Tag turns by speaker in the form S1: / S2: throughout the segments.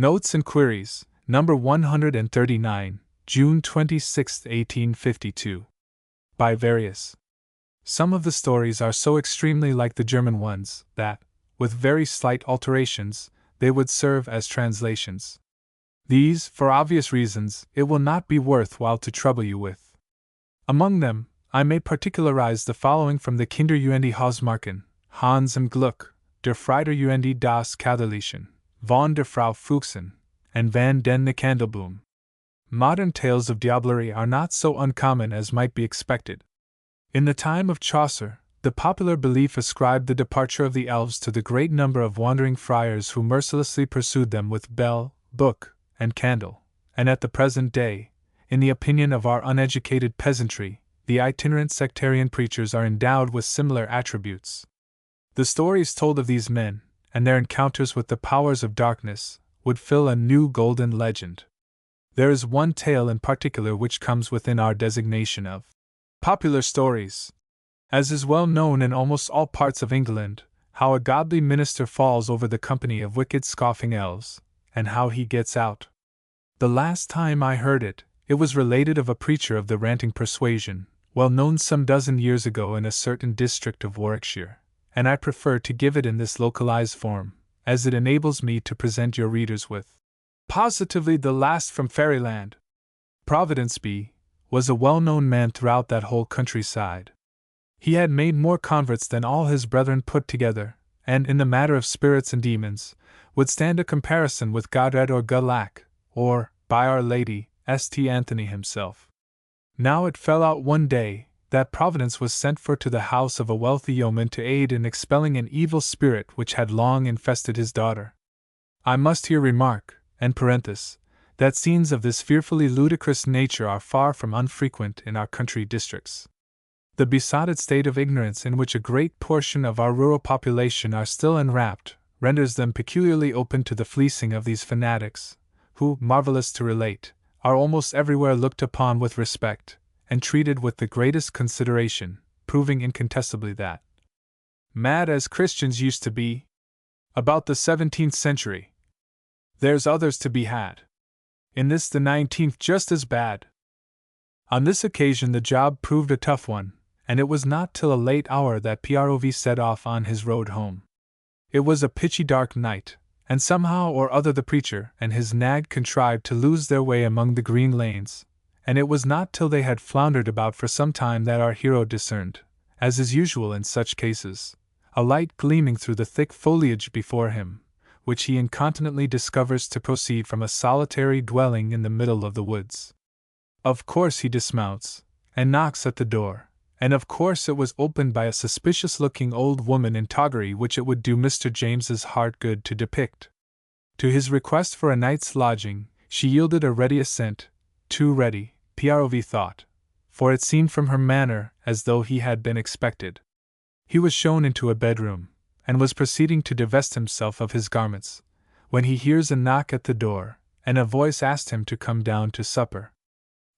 S1: Notes and Queries, number 139, June 26, 1852. By various. Some of the stories are so extremely like the German ones that, with very slight alterations, they would serve as translations. These, for obvious reasons, it will not be worth while to trouble you with. Among them, I may particularize the following from the Kinder und Hausmarken, Hans im Glück, der Freiter und das Kaderlichen, von der Frau Fuchsen, and van den Nickandelboom. Modern tales of diablerie are not so uncommon as might be expected. In the time of Chaucer, the popular belief ascribed the departure of the elves to the great number of wandering friars who mercilessly pursued them with bell, book, and candle, and at the present day, in the opinion of our uneducated peasantry, the itinerant sectarian preachers are endowed with similar attributes. The stories told of these men, and their encounters with the powers of darkness, would fill a new golden legend. There is one tale in particular which comes within our designation of popular stories. As is well known in almost all parts of England, how a godly minister falls over the company of wicked scoffing elves, and how he gets out. The last time I heard it, it was related of a preacher of the ranting persuasion, well known some dozen years ago in a certain district of Warwickshire, and I prefer to give it in this localized form, as it enables me to present your readers with positively the last from fairyland. Providence B. was a well-known man throughout that whole countryside. He had made more converts than all his brethren put together, and in the matter of spirits and demons, would stand a comparison with Godred or Gulac, or, by Our Lady, St. Anthony himself. Now it fell out one day that Providence was sent for to the house of a wealthy yeoman to aid in expelling an evil spirit which had long infested his daughter. I must here remark, en parenthèse, that scenes of this fearfully ludicrous nature are far from unfrequent in our country districts. The besotted state of ignorance in which a great portion of our rural population are still enwrapped renders them peculiarly open to the fleecing of these fanatics, who, marvelous to relate, are almost everywhere looked upon with respect, and treated with the greatest consideration, proving incontestably that, mad as Christians used to be about the 17th century, there's others to be had in this the 19th just as bad. On this occasion the job proved a tough one, and it was not till a late hour that Prov set off on his road home. It was a pitchy dark night, and somehow or other the preacher and his nag contrived to lose their way among the green lanes, and it was not till they had floundered about for some time that our hero discerned, as is usual in such cases, a light gleaming through the thick foliage before him, which he incontinently discovers to proceed from a solitary dwelling in the middle of the woods. Of course he dismounts, and knocks at the door, and of course it was opened by a suspicious-looking old woman in toggery which it would do Mr. James's heart good to depict. To his request for a night's lodging, she yielded a ready assent, too ready, Prov thought, for it seemed from her manner as though he had been expected. He was shown into a bedroom, and was proceeding to divest himself of his garments, when he hears a knock at the door, and a voice asked him to come down to supper.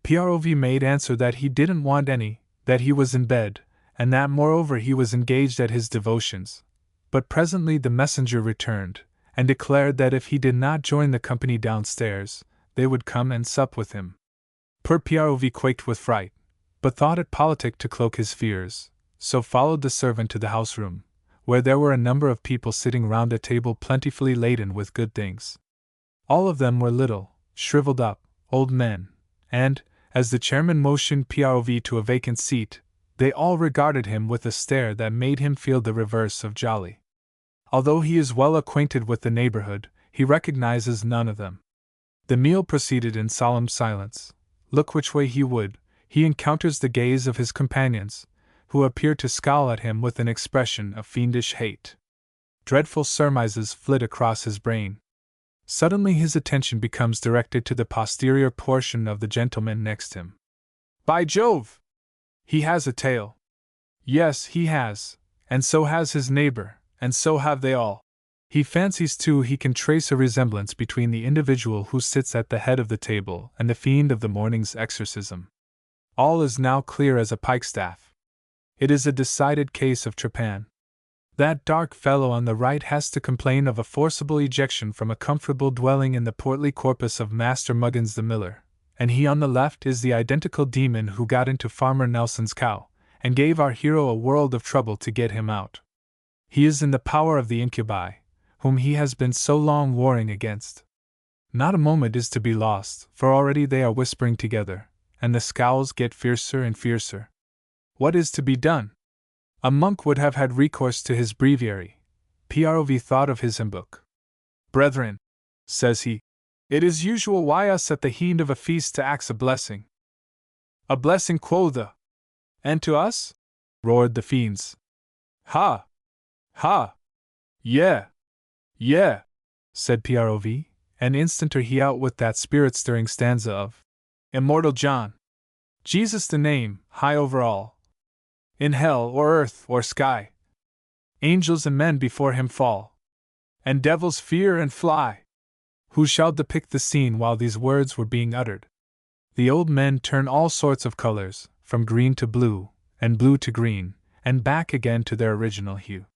S1: Prov made answer that he didn't want any, that he was in bed, and that moreover he was engaged at his devotions. But presently the messenger returned, and declared that if he did not join the company downstairs, they would come and sup with him. Poor Prov quaked with fright, but thought it politic to cloak his fears, so followed the servant to the house-room, where there were a number of people sitting round a table plentifully laden with good things. All of them were little, shriveled up, old men, and, as the chairman motioned Prov to a vacant seat, they all regarded him with a stare that made him feel the reverse of jolly. Although he is well acquainted with the neighborhood, he recognizes none of them. The meal proceeded in solemn silence. Look which way he would, he encounters the gaze of his companions, who appear to scowl at him with an expression of fiendish hate. Dreadful surmises flit across his brain. Suddenly his attention becomes directed to the posterior portion of the gentleman next him. By Jove! He has a tail. Yes, he has, and so has his neighbor, and so have they all. He fancies too he can trace a resemblance between the individual who sits at the head of the table and the fiend of the morning's exorcism. All is now clear as a pikestaff. It is a decided case of trepan. That dark fellow on the right has to complain of a forcible ejection from a comfortable dwelling in the portly corpus of Master Muggins the miller, and he on the left is the identical demon who got into Farmer Nelson's cow, and gave our hero a world of trouble to get him out. He is in the power of the incubi, whom he has been so long warring against. Not a moment is to be lost, for already they are whispering together, and the scowls get fiercer and fiercer. What is to be done? A monk would have had recourse to his breviary. Prov thought of his hymn book. Brethren, says he, it is usual why us at the heend of a feast to axe a blessing. A blessing, quotha! And to us? Roared the fiends. Ha! Ha! Yeah! Yeah! Said Prov, and instanter he out with that spirit-stirring stanza of Immortal John. Jesus the name, high over all. In hell or earth or sky, angels and men before him fall, and devils fear and fly. Who shall depict the scene while these words were being uttered? The old men turn all sorts of colors, from green to blue, and blue to green, and back again to their original hue.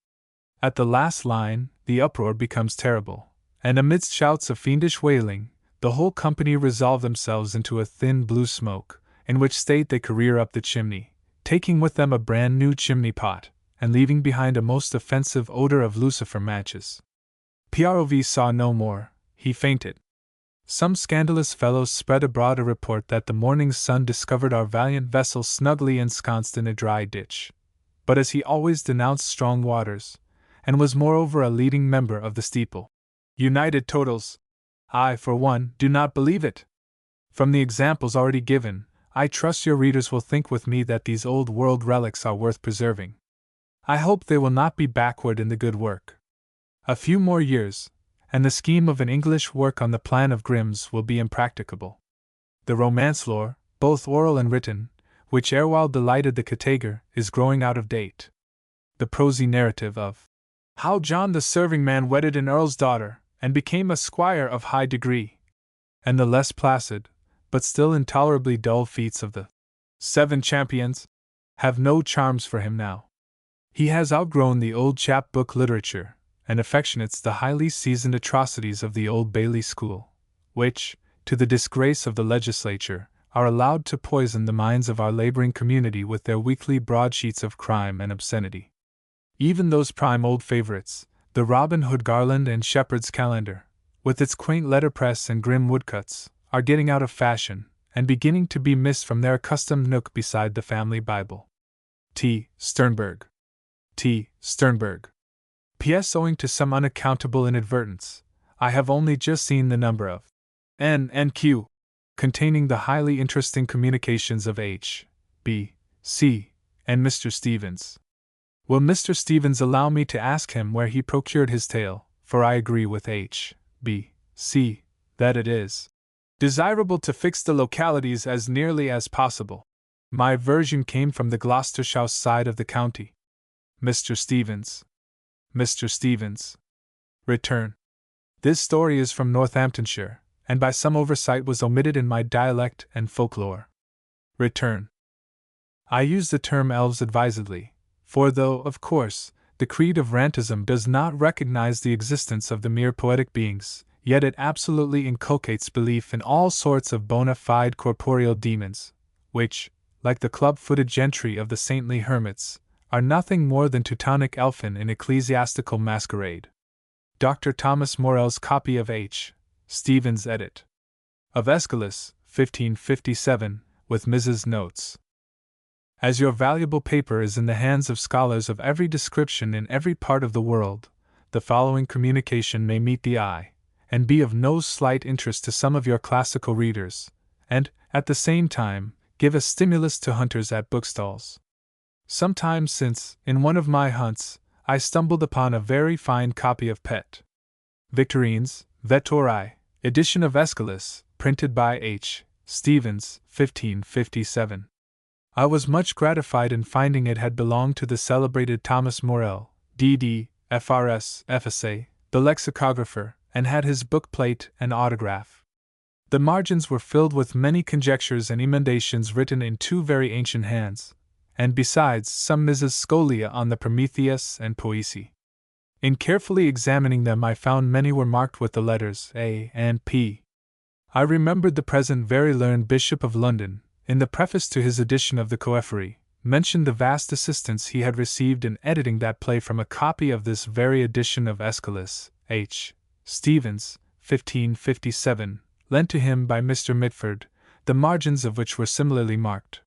S1: At the last line, the uproar becomes terrible, and amidst shouts of fiendish wailing, the whole company resolve themselves into a thin blue smoke, in which state they career up the chimney, taking with them a brand new chimney pot, and leaving behind a most offensive odor of lucifer matches. Prov saw no more, he fainted. Some scandalous fellows spread abroad a report that the morning sun discovered our valiant vessel snugly ensconced in a dry ditch. But as he always denounced strong waters, and was moreover a leading member of the Steeple United Totals, I, for one, do not believe it. From the examples already given, I trust your readers will think with me that these old world relics are worth preserving. I hope they will not be backward in the good work. A few more years, and the scheme of an English work on the plan of Grimm's will be impracticable. The romance lore, both oral and written, which erewhile delighted the Catager, is growing out of date. The prosy narrative of how John the serving man wedded an earl's daughter, and became a squire of high degree, and the less placid, but still intolerably dull feats of the 7 champions, have no charms for him now. He has outgrown the old chap-book literature, and affectionates the highly seasoned atrocities of the Old Bailey school, which, to the disgrace of the legislature, are allowed to poison the minds of our laboring community with their weekly broadsheets of crime and obscenity. Even those prime old favorites, the Robin Hood Garland and Shepherd's Calendar, with its quaint letterpress and grim woodcuts, are getting out of fashion, and beginning to be missed from their accustomed nook beside the family Bible. T. Sternberg. T. Sternberg. P.S. Owing to some unaccountable inadvertence, I have only just seen the number of N and Q, containing the highly interesting communications of H, B, C, and Mr. Stevens. Will Mr. Stevens allow me to ask him where he procured his tale, for I agree with H, B, C, that it is desirable to fix the localities as nearly as possible. My version came from the Gloucestershire side of the county. Mr. Stevens. Mr. Stevens. Return. This story is from Northamptonshire, and by some oversight was omitted in my dialect and folklore. Return. I use the term elves advisedly, for though, of course, the creed of Rantism does not recognize the existence of the mere poetic beings, yet it absolutely inculcates belief in all sorts of bona fide corporeal demons, which, like the club-footed gentry of the saintly hermits, are nothing more than Teutonic elfin in ecclesiastical masquerade. Dr. Thomas Morell's copy of H. Stevens' edit. Of Aeschylus, 1557, with Mrs. Notes. As your valuable paper is in the hands of scholars of every description in every part of the world, the following communication may meet the eye, and be of no slight interest to some of your classical readers, and, at the same time, give a stimulus to hunters at bookstalls. Some time since, in one of my hunts, I stumbled upon a very fine copy of Pet. Victorine's Vettori, edition of Aeschylus, printed by H. Stevens, 1557. I was much gratified in finding it had belonged to the celebrated Thomas Morell, D.D., F.R.S., F.S.A., the lexicographer, and had his bookplate and autograph. The margins were filled with many conjectures and emendations written in 2 very ancient hands, and besides some Mrs. Scholia on the Prometheus and Poesy. In carefully examining them, I found many were marked with the letters A and P. I remembered the present very learned Bishop of London, in the preface to his edition of the Coephary, mentioned the vast assistance he had received in editing that play from a copy of this very edition of Aeschylus, H. Stevens, 1557, lent to him by Mr. Mitford, the margins of which were similarly marked.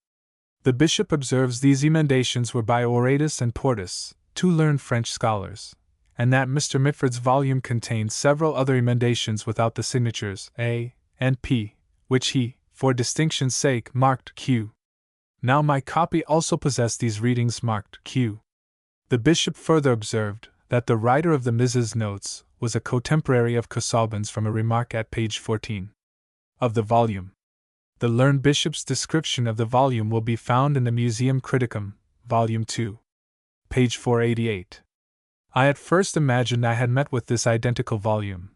S1: The bishop observes these emendations were by Oratus and Portus, two learned French scholars, and that Mr. Mitford's volume contained several other emendations without the signatures A and P, which he, for distinction's sake, marked Q. Now my copy also possessed these readings marked Q. The bishop further observed that the writer of the Mrs. Notes was a contemporary of Casaubon's from a remark at page 14 of the volume. The learned bishop's description of the volume will be found in the Museum Criticum, volume 2, page 488. I at first imagined I had met with this identical volume,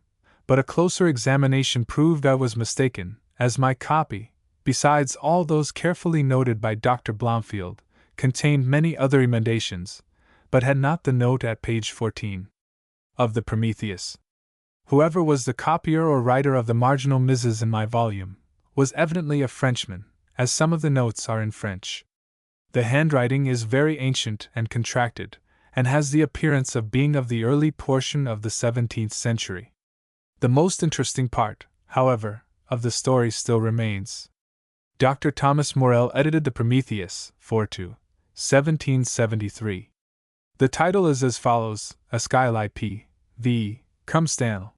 S1: but a closer examination proved I was mistaken, as my copy, besides all those carefully noted by Dr. Blomfield, contained many other emendations, but had not the note at page 14 of the Prometheus. Whoever was the copier or writer of the marginal Mrs. in my volume was evidently a Frenchman, as some of the notes are in French. The handwriting is very ancient and contracted, and has the appearance of being of the early portion of the 17th century. The most interesting part, however, of the story still remains. Dr. Thomas Morell edited the Prometheus, 4-2, 1773. The title is as follows: Aeschyli P. V. Cumstanel.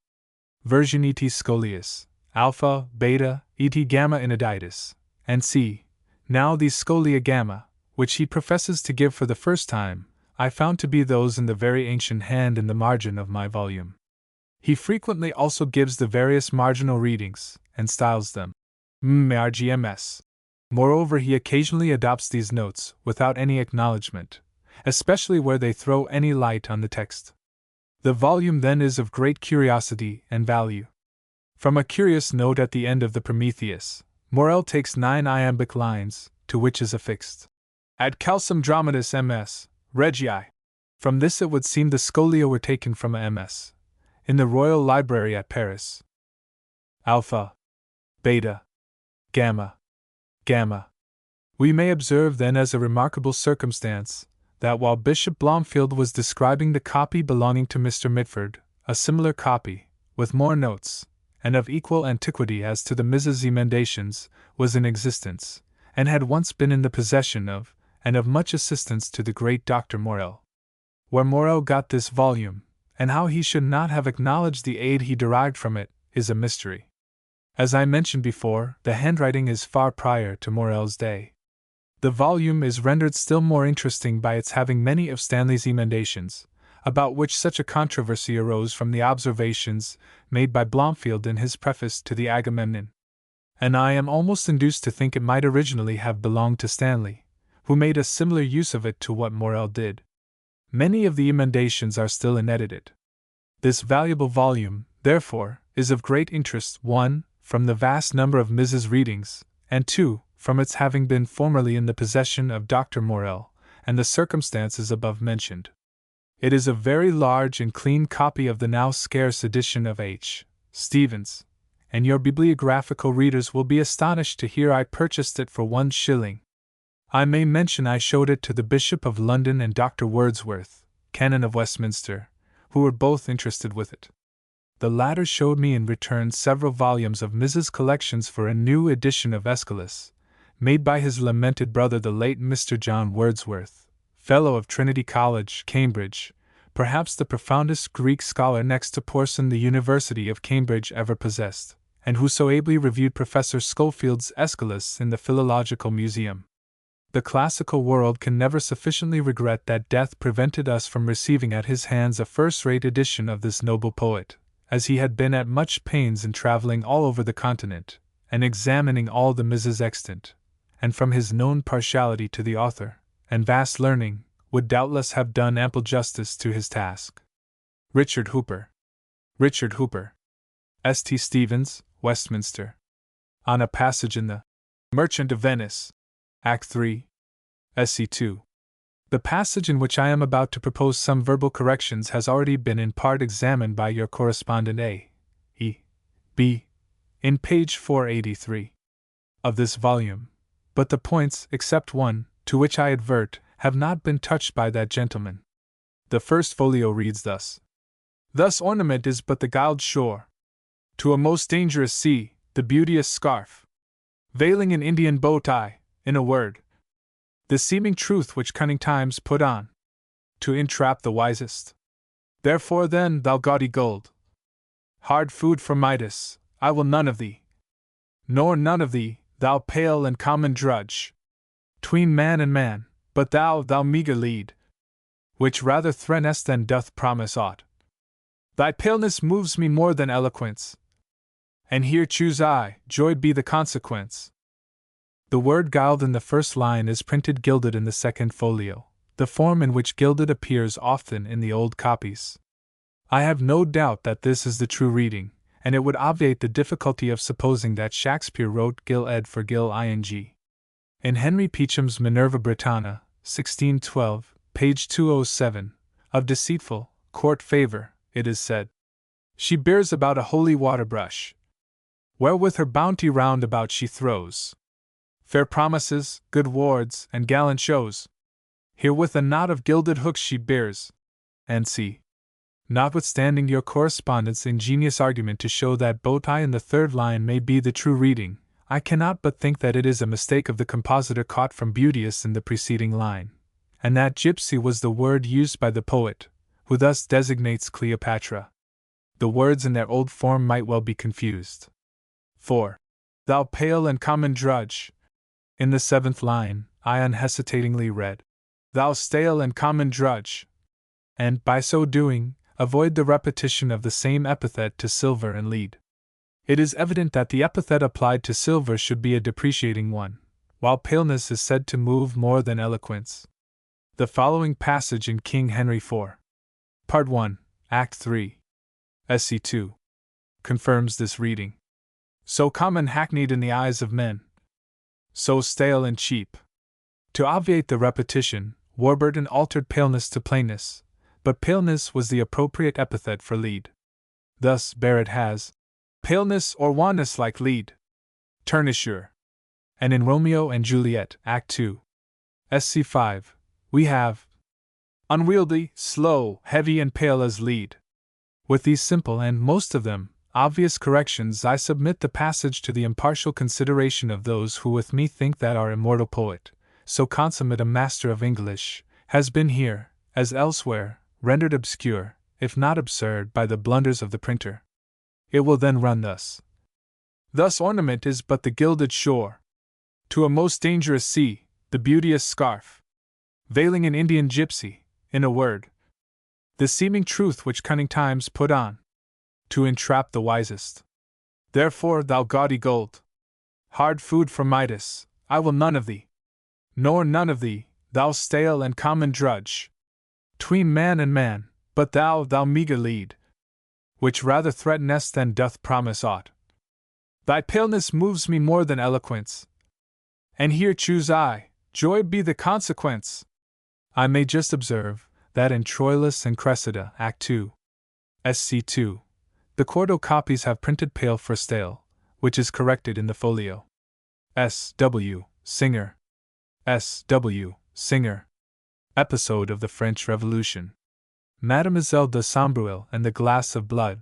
S1: Version et Scholias, alpha, beta, et gamma ineditis, and c. Now these scholia gamma, which he professes to give for the first time, I found to be those in the very ancient hand in the margin of my volume. He frequently also gives the various marginal readings, and styles them RGMS. Moreover, he occasionally adopts these notes without any acknowledgement, especially where they throw any light on the text. The volume then is of great curiosity and value. From a curious note at the end of the Prometheus, Morell takes 9 iambic lines, to which is affixed Ad calcem dramatis MS, Regii. From this it would seem the scholia were taken from a MS, in the Royal Library at Paris. Alpha, beta, gamma, gamma. We may observe then as a remarkable circumstance, that while Bishop Blomfield was describing the copy belonging to Mr. Mitford, a similar copy, with more notes, and of equal antiquity as to the Mrs. emendations, was in existence, and had once been in the possession of, and of much assistance to the great Dr. Morell. Where Morell got this volume, and how he should not have acknowledged the aid he derived from it, is a mystery. As I mentioned before, the handwriting is far prior to Morell's day. The volume is rendered still more interesting by its having many of Stanley's emendations, about which such a controversy arose from the observations made by Blomfield in his preface to the Agamemnon. And I am almost induced to think it might originally have belonged to Stanley, who made a similar use of it to what Morell did. Many of the emendations are still unedited. This valuable volume, therefore, is of great interest, 1. From the vast number of Mrs. readings, and 2. From its having been formerly in the possession of Dr. Morell, and the circumstances above mentioned. It is a very large and clean copy of the now scarce edition of H. Stevens, and your bibliographical readers will be astonished to hear I purchased it for 1 shilling. I may mention I showed it to the Bishop of London and Dr. Wordsworth, Canon of Westminster, who were both interested with it. The latter showed me in return several volumes of Mrs. collections for a new edition of Aeschylus, made by his lamented brother the late Mr. John Wordsworth, Fellow of Trinity College, Cambridge, perhaps the profoundest Greek scholar next to Porson the University of Cambridge ever possessed, and who so ably reviewed Professor Schofield's Aeschylus in the Philological Museum. The classical world can never sufficiently regret that death prevented us from receiving at his hands a first-rate edition of this noble poet, as he had been at much pains in traveling all over the continent, and examining all the Mrs. extant, and from his known partiality to the author, and vast learning, would doubtless have done ample justice to his task. Richard Hooper. Richard Hooper. St. Stevens, Westminster. On a passage in the Merchant of Venice, Act 3, SC2. The passage in which I am about to propose some verbal corrections has already been in part examined by your correspondent A. E. B. in page 483 of this volume, but the points, except one, to which I advert, have not been touched by that gentleman. The first folio reads thus: Thus ornament is but the guiled shore, to a most dangerous sea, the beauteous scarf, veiling an Indian bow tie, in a word, the seeming truth which cunning times put on, to entrap the wisest. Therefore then, thou gaudy gold, hard food for Midas, I will none of thee, nor none of thee, thou pale and common drudge, tween man and man, but thou meagre lead, which rather threatenest than doth promise aught. Thy paleness moves me more than eloquence, and here choose I, joy be the consequence. The word guiled in the first line is printed gilded in the second folio, the form in which gilded appears often in the old copies. I have no doubt that this is the true reading, and it would obviate the difficulty of supposing that Shakespeare wrote gil-ed for gil-ing. In Henry Peacham's Minerva Britannia, 1612, page 207, of deceitful, court favor, it is said, She bears about a holy water brush, wherewith her bounty round about she throws fair promises, good wards, and gallant shows. Herewith a knot of gilded hooks she bears, and see. Notwithstanding your correspondent's ingenious argument to show that bow tie in the third line may be the true reading, I cannot but think that it is a mistake of the compositor caught from beauteous in the preceding line, and that gypsy was the word used by the poet, who thus designates Cleopatra. The words in their old form might well be confused. 4. Thou pale and common drudge. In the seventh line, I unhesitatingly read, Thou stale and common drudge, and, by so doing, avoid the repetition of the same epithet to silver and lead. It is evident that the epithet applied to silver should be a depreciating one, while paleness is said to move more than eloquence. The following passage in King Henry IV, Part 1, Act 3, SC2, confirms this reading. So common hackneyed in the eyes of men, so stale and cheap. To obviate the repetition, Warburton altered paleness to plainness, but paleness was the appropriate epithet for lead. Thus Barrett has paleness or wanness like lead, tourniture. And in Romeo and Juliet, Act 2, SC5, we have unwieldy, slow, heavy, and pale as lead. With these simple and, most of them, obvious corrections, I submit the passage to the impartial consideration of those who with me think that our immortal poet, so consummate a master of English, has been here, as elsewhere, rendered obscure, if not absurd, by the blunders of the printer. It will then run thus. Thus ornament is but the gilded shore, to a most dangerous sea, the beauteous scarf, veiling an Indian gypsy, in a word, the seeming truth which cunning times put on, to entrap the wisest. Therefore, thou gaudy gold, hard food for Midas, I will none of thee, nor none of thee, thou stale and common drudge, tween man and man, but thou meagre lead, which rather threatenest than doth promise aught. Thy paleness moves me more than eloquence, and here choose I, joy be the consequence. I may just observe that in Troilus and Cressida, Act 2, SC2, the quarto copies have printed pale for stale, which is corrected in the folio. S.W. Singer. S.W. Singer. Episode of the French Revolution. Mademoiselle de Sombreuil and the Glass of Blood.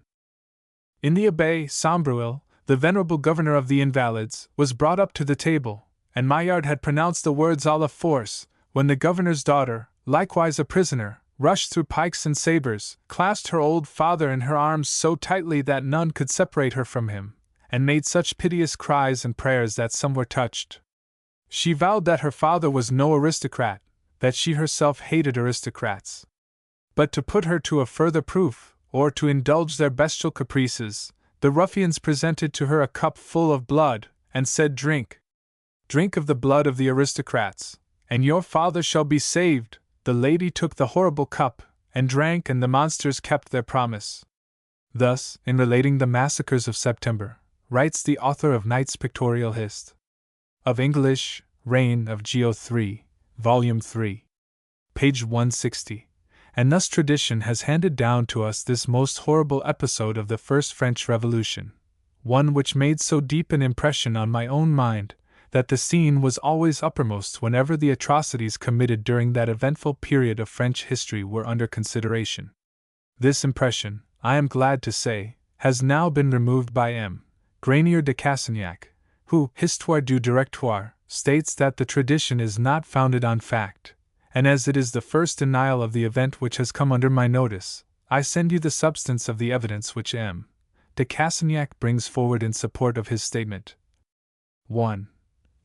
S1: In the Abbaye, Sombreuil, the venerable governor of the Invalids, was brought up to the table, and Maillard had pronounced the words à la force, when the governor's daughter, likewise a prisoner, rushed through pikes and sabres, clasped her old father in her arms so tightly that none could separate her from him, and made such piteous cries and prayers that some were touched. She vowed that her father was no aristocrat, that she herself hated aristocrats. But to put her to a further proof, or to indulge their bestial caprices, the ruffians presented to her a cup full of blood, and said, Drink. Drink of the blood of the aristocrats, and your father shall be saved. The lady took the horrible cup, and drank, and the monsters kept their promise. Thus, in relating the massacres of September, writes the author of Knight's Pictorial Hist. of English, reign of Geo III, Volume 3. Page 160. And thus tradition has handed down to us this most horrible episode of the First French Revolution, one which made so deep an impression on my own mind that the scene was always uppermost whenever the atrocities committed during that eventful period of French history were under consideration. This impression, I am glad to say, has now been removed by M. Granier de Cassagnac, who, Histoire du Directoire, states that the tradition is not founded on fact, and as it is the first denial of the event which has come under my notice, I send you the substance of the evidence which M. de Cassagnac brings forward in support of his statement. 1.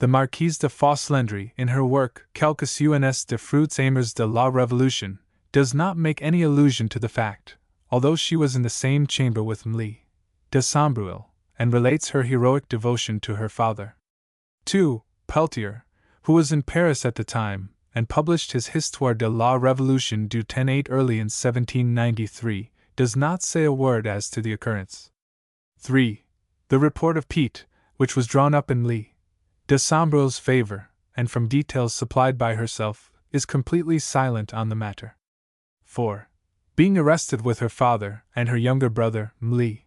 S1: The Marquise de Fausse-Landry, in her work Quelques uns des fruits aimers de la Révolution, does not make any allusion to the fact, although she was in the same chamber with Mlle de Sombreuil, and relates her heroic devotion to her father. 2. Peltier, who was in Paris at the time, and published his Histoire de la Révolution du 10-8 early in 1793, does not say a word as to the occurrence. 3. The report of Piet, which was drawn up in Mlle de Sombreuil's favor, and from details supplied by herself, is completely silent on the matter. 4. Being arrested with her father and her younger brother, Mlle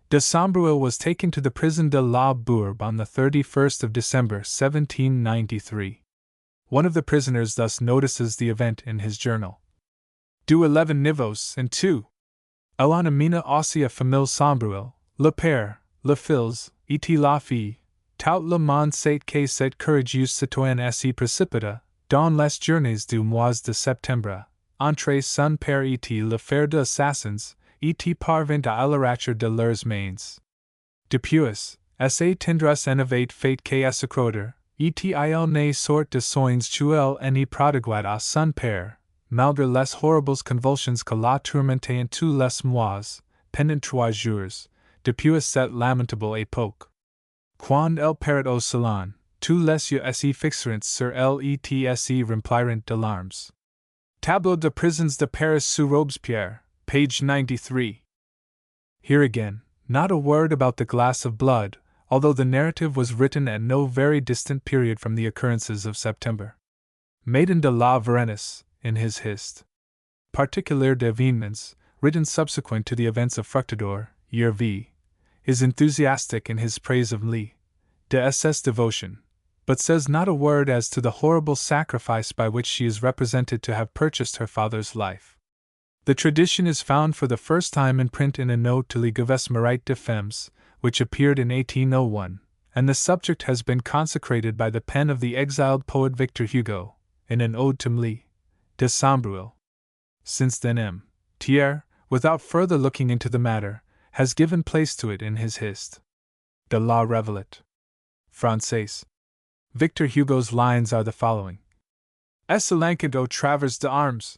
S1: de Sombreuil was taken to the prison de la Bourbe on the 31st of December 1793. One of the prisoners thus notices the event in his journal. Du 11 Nivos and 2. Elan amina ossia famille Sombreuil, le père, le fils, et la fille, tout le monde sait que cette courageuse citoyenne s'y précipita, dans les journées du mois de septembre, entre son père et le fer d'assassins, et parvint à l'arracher de leurs mains. Depuis, sa tendresse énervait fait que s'accroître, et il ne sort de soins tuel ni prodiguat à son père, malgré les horribles convulsions que la tourmentaient en tous les mois, pendant 3 jours, depuis cette lamentable époque. Quand elle parait au salon, tous les yeux s'y fixeront sur elle et s'y rempliront de larmes. Tableau de prisons de Paris sous Robespierre, page 93. Here again, not a word about the glass of blood, although the narrative was written at no very distant period from the occurrences of September. Maiden de la Varennes, in his Hist. Particulier d'événements, written subsequent to the events of Fructidor, year V, is enthusiastic in his praise of Mlle de SS devotion, but says not a word as to the horrible sacrifice by which she is represented to have purchased her father's life. The tradition is found for the first time in print in a note to Le Gauves Marit de Femmes, which appeared in 1801, and the subject has been consecrated by the pen of the exiled poet Victor Hugo, in an ode to Mlle de Sombreuil. Since then M. Thiers, without further looking into the matter, has given place to it in his Hist. De la Révolte. Français. Victor Hugo's lines are the following. Es elenquent au travers d'armes.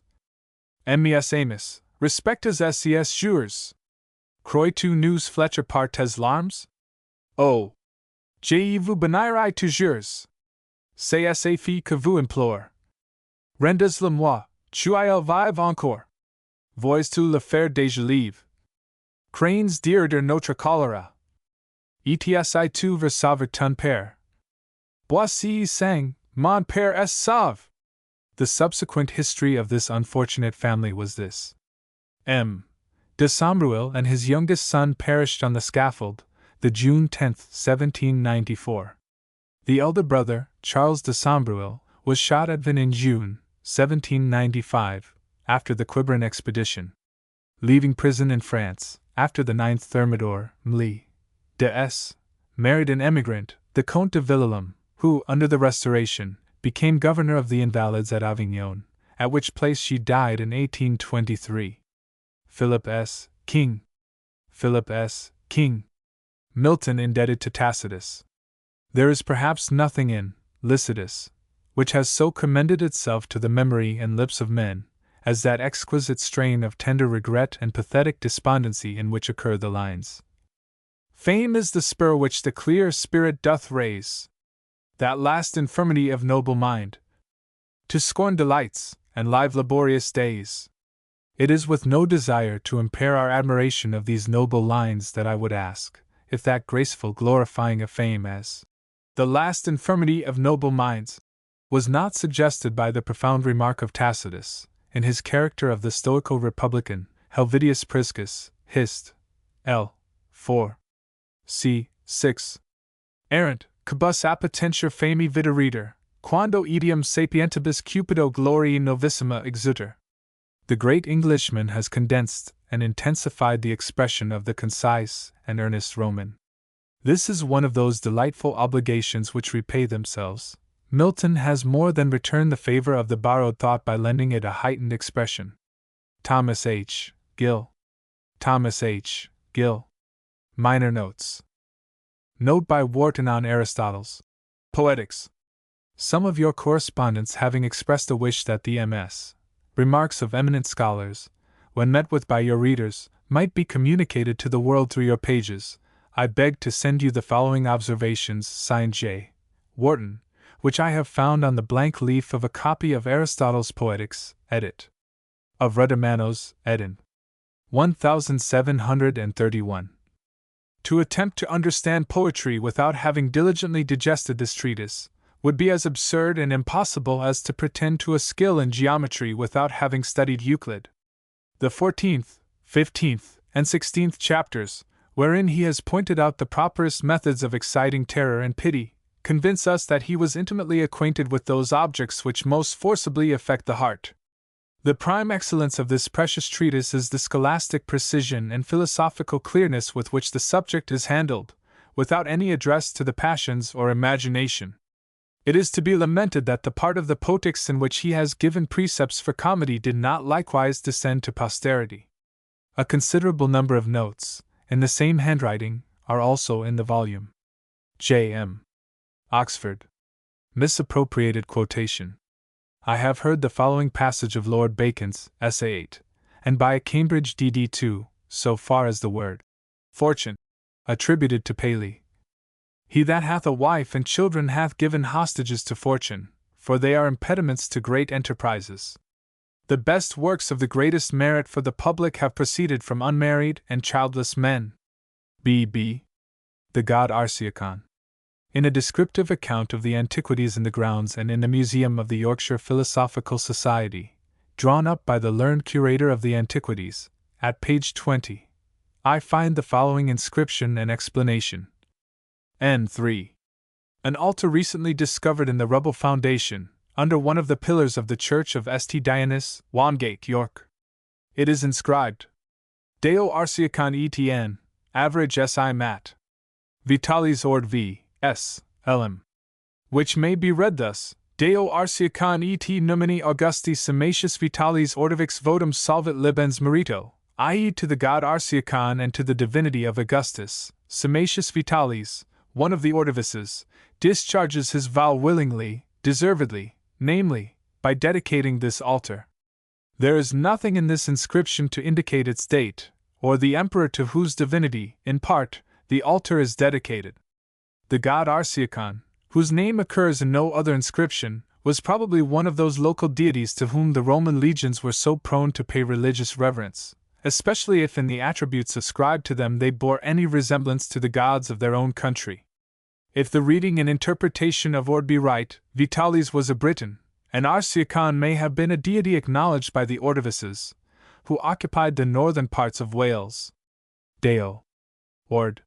S1: Mes amis, respectes ses jours. Crois-tu nous fletcher par tes larmes? Oh! Je vous bénirai toujours. C'est sa fille que vous implore. Rendez-le-moi, tu il vive encore. Vois-tu le faire déjà live? Crains dire de notre cholera. Etsi tu veux sauver ton père. Boissy sang, mon père est sauve. The subsequent history of this unfortunate family was this. M. de Sombreuil and his youngest son perished on the scaffold, the June 10, 1794. The elder brother, Charles de Sombreuil, was shot at Vannes in June, 1795, after the Quiberon expedition. Leaving prison in France, after the 9th Thermidor, Mlle de S. married an emigrant, the Comte de Villelum, who, under the Restoration, became governor of the Invalids at Avignon, at which place she died in 1823. Philip S. King. Philip S. King. Milton indebted to Tacitus. There is perhaps nothing in Lycidas which has so commended itself to the memory and lips of men as that exquisite strain of tender regret and pathetic despondency in which occur the lines. Fame is the spur which the clear spirit doth raise, that last infirmity of noble mind, to scorn delights and live laborious days. It is with no desire to impair our admiration of these noble lines that I would ask, if that graceful glorifying of fame as the last infirmity of noble minds was not suggested by the profound remark of Tacitus, in his character of the stoical republican, Helvidius Priscus, Hist. L. 4. C. 6. Errant, quibus appetentur fami vita reader, quando etiam sapientibus cupido gloriae novissima exuter. The great Englishman has condensed and intensified the expression of the concise and earnest Roman. This is one of those delightful obligations which repay themselves. Milton has more than returned the favor of the borrowed thought by lending it a heightened expression. Thomas H. Gill. Thomas H. Gill. Minor Notes. Note by Wharton on Aristotle's Poetics. Some of your correspondents having expressed a wish that the MS. Remarks of eminent scholars, when met with by your readers, might be communicated to the world through your pages, I beg to send you the following observations, signed J. Wharton, which I have found on the blank leaf of a copy of Aristotle's Poetics, edit. Of Rudimano's, edin. 1731. To attempt to understand poetry without having diligently digested this treatise would be as absurd and impossible as to pretend to a skill in geometry without having studied Euclid. The 14th, 15th, and 16th chapters, wherein he has pointed out the properest methods of exciting terror and pity, convince us that he was intimately acquainted with those objects which most forcibly affect the heart. The prime excellence of this precious treatise is the scholastic precision and philosophical clearness with which the subject is handled, without any address to the passions or imagination. It is to be lamented that the part of the Poetics in which he has given precepts for comedy did not likewise descend to posterity. A considerable number of notes, in the same handwriting, are also in the volume. J. M. Oxford. Misappropriated quotation. I have heard the following passage of Lord Bacon's Essay 8, and by a Cambridge D.D. 2, so far as the word fortune, attributed to Paley. He that hath a wife and children hath given hostages to fortune, for they are impediments to great enterprises. The best works of the greatest merit for the public have proceeded from unmarried and childless men. B.B. The God Arsiacon. In a descriptive account of the antiquities in the grounds and in the museum of the Yorkshire Philosophical Society, drawn up by the learned curator of the antiquities, at page 20, I find the following inscription and explanation. N3. An altar recently discovered in the rubble foundation, under one of the pillars of the church of St. Dionys, Wangate, York. It is inscribed, Deo Arsiacon etn, average si mat. Vitalis ord v. S. Lm. Which may be read thus, Deo Arsiacon et numini Augusti Semacius Vitalis ordivix votum salvit libens merito, i.e. to the god Arsiacon and to the divinity of Augustus, Semacius Vitalis, one of the ordivices, discharges his vow willingly, deservedly, namely, by dedicating this altar. There is nothing in this inscription to indicate its date, or the emperor to whose divinity, in part, the altar is dedicated. The god Arsiacon, whose name occurs in no other inscription, was probably one of those local deities to whom the Roman legions were so prone to pay religious reverence, especially if in the attributes ascribed to them they bore any resemblance to the gods of their own country. If the reading and interpretation of Ord be right, Vitalis was a Briton, and Arsiacon may have been a deity acknowledged by the Ordivices, who occupied the northern parts of Wales. Deo. Ord.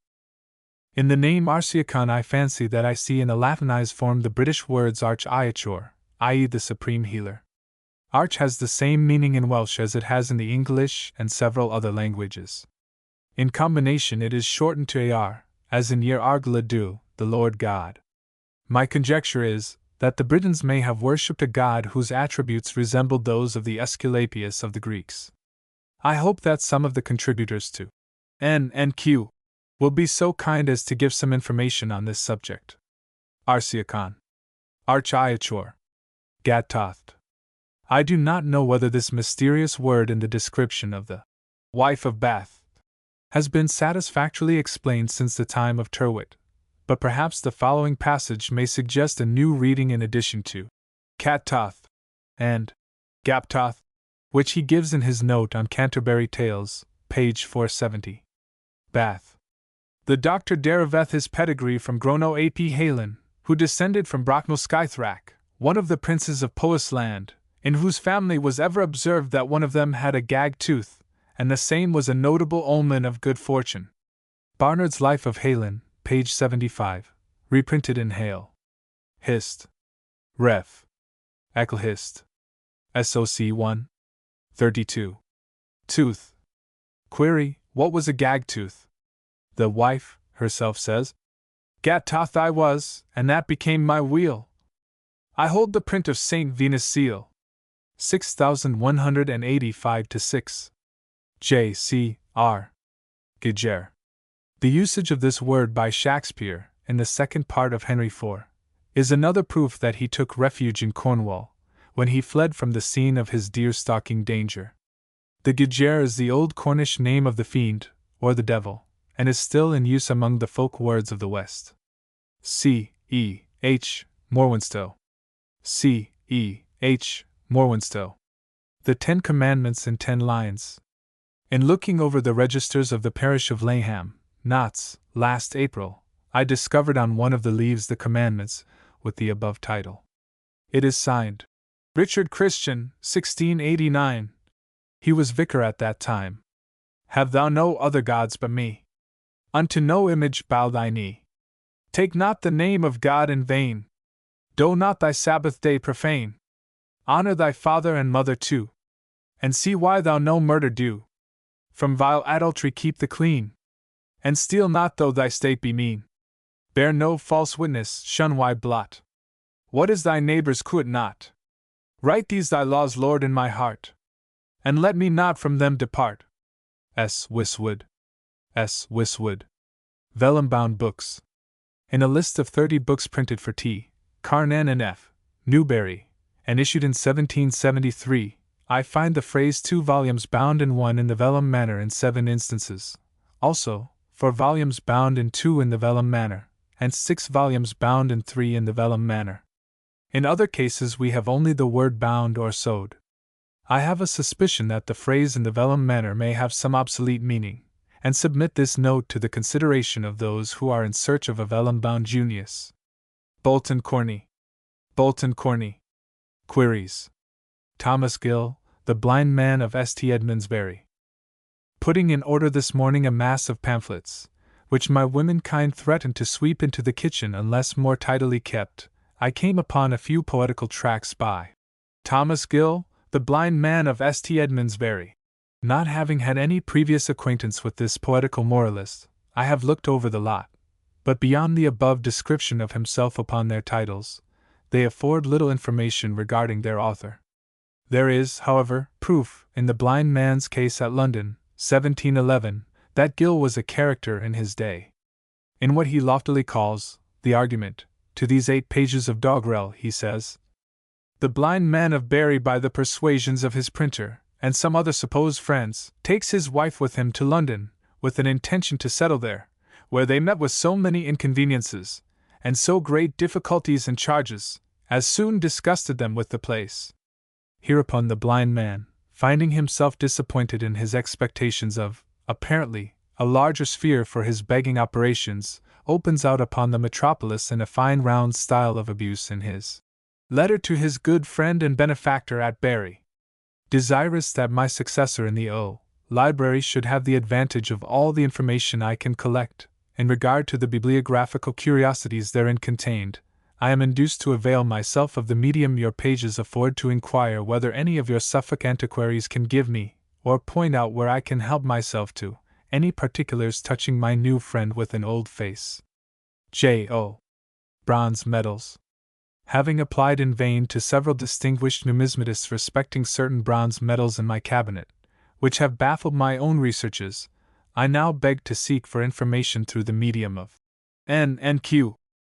S1: In the name Arsiacon I fancy that I see in a Latinized form the British words Arch-Iachor, i.e. the supreme healer. Arch has the same meaning in Welsh as it has in the English and several other languages. In combination it is shortened to Ar, as in Yer Argladu, the Lord God. My conjecture is, that the Britons may have worshipped a god whose attributes resembled those of the Aesculapius of the Greeks. I hope that some of the contributors to N and Q will be so kind as to give some information on this subject. Arsiacon. Arch-Iachor. Gat-Toth. I do not know whether this mysterious word in the description of the wife of Bath has been satisfactorily explained since the time of Tyrwhitt, but perhaps the following passage may suggest a new reading in addition to Cat-Toth and Gap-Toth, which he gives in his note on Canterbury Tales, page 470. Bath. The doctor deriveth his pedigree from Grono ap Halen, who descended from Brocknell Scythrach, one of the princes of Pois land, in whose family was ever observed that one of them had a gag tooth, and the same was a notable omen of good fortune. Barnard's Life of Heylin, page 75, reprinted in Hale. Hist. Ref. Ecclehist. SOC 1. 32. Tooth. Query, what was a gag tooth? The wife, herself says, Gat toth I was, and that became my wheel. I hold the print of St. Venus' seal. 6185-6. J. C. R. Giger. The usage of this word by Shakespeare, in the second part of Henry IV, is another proof that he took refuge in Cornwall, when he fled from the scene of his deer-stalking danger. The Giger is the old Cornish name of the fiend, or the devil, and is still in use among the folk words of the West. C. E. H. Morwenstow. C. E. H. Morwenstow. The 10 Commandments in 10 lines. In looking over the registers of the parish of Layham, Notts, last April, I discovered on one of the leaves the commandments, with the above title. It is signed, Richard Christian, 1689. He was vicar at that time. Have thou no other gods but me. Unto no image bow thy knee. Take not the name of God in vain. Do not thy Sabbath day profane. Honor thy father and mother too. And see why thou no murder do. From vile adultery keep the clean. And steal not though thy state be mean. Bear no false witness, shun wide blot. What is thy neighbor's quit not? Write these thy laws, Lord, in my heart. And let me not from them depart. S. Wiswood. S. Wiswood. Vellum-bound books. In a list of 30 books printed for T. Carnan and F. Newberry, and issued in 1773, I find the phrase 2 volumes bound in 1 in the vellum manner in 7 instances. Also, 4 volumes bound in 2 in the vellum manner, and 6 volumes bound in 3 in the vellum manner. In other cases we have only the word bound or sewed. I have a suspicion that the phrase in the vellum manner may have some obsolete meaning, and submit this note to the consideration of those who are in search of a vellum-bound Junius. Bolton Corney. Bolton Corney. Queries. Thomas Gill, the blind man of St. Edmundsbury. Putting in order this morning a mass of pamphlets, which my womenkind threatened to sweep into the kitchen unless more tidily kept, I came upon a few poetical tracts by Thomas Gill, the blind man of St. Edmundsbury. Not having had any previous acquaintance with this poetical moralist, I have looked over the lot, but beyond the above description of himself upon their titles, they afford little information regarding their author. There is, however, proof, in the blind man's case at London, 1711, that Gill was a character in his day. In what he loftily calls the argument to these 8 pages of doggerel, he says, The blind man of Bury, by the persuasions of his printer, and some other supposed friends, takes his wife with him to London, with an intention to settle there, where they met with so many inconveniences, and so great difficulties and charges, as soon disgusted them with the place. Hereupon the blind man, finding himself disappointed in his expectations of, apparently, a larger sphere for his begging operations, opens out upon the metropolis in a fine round style of abuse in his letter to his good friend and benefactor at Bury. Desirous that my successor in the library should have the advantage of all the information I can collect, in regard to the bibliographical curiosities therein contained, I am induced to avail myself of the medium your pages afford to inquire whether any of your Suffolk antiquaries can give me, or point out where I can help myself to, any particulars touching my new friend with an old face. J.O. Bronze medals. Having applied in vain to several distinguished numismatists respecting certain bronze medals in my cabinet, which have baffled my own researches, I now beg to seek for information through the medium of N&Q,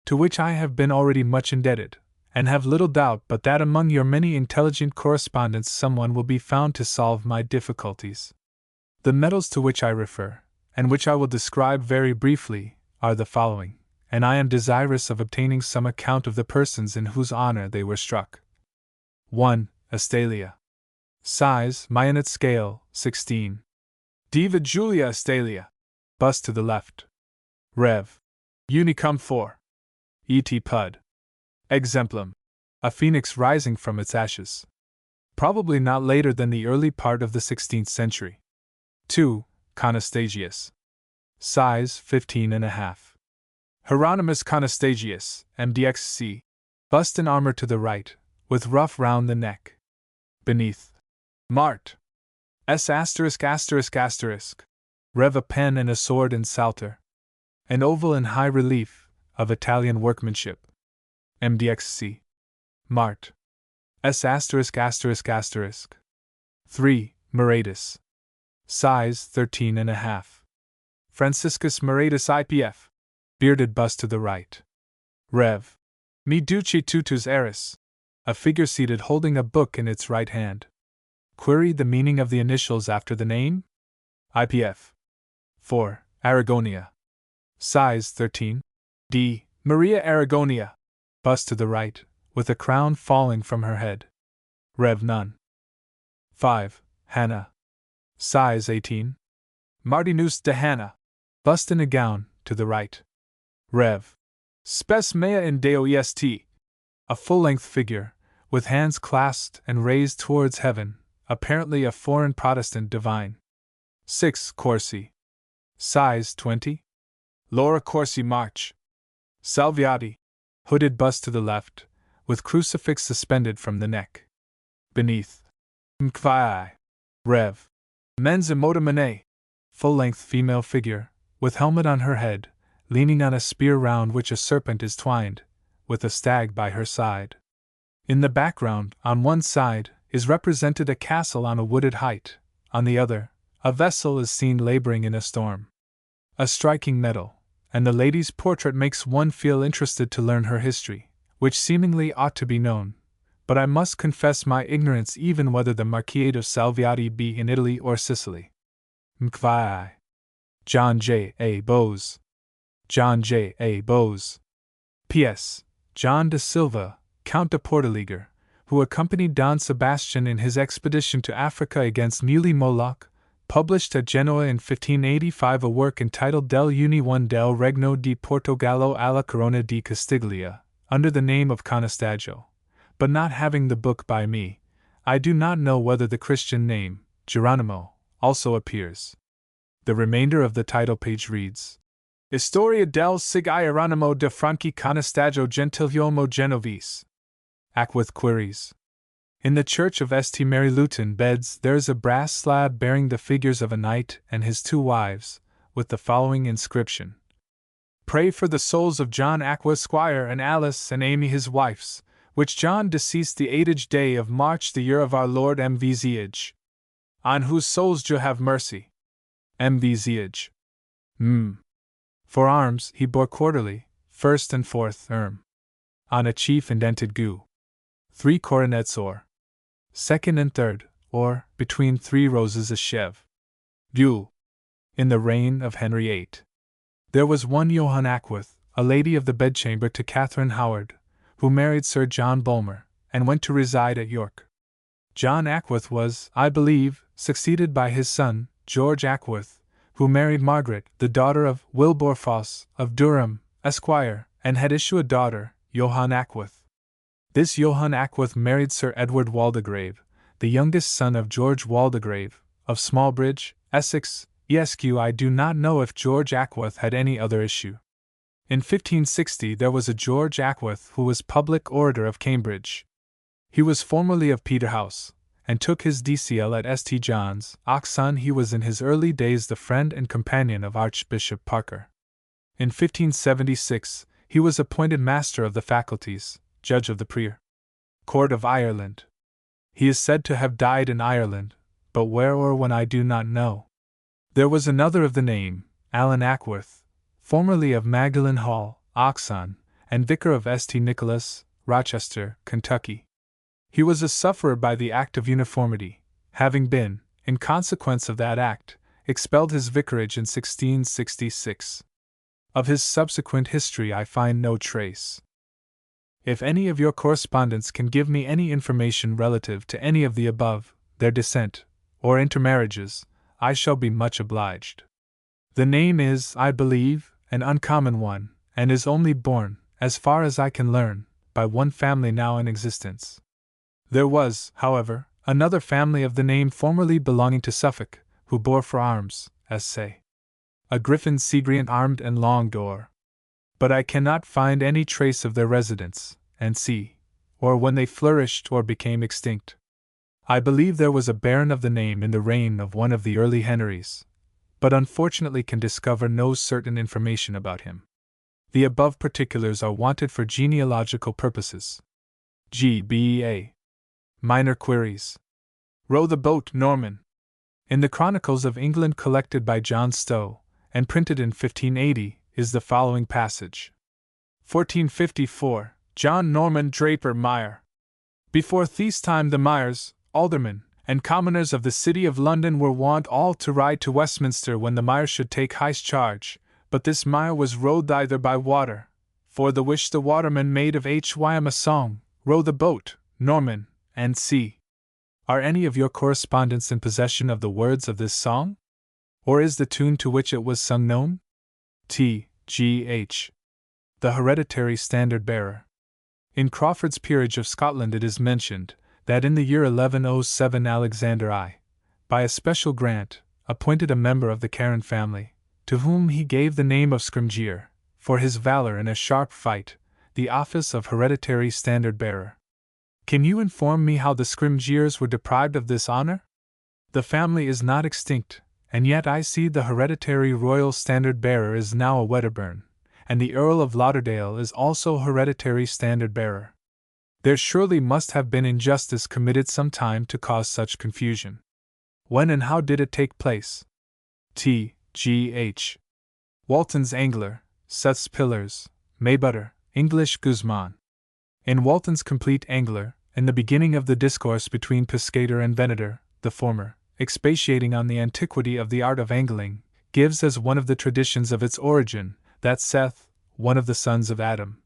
S1: to which I have been already much indebted, and have little doubt but that among your many intelligent correspondents someone will be found to solve my difficulties. The medals to which I refer, and which I will describe very briefly, are the following, and I am desirous of obtaining some account of the persons in whose honor they were struck. 1. Astalia. Size, Mayonet scale, 16. Diva Julia Astalia. Bust to the left. Rev. Unicum 4. E.T. Pud. Exemplum. a phoenix rising from its ashes. Probably not later than the early part of the 16th century. 2. Conostagius. Size 15.5. Hieronymus Conostagius, MDXC. Bust in armor to the right, with ruff round the neck. Beneath. Mart. S******. Rev a pen and a sword in salter. An oval in high relief, of Italian workmanship. MDXC. Mart. S******. 3. Muratus. Size 13.5. Franciscus Muratus IPF. Bearded bust to the right. Rev. Mi duce tutus eris. A figure seated holding a book in its right hand. Query the meaning of the initials after the name? IPF. 4. Aragonia. Size 13. D. Maria Aragonia. Bust to the right, with a crown falling from her head. Rev. None. 5. Hannah. Size 18. Martinus de Hannah. Bust in a gown, to the right. Rev. Spes mea in Deo est. A full-length figure, with hands clasped and raised towards heaven, apparently a foreign Protestant divine. 6. Corsi. Size 20. Laura Corsi March. Salviati. Hooded bust to the left, with crucifix suspended from the neck. Beneath. Mkvai. Rev. Men's Emotimene. Full-length female figure, with helmet on her head, leaning on a spear round which a serpent is twined, with a stag by her side. In the background, on one side, is represented a castle on a wooded height, on the other, a vessel is seen laboring in a storm. A striking medal, and the lady's portrait makes one feel interested to learn her history, which seemingly ought to be known, but I must confess my ignorance even whether the Marquis of Salviati be in Italy or Sicily. Mkvai. John J. A. Bowes. John J. A. Bowes. P.S. John de Silva, Count de Portaliger, who accompanied Don Sebastian in his expedition to Africa against Muli Moloch, published at Genoa in 1585 a work entitled Del Unione del Regno di Portogallo alla Corona di Castiglia, under the name of Conostaggio, but not having the book by me, I do not know whether the Christian name, Geronimo, also appears. The remainder of the title page reads: Historia del Sig Hieronimo de Franchi Conostaggio Gentiluomo Genovese. Ackworth queries. In the church of St. Mary Luton Beds there is a brass slab bearing the figures of a knight and his 2 wives, with the following inscription: Pray for the souls of John Ackworth Squire and Alice and Amy his wives, which John deceased the 8th day of March the year of our Lord MVZH. On whose souls Jo have mercy. MVZH. For arms he bore quarterly, 1st and 4th on a chief indented goo. 3 coronets or 2nd and 3rd, or between 3 roses a chev. Buhl. In the reign of Henry VIII. There was one Johann Ackworth, a lady of the bedchamber to Catherine Howard, who married Sir John Bulmer, and went to reside at York. John Ackworth was, I believe, succeeded by his son, George Ackworth, who married Margaret, the daughter of Wilberforce of Durham, Esquire, and had issue a daughter, Johann Ackworth. This Johann Ackworth married Sir Edward Waldegrave, the youngest son of George Waldegrave, of Smallbridge, Essex, Esq. I do not know if George Ackworth had any other issue. In 1560 there was a George Ackworth who was public orator of Cambridge. He was formerly of Peterhouse, and took his DCL at St. John's, Oxon. He was in his early days the friend and companion of Archbishop Parker. In 1576 he was appointed Master of the Faculties, Judge of the Prior Court of Ireland. He is said to have died in Ireland, but where or when I do not know. There was another of the name, Alan Ackworth, formerly of Magdalen Hall, Oxon, and vicar of St. Nicholas, Rochester, Kentucky. He was a sufferer by the Act of Uniformity, having been, in consequence of that act, expelled his vicarage in 1666. Of his subsequent history I find no trace. If any of your correspondents can give me any information relative to any of the above, their descent, or intermarriages, I shall be much obliged. The name is, I believe, an uncommon one, and is only borne, as far as I can learn, by one family now in existence. There was, however, another family of the name formerly belonging to Suffolk, who bore for arms, as say, a griffin segrient armed and long door. But I cannot find any trace of their residence, and see, or when they flourished or became extinct. I believe there was a baron of the name in the reign of one of the early Henrys, but unfortunately can discover no certain information about him. The above particulars are wanted for genealogical purposes. G.B.A. Minor queries. Row the boat, Norman. In the Chronicles of England collected by John Stow, and printed in 1580, is the following passage. 1454, John Norman Draper Myer. Before The's time the Myers, aldermen, and commoners of the city of London were wont all to ride to Westminster when the Myer should take high charge, but this Myer was rowed thither by water, for the which the waterman made of H.Y.M. a song, Row the boat, Norman, and see. Are any of your correspondents in possession of the words of this song? Or is the tune to which it was sung known? T. G. H. The Hereditary Standard Bearer. In Crawford's Peerage of Scotland it is mentioned that in the year 1107 Alexander I, by a special grant, appointed a member of the Caron family, to whom he gave the name of Scrimgeour, for his valor in a sharp fight, the office of Hereditary Standard Bearer. Can you inform me how the Scrimgeours were deprived of this honor? The family is not extinct, and yet I see the Hereditary Royal Standard Bearer is now a Wedderburn, and the Earl of Lauderdale is also Hereditary Standard Bearer. There surely must have been injustice committed some time to cause such confusion. When and how did it take place? T. G. H. Walton's Angler, Seth's Pillars, Maybutter, English Guzman. In Walton's Complete Angler, in the beginning of the discourse between Piscator and Venator, the former, expatiating on the antiquity of the art of angling, gives as one of the traditions of its origin, that Seth, one of the sons of Adam,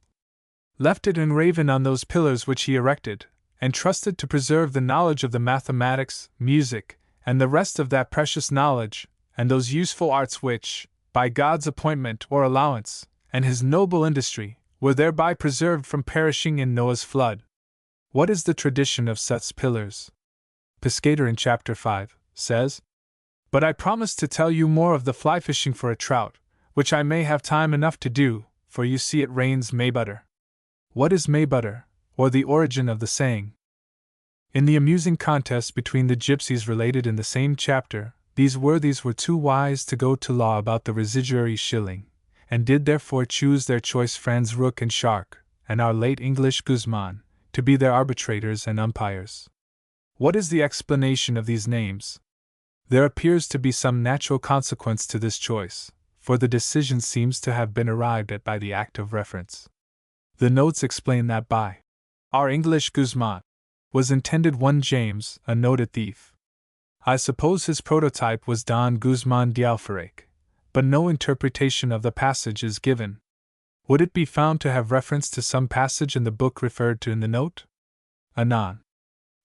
S1: left it engraven on those pillars which he erected, and trusted to preserve the knowledge of the mathematics, music, and the rest of that precious knowledge, and those useful arts which, by God's appointment or allowance, and his noble industry, were thereby preserved from perishing in Noah's flood. What is the tradition of Seth's pillars? Piscator in chapter 5 says, "But I promise to tell you more of the fly fishing for a trout, which I may have time enough to do, for you see it rains Maybutter." What is Maybutter, or the origin of the saying? In the amusing contest between the gypsies related in the same chapter, these worthies were too wise to go to law about the residuary shilling, and did therefore choose their choice friends Rook and Shark, and our late English Guzman, to be their arbitrators and umpires. What is the explanation of these names? There appears to be some natural consequence to this choice, for the decision seems to have been arrived at by the act of reference. The notes explain that by our English Guzman was intended one James, a noted thief. I suppose his prototype was Don Guzman de Alfaraque, but no interpretation of the passage is given. Would it be found to have reference to some passage in the book referred to in the note? Anon.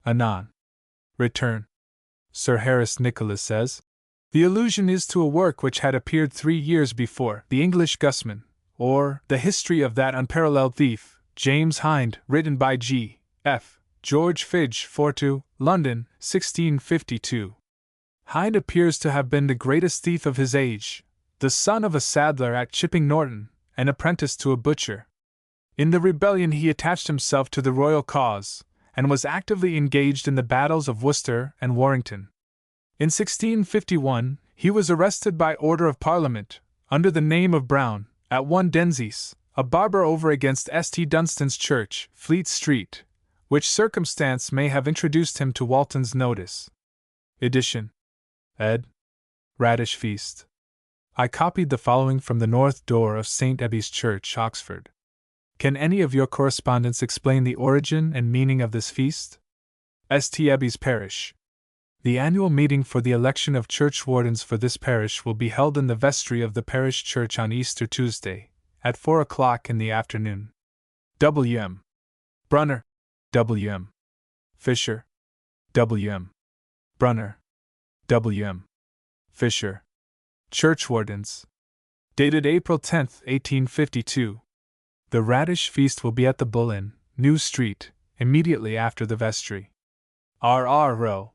S1: Anon. Return. Sir Harris Nicholas says, "The allusion is to a work which had appeared 3 years before, The English Gusman, or The History of that Unparalleled Thief, James Hind, written by G. F. George Fidge, Fortu, London, 1652. Hind appears to have been the greatest thief of his age, the son of a saddler at Chipping Norton, and apprenticed to a butcher. In the rebellion he attached himself to the royal cause, and was actively engaged in the battles of Worcester and Warrington. In 1651, he was arrested by order of Parliament, under the name of Brown, at one Denzies, a barber over against St. Dunstan's Church, Fleet Street, which circumstance may have introduced him to Walton's notice." Edition. Ed. Radish Feast. I copied the following from the north door of St. Ebbe's Church, Oxford. Can any of your correspondents explain the origin and meaning of this feast? St. Ebbe's Parish. The annual meeting for the election of churchwardens for this parish will be held in the vestry of the parish church on Easter Tuesday, at 4 o'clock in the afternoon. W.M. Brunner, W.M. Fisher, W.M. Brunner, W.M. Fisher. Churchwardens. Dated April 10, 1852. The Radish Feast will be at the Bull Inn, New Street, immediately after the vestry. R.R. Row.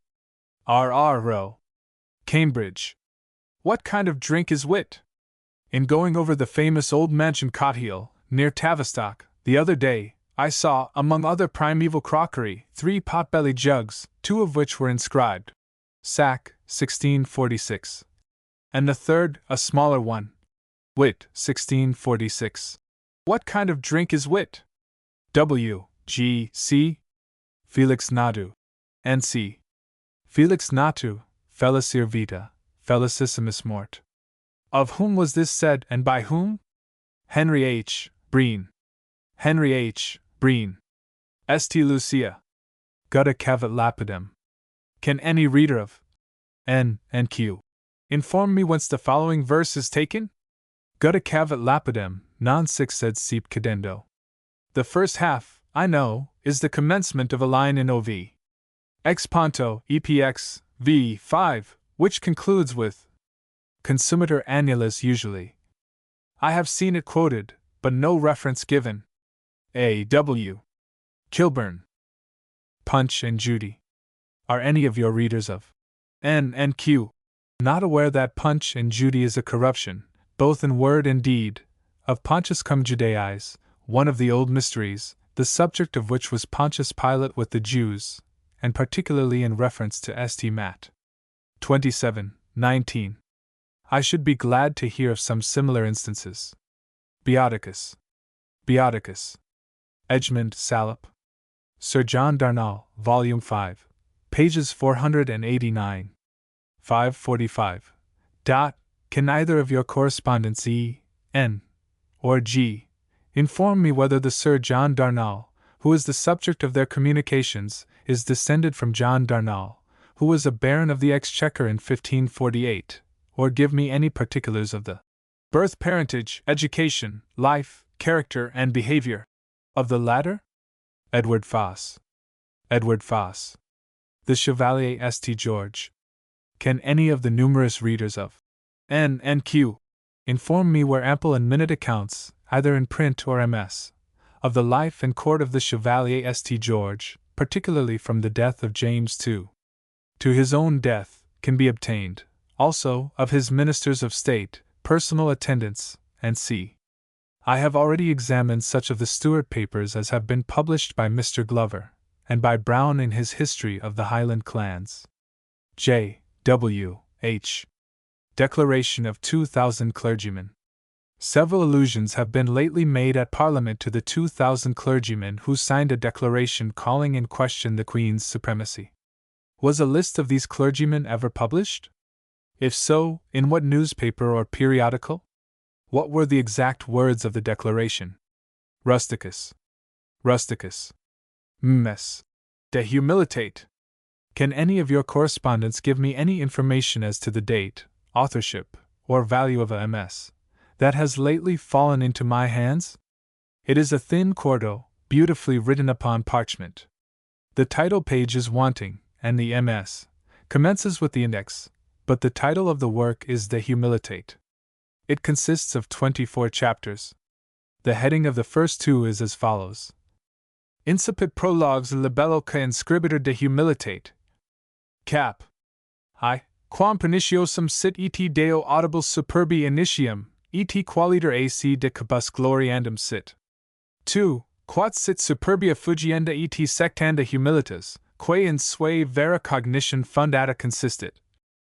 S1: R.R. Row. Cambridge. What kind of drink is wit? In going over the famous old mansion Cothill, near Tavistock, the other day, I saw, among other primeval crockery, 3 pot-bellied jugs, 2 of which were inscribed Sack, 1646. And the third, a smaller one, Wit, 1646. What kind of drink is wit? W. G. C. Felix Natu. N.C. Felix Natu, feliciter vita, felicissimus mort. Of whom was this said, and by whom? Henry H. Breen. Henry H. Breen. St. Lucia. Gutta cavat lapidem. Can any reader of N. and Q. inform me whence the following verse is taken? Gutta cavat lapidem, non sic sed seep cadendo. The first half, I know, is the commencement of a line in OV. Ex ponto, EPX, v. 5, which concludes with Consumator annulus usually. I have seen it quoted, but no reference given. A. W. Kilburn. Punch and Judy. Are any of your readers of N. and Q. not aware that Punch and Judy is a corruption, both in word and deed, of Pontius cum Judaiis, one of the old mysteries, the subject of which was Pontius Pilate with the Jews, and particularly in reference to St. Matt. 27:19. I should be glad to hear of some similar instances. Beaticus. Beaticus. Edgemund Salop. Sir John Darnall, Volume 5, pages 489. 545. Can either of your correspondents E, N, or G inform me whether the Sir John Darnall, who is the subject of their communications, is descended from John Darnall, who was a baron of the Exchequer in 1548, or give me any particulars of the birth, parentage, education, life, character, and behavior of the latter? Edward Foss. Edward Foss. The Chevalier St. George. Can any of the numerous readers of N. and Q. inform me where ample and minute accounts, either in print or MS, of the life and court of the Chevalier St. George, particularly from the death of James II. to his own death, can be obtained, also of his ministers of state, personal attendants, and c. I have already examined such of the Stuart papers as have been published by Mr. Glover, and by Brown in his History of the Highland Clans. J. W. H. Declaration of 2,000 clergymen. Several allusions have been lately made at Parliament to the 2,000 clergymen who signed a declaration calling in question the Queen's supremacy. Was a list of these clergymen ever published? If so, in what newspaper or periodical? What were the exact words of the declaration? Rusticus. Rusticus. Ms. Dehumilitate. Can any of your correspondents give me any information as to the date, authorship, or value of a MS that has lately fallen into my hands? It is a thin quarto, beautifully written upon parchment. The title page is wanting, and the MS commences with the index, but the title of the work is Dehumilitate. It consists of 24 chapters. The heading of the first 2 is as follows: Incipit prologues libello ca inscribitur dehumilitate. Cap. I. Quam perniciosum sit et deo audible superbi initium, et qualiter ac de cabus gloriandum sit. 2. Quat sit superbia fugienda et sectanda humilitas, quae in sui vera cognition fundata consistit.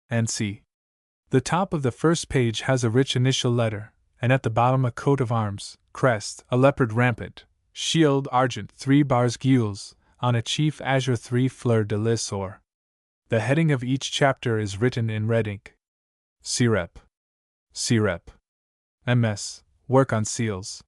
S1: And c. The top of the first page has a rich initial letter, and at the bottom a coat of arms, crest, a leopard rampant, shield argent 3 bars gules, on a chief azure 3 fleur de lis or. The heading of each chapter is written in red ink. Sirep. Sirep. MS. Work on seals.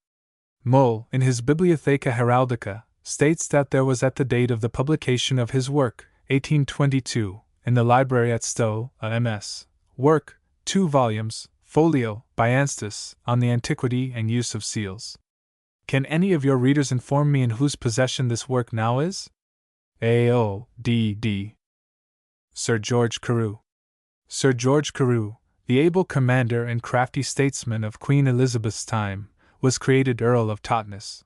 S1: Moll, in his Bibliotheca Heraldica, states that there was at the date of the publication of his work, 1822, in the library at Stowe, a MS. Work, 2 volumes, folio, by Anstis, on the antiquity and use of seals. Can any of your readers inform me in whose possession this work now is? A.O.D.D. Sir George Carew. Sir George Carew, the able commander and crafty statesman of Queen Elizabeth's time, was created Earl of Totnes.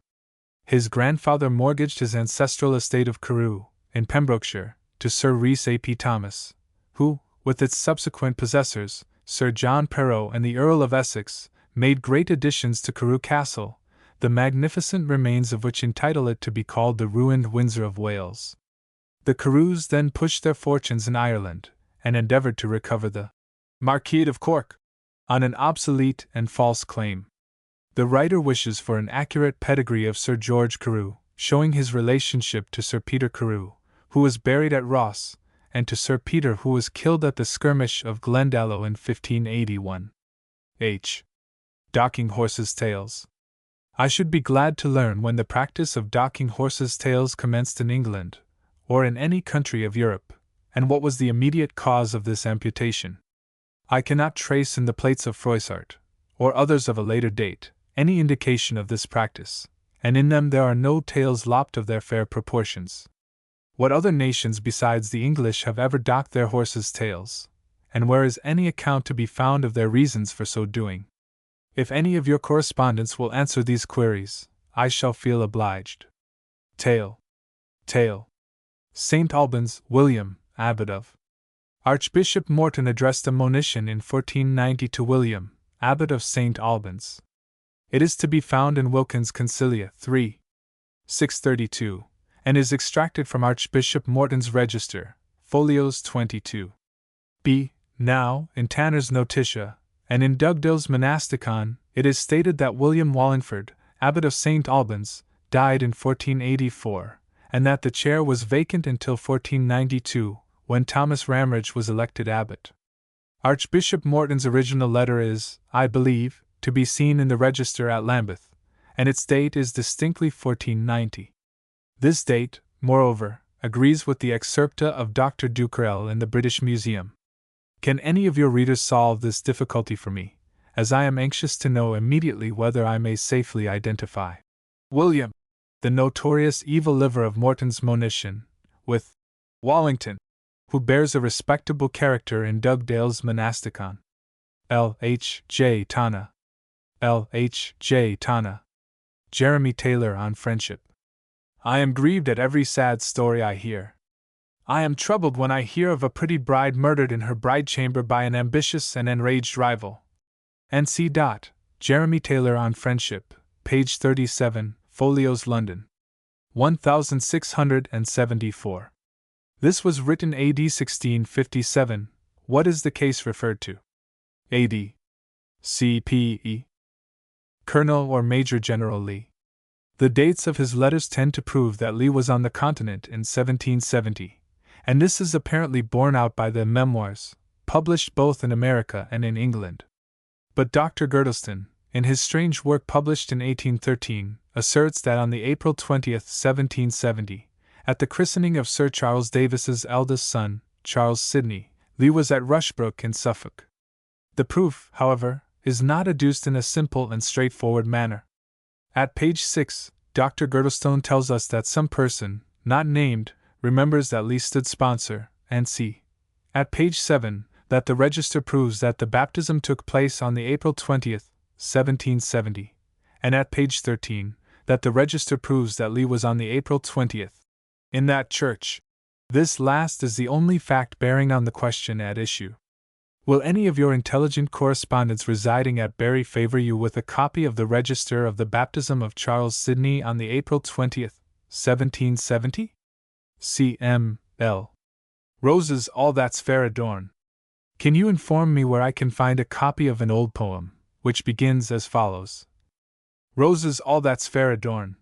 S1: His grandfather mortgaged his ancestral estate of Carew, in Pembrokeshire, to Sir Rhys A. P. Thomas, who, with its subsequent possessors, Sir John Perrot and the Earl of Essex, made great additions to Carew Castle, the magnificent remains of which entitle it to be called the ruined Windsor of Wales. The Carews then pushed their fortunes in Ireland, and endeavoured to recover the Marquis of Cork on an obsolete and false claim. The writer wishes for an accurate pedigree of Sir George Carew, showing his relationship to Sir Peter Carew, who was buried at Ross, and to Sir Peter, who was killed at the skirmish of Glendalough in 1581. H. Docking horses' tails. I should be glad to learn when the practice of docking horses' tails commenced in England, or in any country of Europe, and what was the immediate cause of this amputation. I cannot trace in the plates of Froissart, or others of a later date, any indication of this practice, and in them there are no tails lopped of their fair proportions. What other nations besides the English have ever docked their horses' tails, and where is any account to be found of their reasons for so doing? If any of your correspondents will answer these queries, I shall feel obliged. Tail. St. Albans, William, Abbot of. Archbishop Morton addressed a monition in 1490 to William, Abbot of St. Albans. It is to be found in Wilkins' Concilia 3. 632, and is extracted from Archbishop Morton's Register, folios 22. B. Now, in Tanner's Notitia, and in Dugdale's Monasticon, it is stated that William Wallingford, Abbot of St. Albans, died in 1484, and that the chair was vacant until 1492, when Thomas Ramrage was elected abbot. Archbishop Morton's original letter is, I believe, to be seen in the Register at Lambeth, and its date is distinctly 1490. This date, moreover, agrees with the excerpta of Dr. Duquerel in the British Museum. Can any of your readers solve this difficulty for me, as I am anxious to know immediately whether I may safely identify William, the notorious evil liver of Morton's monition, with Wallington, who bears a respectable character in Dugdale's Monasticon? L. H. J. Tana. L. H. J. Tana. Jeremy Taylor on Friendship. I am grieved at every sad story I hear. I am troubled when I hear of a pretty bride murdered in her bride chamber by an ambitious and enraged rival. N.C. Jeremy Taylor on Friendship, page 37, Folios, London. 1674. This was written AD 1657. What is the case referred to? AD. C.P.E. Colonel or Major General Lee. The dates of his letters tend to prove that Lee was on the continent in 1770, and this is apparently borne out by the memoirs, published both in America and in England. But Dr. Girdleston, in his strange work published in 1813, asserts that on the April 20th, 1770, at the christening of Sir Charles Davis's eldest son, Charles Sidney, Lee was at Rushbrook in Suffolk. The proof, however, is not adduced in a simple and straightforward manner. At page 6, Dr. Girdlestone tells us that some person, not named, remembers that Lee stood sponsor, and c. At page 7, that the register proves that the baptism took place on the April 20th, 1770, and at page 13, that the register proves that Lee was on the April 20th in that church. This last is the only fact bearing on the question at issue. Will any of your intelligent correspondents residing at Bury favor you with a copy of the register of the baptism of Charles Sidney on the April 20th, 1770? C.M. L. Roses, all that's fair adorn. Can you inform me where I can find a copy of an old poem, which begins as follows? Roses, all that's fair adorn.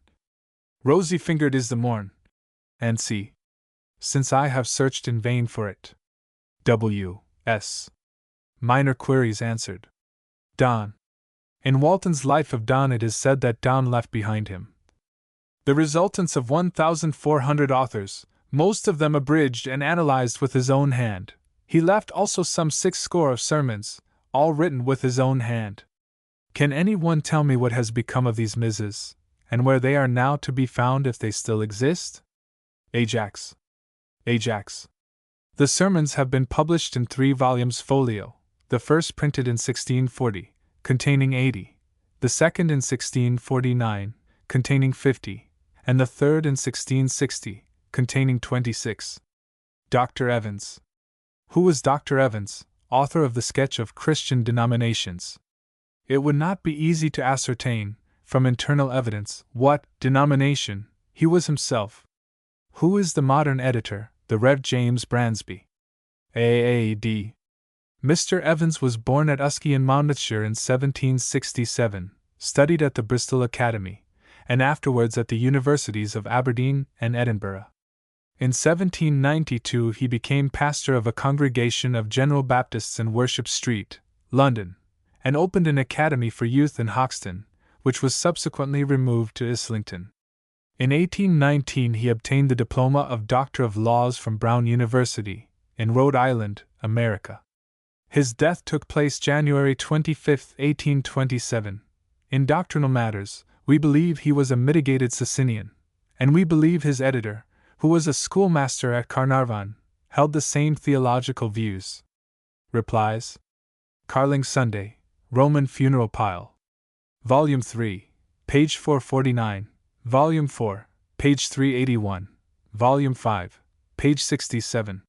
S1: Rosy-fingered is the morn. And c. Since I have searched in vain for it. W. S. Minor queries answered. Donne. In Walton's Life of Donne it is said that Donne left behind him the resultants of 1,400 authors, most of them abridged and analyzed with his own hand. He left also some 60 of sermons, all written with his own hand. Can any one tell me what has become of these misses, and where they are now to be found if they still exist? Ajax. The sermons have been published in 3 volumes folio, the first printed in 1640, containing 80, the second in 1649, containing 50, and the third in 1660, containing 26. Dr. Evans. Who was Dr. Evans, author of the Sketch of Christian Denominations? It would not be easy to ascertain, from internal evidence, what denomination he was himself. Who is the modern editor, the Rev. James Bransby? A.A.D. Mr. Evans was born at Uskey in Monmouthshire in 1767, studied at the Bristol Academy, and afterwards at the Universities of Aberdeen and Edinburgh. In 1792 he became pastor of a congregation of General Baptists in Worship Street, London, and opened an academy for youth in Hoxton, which was subsequently removed to Islington. In 1819 he obtained the diploma of Doctor of Laws from Brown University, in Rhode Island, America. His death took place January 25, 1827. In doctrinal matters, we believe he was a mitigated Socinian, and we believe his editor, who was a schoolmaster at Carnarvon, held the same theological views. Replies. Carling Sunday, Roman Funeral Pile. Volume 3, page 449, Volume 4, page 381, Volume 5, page 67.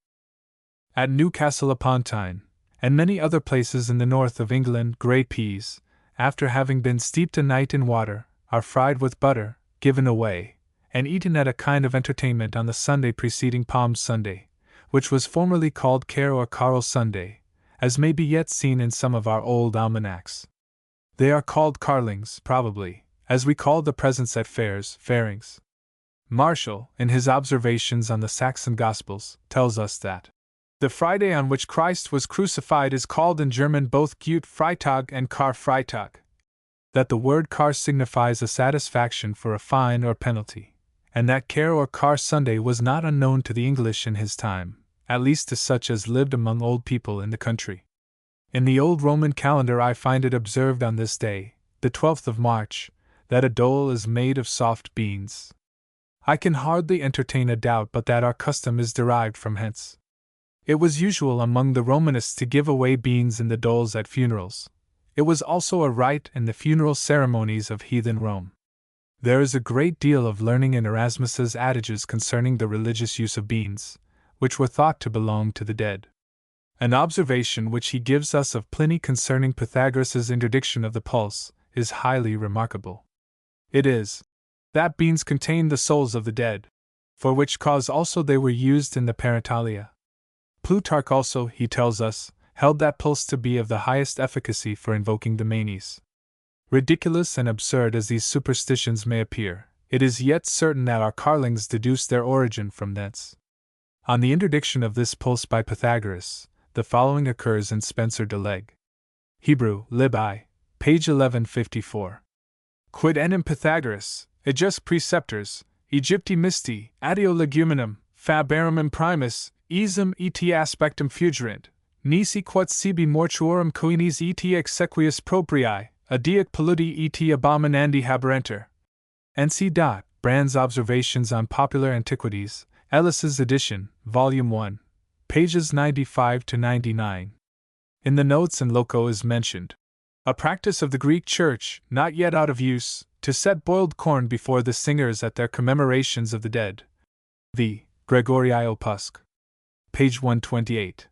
S1: At Newcastle upon Tyne, and many other places in the north of England, grey peas, after having been steeped a night in water, are fried with butter, given away, and eaten at a kind of entertainment on the Sunday preceding Palm Sunday, which was formerly called Care or Carl Sunday, as may be yet seen in some of our old almanacs. They are called carlings, probably, as we call the presents at fairs, fairings. Martial, in his observations on the Saxon Gospels, tells us that the Friday on which Christ was crucified is called in German both Gut Freitag and Karfreitag, that the word Kar signifies a satisfaction for a fine or penalty, and that Care or Car Sunday was not unknown to the English in his time, at least to such as lived among old people in the country. In the old Roman calendar I find it observed on this day, the 12th of March, that a dole is made of soft beans. I can hardly entertain a doubt but that our custom is derived from hence. It was usual among the Romanists to give away beans in the doles at funerals. It was also a rite in the funeral ceremonies of heathen Rome. There is a great deal of learning in Erasmus's adages concerning the religious use of beans, which were thought to belong to the dead. An observation which he gives us of Pliny concerning Pythagoras's interdiction of the pulse is highly remarkable. It is, that beans contain the souls of the dead, for which cause also they were used in the parentalia. Plutarch also, he tells us, held that pulse to be of the highest efficacy for invoking the manes. Ridiculous and absurd as these superstitions may appear, it is yet certain that our carlings deduced their origin from thence. On the interdiction of this pulse by Pythagoras, the following occurs in Spencer de Leg. Hebrew, Lib I, page 1154. Quid enim Pythagoras, ejus preceptors, Egypti misti, adeo leguminum, faberum imprimis, isum et aspectum fugerint, nisi quod sibi mortuorum coinis et exequius proprii, adiac polluti et abominandi haberenter. N.C. Brand's Observations on Popular Antiquities, Ellis's edition, Volume 1, pages 95 to 99. In the notes and loco is mentioned a practice of the Greek Church, not yet out of use, to set boiled corn before the singers at their commemorations of the dead. V. Gregorii Opusc. Page 128.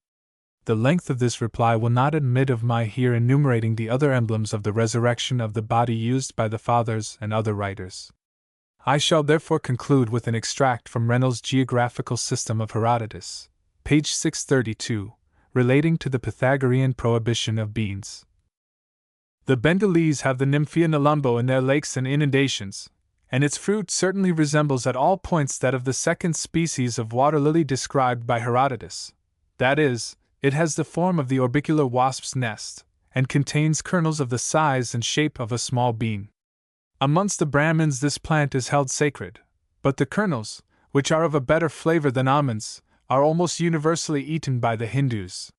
S1: The length of this reply will not admit of my here enumerating the other emblems of the resurrection of the body used by the Fathers and other writers. I shall therefore conclude with an extract from Reynolds' Geographical System of Herodotus, page 632, relating to the Pythagorean prohibition of beans. The Bengalese have the Nymphia Nelumbo in their lakes and inundations, and its fruit certainly resembles at all points that of the second species of water lily described by Herodotus. That is, it has the form of the orbicular wasp's nest, and contains kernels of the size and shape of a small bean. Amongst the Brahmins this plant is held sacred, but the kernels, which are of a better flavor than almonds, are almost universally eaten by the Hindus.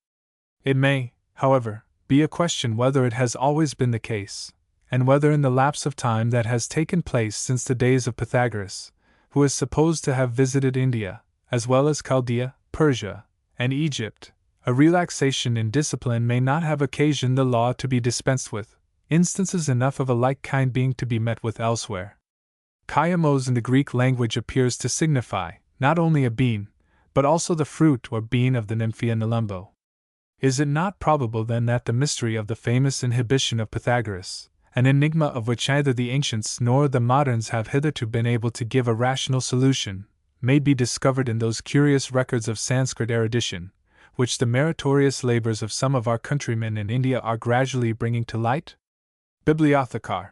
S1: It may, however, be a question whether it has always been the case, and whether in the lapse of time that has taken place since the days of Pythagoras, who is supposed to have visited India, as well as Chaldea, Persia, and Egypt, a relaxation in discipline may not have occasioned the law to be dispensed with, instances enough of a like kind being to be met with elsewhere. Kaiamos in the Greek language appears to signify not only a bean, but also the fruit or bean of the Nymphia Nelumbo. Is it not probable then that the mystery of the famous inhibition of Pythagoras, an enigma of which neither the ancients nor the moderns have hitherto been able to give a rational solution, may be discovered in those curious records of Sanskrit erudition, which the meritorious labors of some of our countrymen in India are gradually bringing to light? Bibliothekar.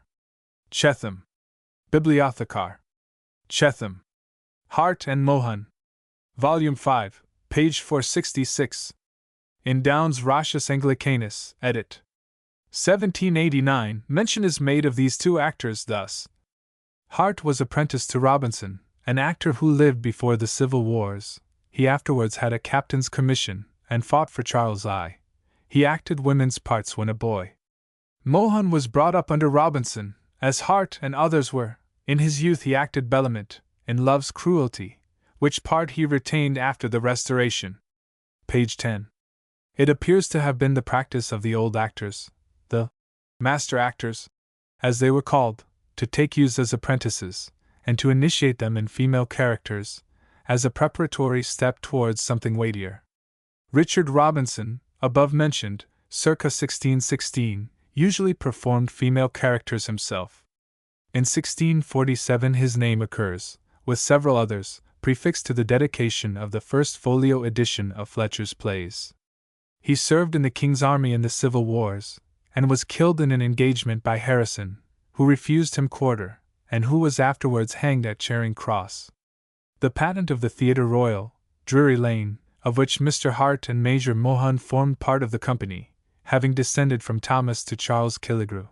S1: Chetham. Bibliothekar. Chetham. Hart and Mohan. Volume 5, page 466. In Downes' Rachis Anglicanus, edit. 1789, mention is made of these two actors thus. Hart was apprenticed to Robinson, an actor who lived before the Civil Wars. He afterwards had a captain's commission, and fought for Charles I. He acted women's parts when a boy. Mohan was brought up under Robinson, as Hart and others were. In his youth he acted Belement, in Love's Cruelty, which part he retained after the Restoration. Page 10. It appears to have been the practice of the old actors, the master actors, as they were called, to take youths as apprentices, and to initiate them in female characters, as a preparatory step towards something weightier. Richard Robinson, above mentioned, circa 1616, usually performed female characters himself. In 1647 his name occurs, with several others, prefixed to the dedication of the first folio edition of Fletcher's plays. He served in the King's army in the Civil Wars, and was killed in an engagement by Harrison, who refused him quarter, and who was afterwards hanged at Charing Cross. The patent of the Theatre Royal, Drury Lane, of which Mr. Hart and Major Mohan formed part of the company, having descended from Thomas to Charles Killigrew.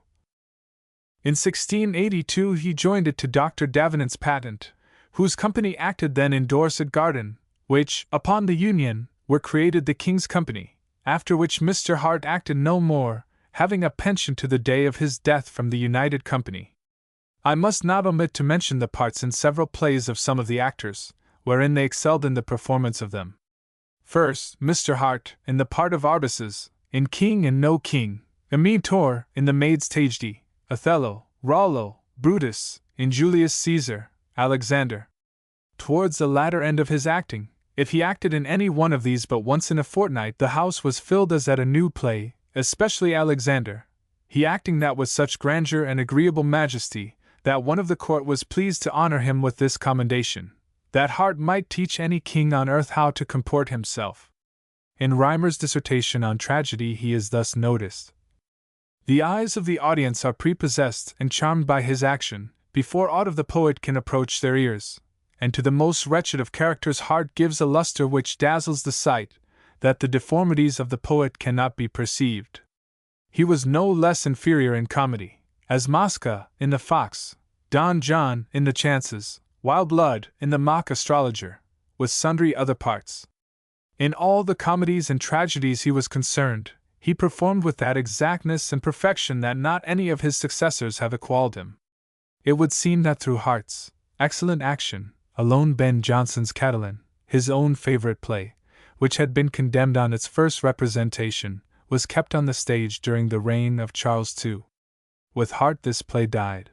S1: In 1682 he joined it to Dr. Davenant's patent, whose company acted then in Dorset Garden, which, upon the union, were created the King's Company, after which Mr. Hart acted no more, having a pension to the day of his death from the United Company. I must not omit to mention the parts in several plays of some of the actors, wherein they excelled in the performance of them. First, Mr. Hart, in the part of Arbaces, in King and No King; Tor, in The Maid's Tragedy; Othello, Rollo, Brutus, in Julius Caesar, Alexander. Towards the latter end of his acting, if he acted in any one of these but once in a fortnight, the house was filled as at a new play, especially Alexander, he acting that with such grandeur and agreeable majesty, that one of the court was pleased to honor him with this commendation, that Hart might teach any king on earth how to comport himself. In Rymer's dissertation on tragedy he is thus noticed: the eyes of the audience are prepossessed and charmed by his action, before aught of the poet can approach their ears, and to the most wretched of characters Hart gives a lustre which dazzles the sight, that the deformities of the poet cannot be perceived. He was no less inferior in comedy, as Mosca in The Fox, Don John in The Chances, Wild Blood in The Mock Astrologer, with sundry other parts. In all the comedies and tragedies he was concerned, he performed with that exactness and perfection that not any of his successors have equalled him. It would seem that through Hart's excellent action, alone Ben Jonson's Catiline, his own favorite play, which had been condemned on its first representation, was kept on the stage during the reign of Charles II. With Hart this play died.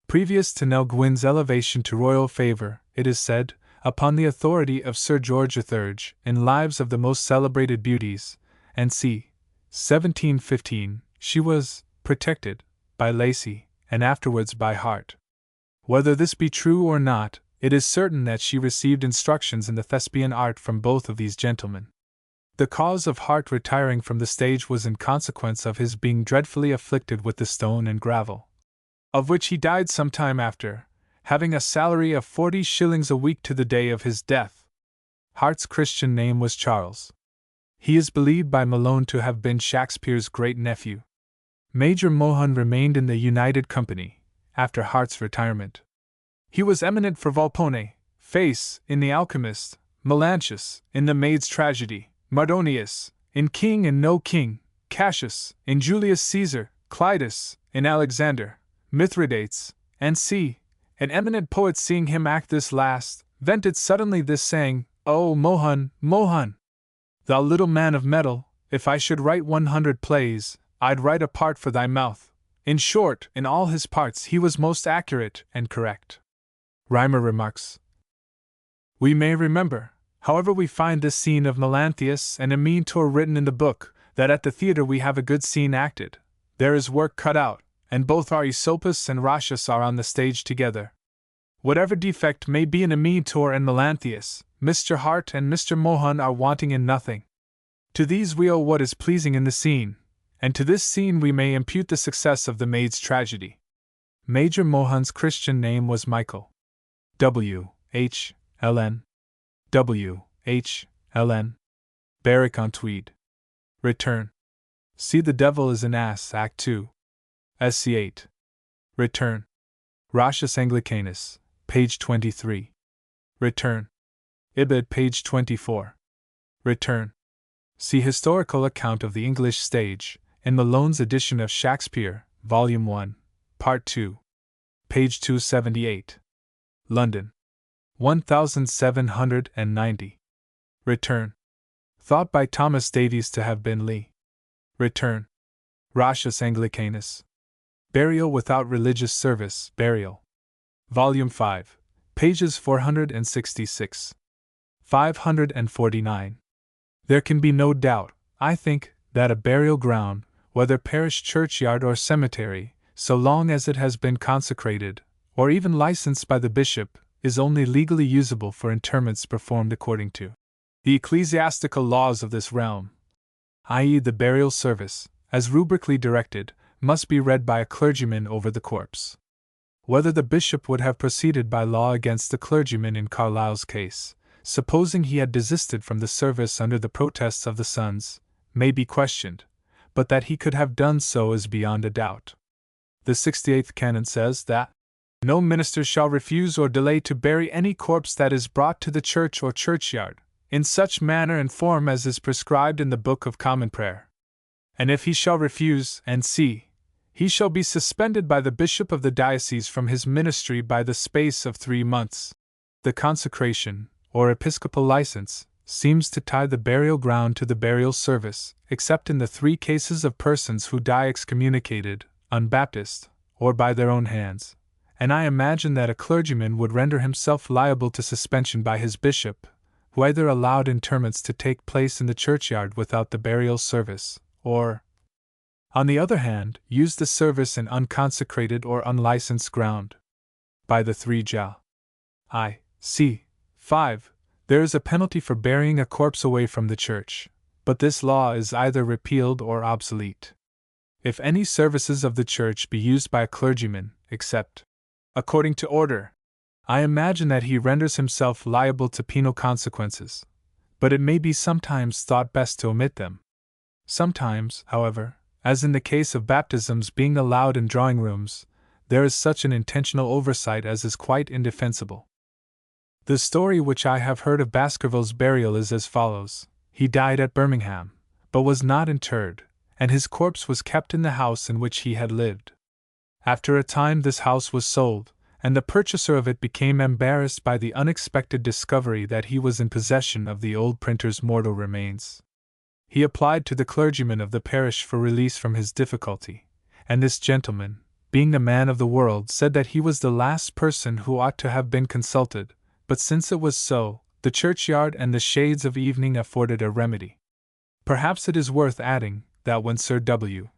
S1: Previous to Nell Gwyn's elevation to royal favor, it is said, upon the authority of Sir George III, in Lives of the Most Celebrated Beauties, and c. 1715, she was protected by Lacy, and afterwards by Hart. Whether this be true or not, it is certain that she received instructions in the thespian art from both of these gentlemen. The cause of Hart retiring from the stage was in consequence of his being dreadfully afflicted with the stone and gravel, of which he died some time after, having a salary of 40 shillings a week to the day of his death. Hart's Christian name was Charles. He is believed by Malone to have been Shakespeare's great-nephew. Major Mohan remained in the United Company, after Hart's retirement. He was eminent for Volpone, Face, in The Alchemist; Melanchus, in The Maid's Tragedy; Mardonius, in King and No King; Cassius, in Julius Caesar; Clitus, in Alexander; Mithridates, and c. An eminent poet, seeing him act this last, vented suddenly this saying: "O Mohan, Mohan! Thou little man of metal, if I should write 100 plays, I'd write a part for thy mouth." In short, in all his parts he was most accurate and correct. Reimer remarks. We may remember, however we find this scene of Melanthius and Amyntor written in the book, that at the theatre we have a good scene acted, there is work cut out, and both our Aesopus and Ratius are on the stage together. Whatever defect may be in Amyntor and Melanthius, Mr. Hart and Mr. Mohun are wanting in nothing. To these we owe what is pleasing in the scene, and to this scene we may impute the success of the maid's tragedy. Major Mohun's Christian name was Michael. W.H. L.N. W.H. L.N. Berwick-on-Tweed. Return. See The Devil is an Ass, Act 2. SC 8. Return. Ratius Anglicanus, page 23. Return. Ibid, page 24. Return. See Historical Account of the English Stage, in Malone's edition of Shakespeare, Volume 1, Part 2. Page 278. London. 1790. Return. Thought by Thomas Davies to have been Lee. Return. Ratius Anglicanus. Burial without religious service, Burial. Volume 5, pages 466. 549. There can be no doubt, I think, that a burial ground, whether parish churchyard or cemetery, so long as it has been consecrated, or even licensed by the bishop, is only legally usable for interments performed according to the ecclesiastical laws of this realm, i.e., the burial service, as rubrically directed, must be read by a clergyman over the corpse. Whether the bishop would have proceeded by law against the clergyman in Carlyle's case, supposing he had desisted from the service under the protests of the sons, may be questioned, but that he could have done so is beyond a doubt. The 68th canon says that no minister shall refuse or delay to bury any corpse that is brought to the church or churchyard, in such manner and form as is prescribed in the Book of Common Prayer. And if he shall refuse, he shall be suspended by the bishop of the diocese from his ministry by the space of 3 months. The consecration, or episcopal license, seems to tie the burial ground to the burial service, except in the 3 cases of persons who die excommunicated, unbaptized, or by their own hands, and I imagine that a clergyman would render himself liable to suspension by his bishop, who either allowed interments to take place in the churchyard without the burial service, or, on the other hand, used the service in unconsecrated or unlicensed ground. By the 3 Jal. I. C. 5, there is a penalty for burying a corpse away from the church, but this law is either repealed or obsolete. If any services of the church be used by a clergyman, except according to order, I imagine that he renders himself liable to penal consequences, but it may be sometimes thought best to omit them. Sometimes, however, as in the case of baptisms being allowed in drawing rooms, there is such an intentional oversight as is quite indefensible. The story which I have heard of Baskerville's burial is as follows. He died at Birmingham, but was not interred, and his corpse was kept in the house in which he had lived. After a time this house was sold, and the purchaser of it became embarrassed by the unexpected discovery that he was in possession of the old printer's mortal remains. He applied to the clergyman of the parish for release from his difficulty, and this gentleman, being a man of the world, said that he was the last person who ought to have been consulted, but since it was so, the churchyard and the shades of evening afforded a remedy. Perhaps it is worth adding that when Sir W.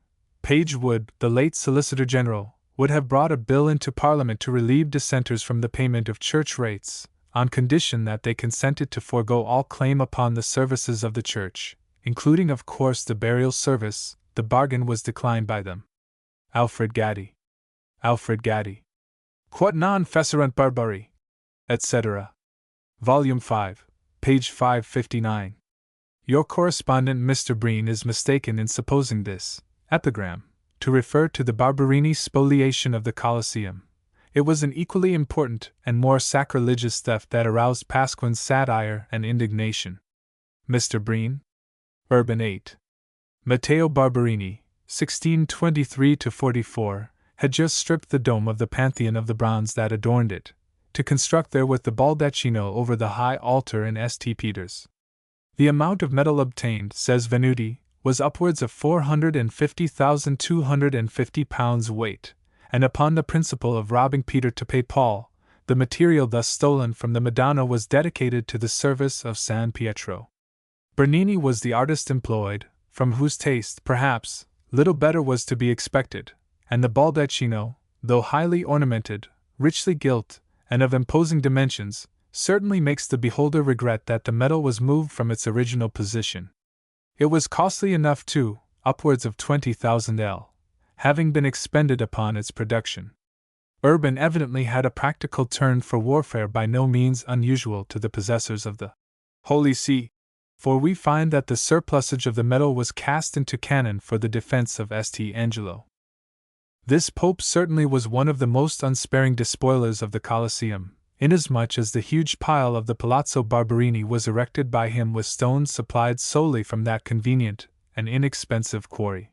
S1: Page Wood, the late Solicitor General, would have brought a bill into Parliament to relieve dissenters from the payment of church rates, on condition that they consented to forego all claim upon the services of the church, including of course the burial service, the bargain was declined by them. Alfred Gaddy. Quod non fecerunt barbari, etc. Volume 5, page 559. Your correspondent Mr. Breen is mistaken in supposing this epigram to refer to the Barberini spoliation of the Colosseum. It was an equally important and more sacrilegious theft that aroused Pasquin's satire and indignation. Mr. Breen? Urban 8. Matteo Barberini, 1623–44, had just stripped the dome of the Pantheon of the bronze that adorned it, to construct therewith the baldacchino over the high altar in St. Peter's. The amount of metal obtained, says Venuti, was upwards of 450,250 pounds weight, and upon the principle of robbing Peter to pay Paul, The material thus stolen from the Madonna was dedicated to the service of San Pietro. Bernini was the artist employed, from whose taste, perhaps, little better was to be expected, and the baldacchino, though highly ornamented, richly gilt, and of imposing dimensions, certainly makes the beholder regret that the metal was moved from its original position. It was costly enough too, upwards of 20,000 L, having been expended upon its production. Urban evidently had a practical turn for warfare by no means unusual to the possessors of the Holy See, for we find that the surplusage of the metal was cast into cannon for the defense of St. Angelo. This pope certainly was one of the most unsparing despoilers of the Colosseum, inasmuch as the huge pile of the Palazzo Barberini was erected by him with stones supplied solely from that convenient and inexpensive quarry.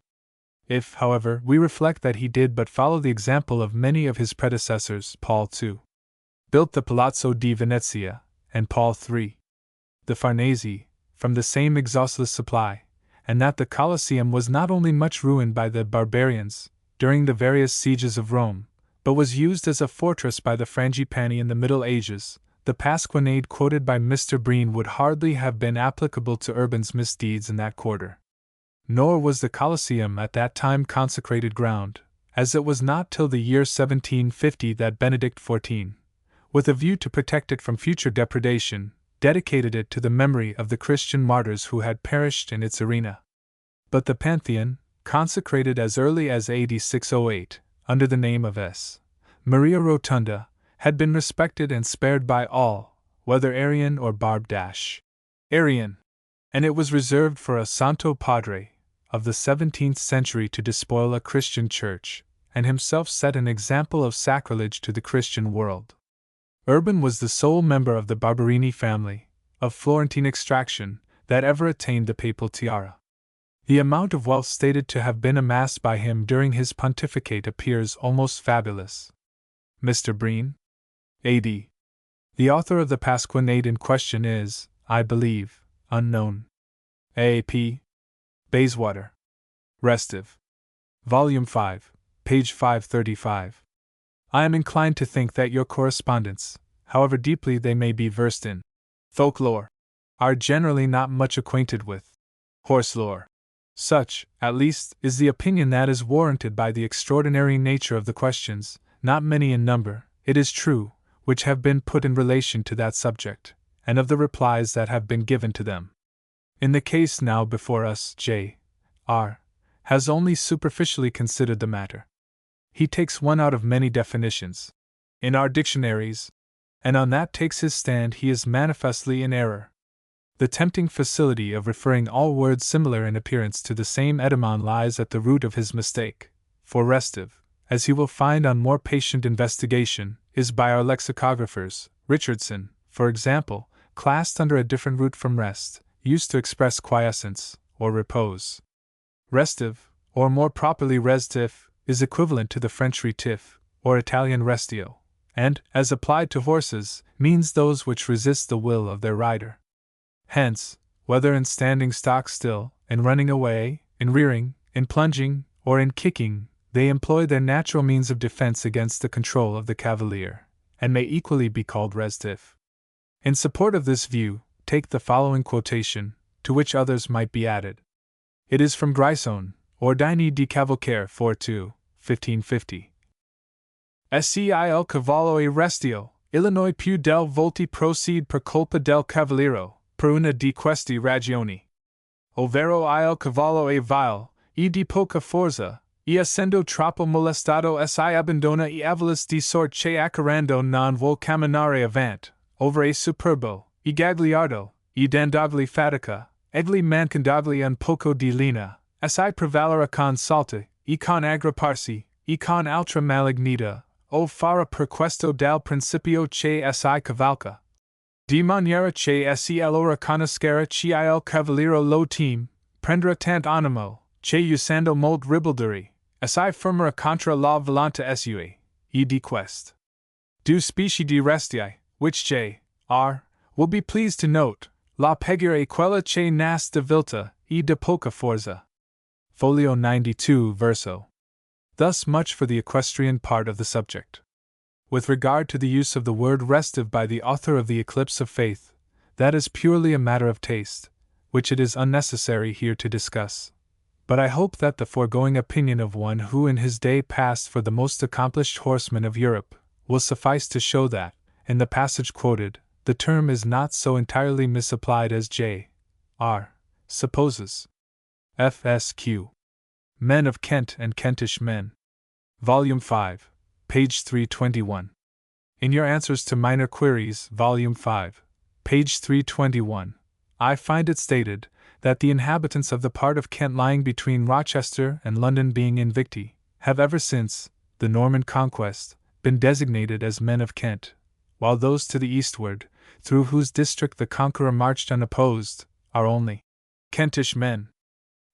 S1: If, however, we reflect that he did but follow the example of many of his predecessors, Paul II built the Palazzo di Venezia, and Paul III the Farnese, from the same exhaustless supply, and that the Colosseum was not only much ruined by the barbarians during the various sieges of Rome, but was used as a fortress by the Frangipani in the Middle Ages, the pasquinade quoted by Mr. Breen would hardly have been applicable to Urban's misdeeds in that quarter. Nor was the Colosseum at that time consecrated ground, as it was not till the year 1750 that Benedict XIV, with a view to protect it from future depredation, dedicated it to the memory of the Christian martyrs who had perished in its arena. But the Pantheon, consecrated as early as AD 608, under the name of S. Maria Rotunda, had been respected and spared by all, whether Arian or Arian, and it was reserved for a Santo Padre of the 17th century to despoil a Christian church, and himself set an example of sacrilege to the Christian world. Urban was the sole member of the Barberini family, of Florentine extraction, that ever attained the papal tiara. The amount of wealth stated to have been amassed by him during his pontificate appears almost fabulous. Mr. Breen, A.D., the author of the pasquinade in question, is, I believe, unknown. A.P. Bayswater. Restive. Volume 5, page 535. I am inclined to think that your correspondents, however deeply they may be versed in folklore, are generally not much acquainted with horse lore. Such, at least, is the opinion that is warranted by the extraordinary nature of the questions, not many in number, it is true, which have been put in relation to that subject, and of the replies that have been given to them. In the case now before us, J. R. has only superficially considered the matter. He takes one out of many definitions in our dictionaries, and on that takes his stand he is manifestly in error. The tempting facility of referring all words similar in appearance to the same etymon lies at the root of his mistake, for restive, as he will find on more patient investigation, is by our lexicographers, Richardson, for example, classed under a different root from rest, used to express quiescence, or repose. Restive, or more properly restif, is equivalent to the French retif, or Italian restio, and, as applied to horses, means those which resist the will of their rider. Hence, whether in standing stock still, in running away, in rearing, in plunging, or in kicking, they employ their natural means of defense against the control of the cavalier, and may equally be called restif. In support of this view, take the following quotation, to which others might be added. It is from Grison, Ordini di Cavalcare 4-2, 1550. Scil cavallo e restio, Illinois più del volti procede per colpa del cavaliero, per una di questi ragioni. Ovvero il cavallo è vile, e di poca forza, e essendo troppo molestato si abbandona e avalis di sort che accarando non vuol camminare avant, over è superbo, e gagliardo, e dandogli fatica, egli mancandogli un poco di lina, si prevalera con salta, e con aggrapparsi, e con altra malignità, o fara per questo dal principio che si cavalca. Di maniera che si allora conoscere che il cavaliero lo team, prendere tant animo, che usando molt ribalduri, si fermera contra la volonta sua, e di quest. Du specie di restii, which J. R. will be pleased to note, la peggiore quella che nas de vilta, e de poca forza. Folio 92 verso. Thus much for the equestrian part of the subject. With regard to the use of the word restive by the author of The Eclipse of Faith, that is purely a matter of taste, which it is unnecessary here to discuss. But I hope that the foregoing opinion of one who in his day passed for the most accomplished horseman of Europe will suffice to show that, in the passage quoted, the term is not so entirely misapplied as J. R. supposes. FSQ. Men of Kent and Kentish Men. Volume 5, page 321. In your Answers to Minor Queries, Volume 5, page 321, I find it stated that the inhabitants of the part of Kent lying between Rochester and London, being invicti, have ever since the Norman Conquest been designated as men of Kent, while those to the eastward, through whose district the Conqueror marched unopposed, are only Kentish men.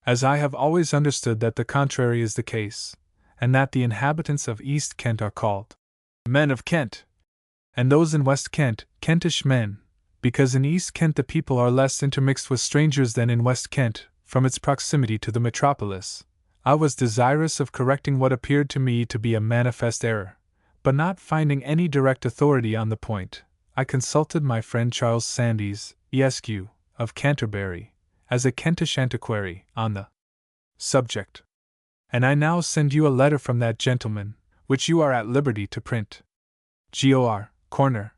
S1: As I have always understood that the contrary is the case, and that the inhabitants of East Kent are called men of Kent, and those in West Kent Kentish men, because in East Kent the people are less intermixed with strangers than in West Kent, from its proximity to the metropolis, I was desirous of correcting what appeared to me to be a manifest error, but not finding any direct authority on the point, I consulted my friend Charles Sandys, Esq., of Canterbury, as a Kentish antiquary, on the subject. And I now send you a letter from that gentleman, which you are at liberty to print. Gor. Corner.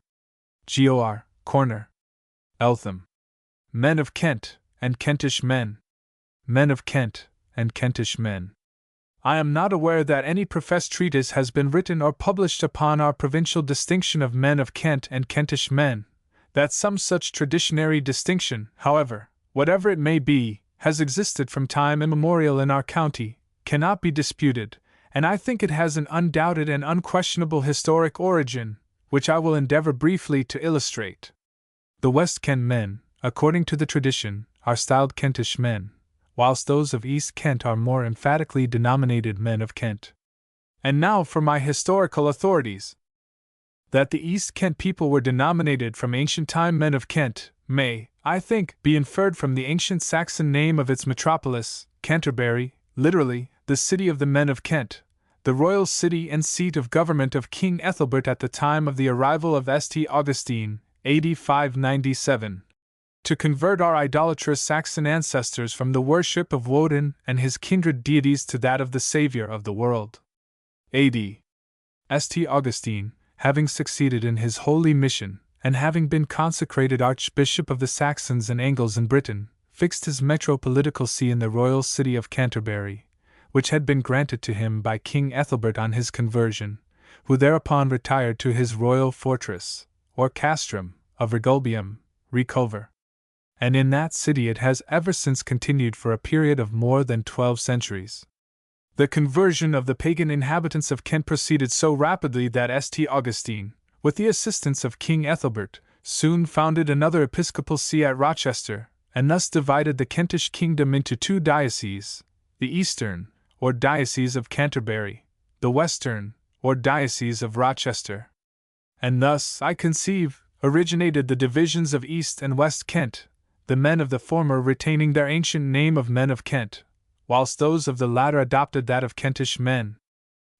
S1: Gor. Corner. Eltham. Men of Kent and Kentish Men. Men of Kent and Kentish Men. I am not aware that any professed treatise has been written or published upon our provincial distinction of men of Kent and Kentish men. That some such traditionary distinction, however, whatever it may be, has existed from time immemorial in our county, cannot be disputed, and I think it has an undoubted and unquestionable historic origin, which I will endeavor briefly to illustrate. The West Kent men, according to the tradition, are styled Kentish men, whilst those of East Kent are more emphatically denominated men of Kent. And now for my historical authorities. That the East Kent people were denominated from ancient time men of Kent, may, I think, be inferred from the ancient Saxon name of its metropolis, Canterbury, literally, the city of the men of Kent, the royal city and seat of government of King Ethelbert at the time of the arrival of St. Augustine, AD 597, to convert our idolatrous Saxon ancestors from the worship of Woden and his kindred deities to that of the Saviour of the world. AD. St. Augustine, having succeeded in his holy mission, and having been consecrated Archbishop of the Saxons and Angles in Britain, fixed his metropolitical see in the royal city of Canterbury, which had been granted to him by King Ethelbert on his conversion, who thereupon retired to his royal fortress, or castrum, of Regulbium, Reculver. And in that city it has ever since continued for a period of more than 12 centuries. The conversion of the pagan inhabitants of Kent proceeded so rapidly that St. Augustine, with the assistance of King Ethelbert, soon founded another episcopal see at Rochester, and thus divided the Kentish kingdom into two dioceses, the Eastern, or Diocese of Canterbury, the Western, or Diocese of Rochester. And thus, I conceive, originated the divisions of East and West Kent, the men of the former retaining their ancient name of men of Kent, whilst those of the latter adopted that of Kentish men.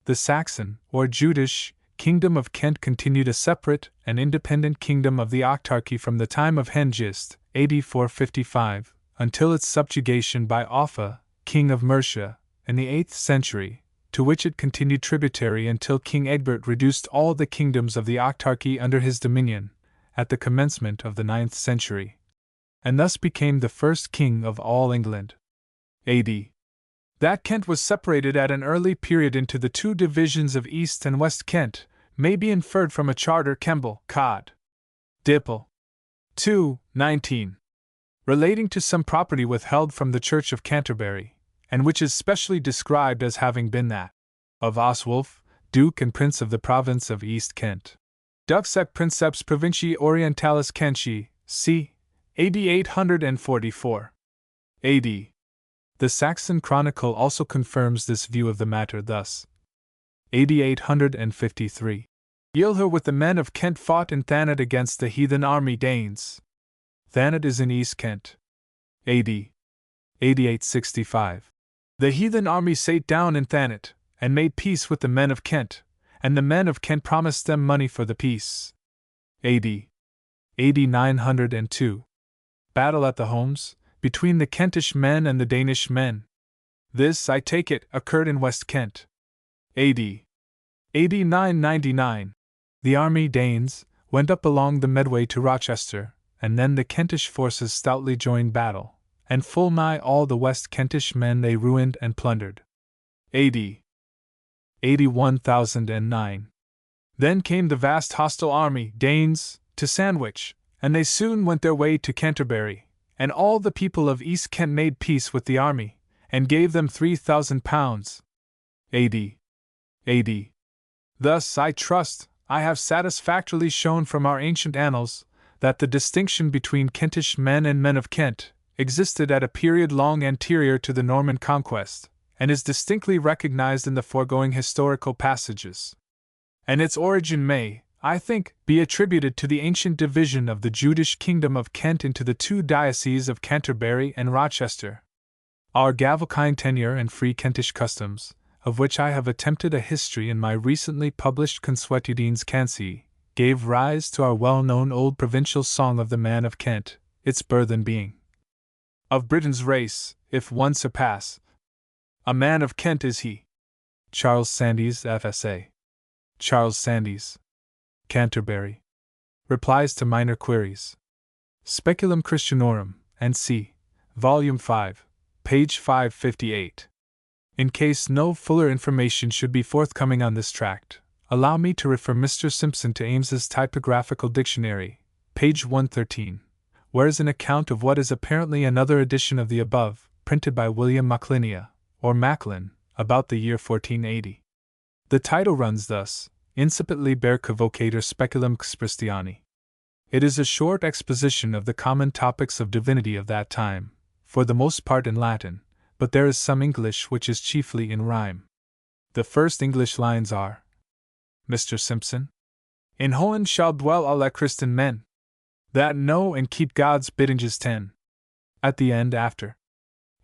S1: The Saxon, or Judish, kingdom of Kent continued a separate and independent kingdom of the Octarchy from the time of Hengist, AD 455, until its subjugation by Offa, king of Mercia, in the 8th century, to which it continued tributary until King Egbert reduced all the kingdoms of the Octarchy under his dominion, at the commencement of the 9th century, and thus became the first king of all England. AD. That Kent was separated at an early period into the two divisions of East and West Kent may be inferred from a charter Kemble, Cod. Dipple. 2, 19. Relating to some property withheld from the Church of Canterbury, and which is specially described as having been that of Oswulf, Duke and Prince of the province of East Kent. Dux et Princeps Provincii Orientalis Kenti, c. AD 844. AD. The Saxon Chronicle also confirms this view of the matter thus. AD 853. Ylher with the men of Kent fought in Thanet against the heathen army Danes. Thanet is in East Kent. AD 865. The heathen army sate down in Thanet, and made peace with the men of Kent, and the men of Kent promised them money for the peace. A.D. 902. Battle at the Holmes, between the Kentish men and the Danish men. This, I take it, occurred in West Kent. A.D. 999. The army Danes went up along the Medway to Rochester, and then the Kentish forces stoutly joined battle, and full nigh all the West Kentish men they ruined and plundered. A.D. 1009. Then came the vast hostile army, Danes, to Sandwich, and they soon went their way to Canterbury, and all the people of East Kent made peace with the army, and gave them £3,000. A.D. Thus, I trust, I have satisfactorily shown from our ancient annals that the distinction between Kentish men and men of Kent existed at a period long anterior to the Norman conquest, and is distinctly recognized in the foregoing historical passages. And its origin may, I think, be attributed to the ancient division of the Judish kingdom of Kent into the two dioceses of Canterbury and Rochester. Our Gavelkind tenure and free Kentish customs, of which I have attempted a history in my recently published Consuetudines Canci, gave rise to our well-known old provincial song of the man of Kent, its burthen being of Britain's race, if one surpass, a man of Kent is he. Charles Sandys, F.S.A. Charles Sandys. Canterbury. Replies to Minor Queries. Speculum Christianorum, N.C., Volume 5, page 558. In case no fuller information should be forthcoming on this tract, allow me to refer Mr. Simpson to Ames's Typographical Dictionary, page 113, where is an account of what is apparently another edition of the above, printed by William Maclinia, or Macklin, about the year 1480. The title runs thus: Incipit Liber Convocator Speculum Christiani. It is a short exposition of the common topics of divinity of that time, for the most part in Latin, but there is some English which is chiefly in rhyme. The first English lines are: Mr. Simpson, in Holland shall dwell alle Christen men, that know and keep God's biddinges 10. At the end after: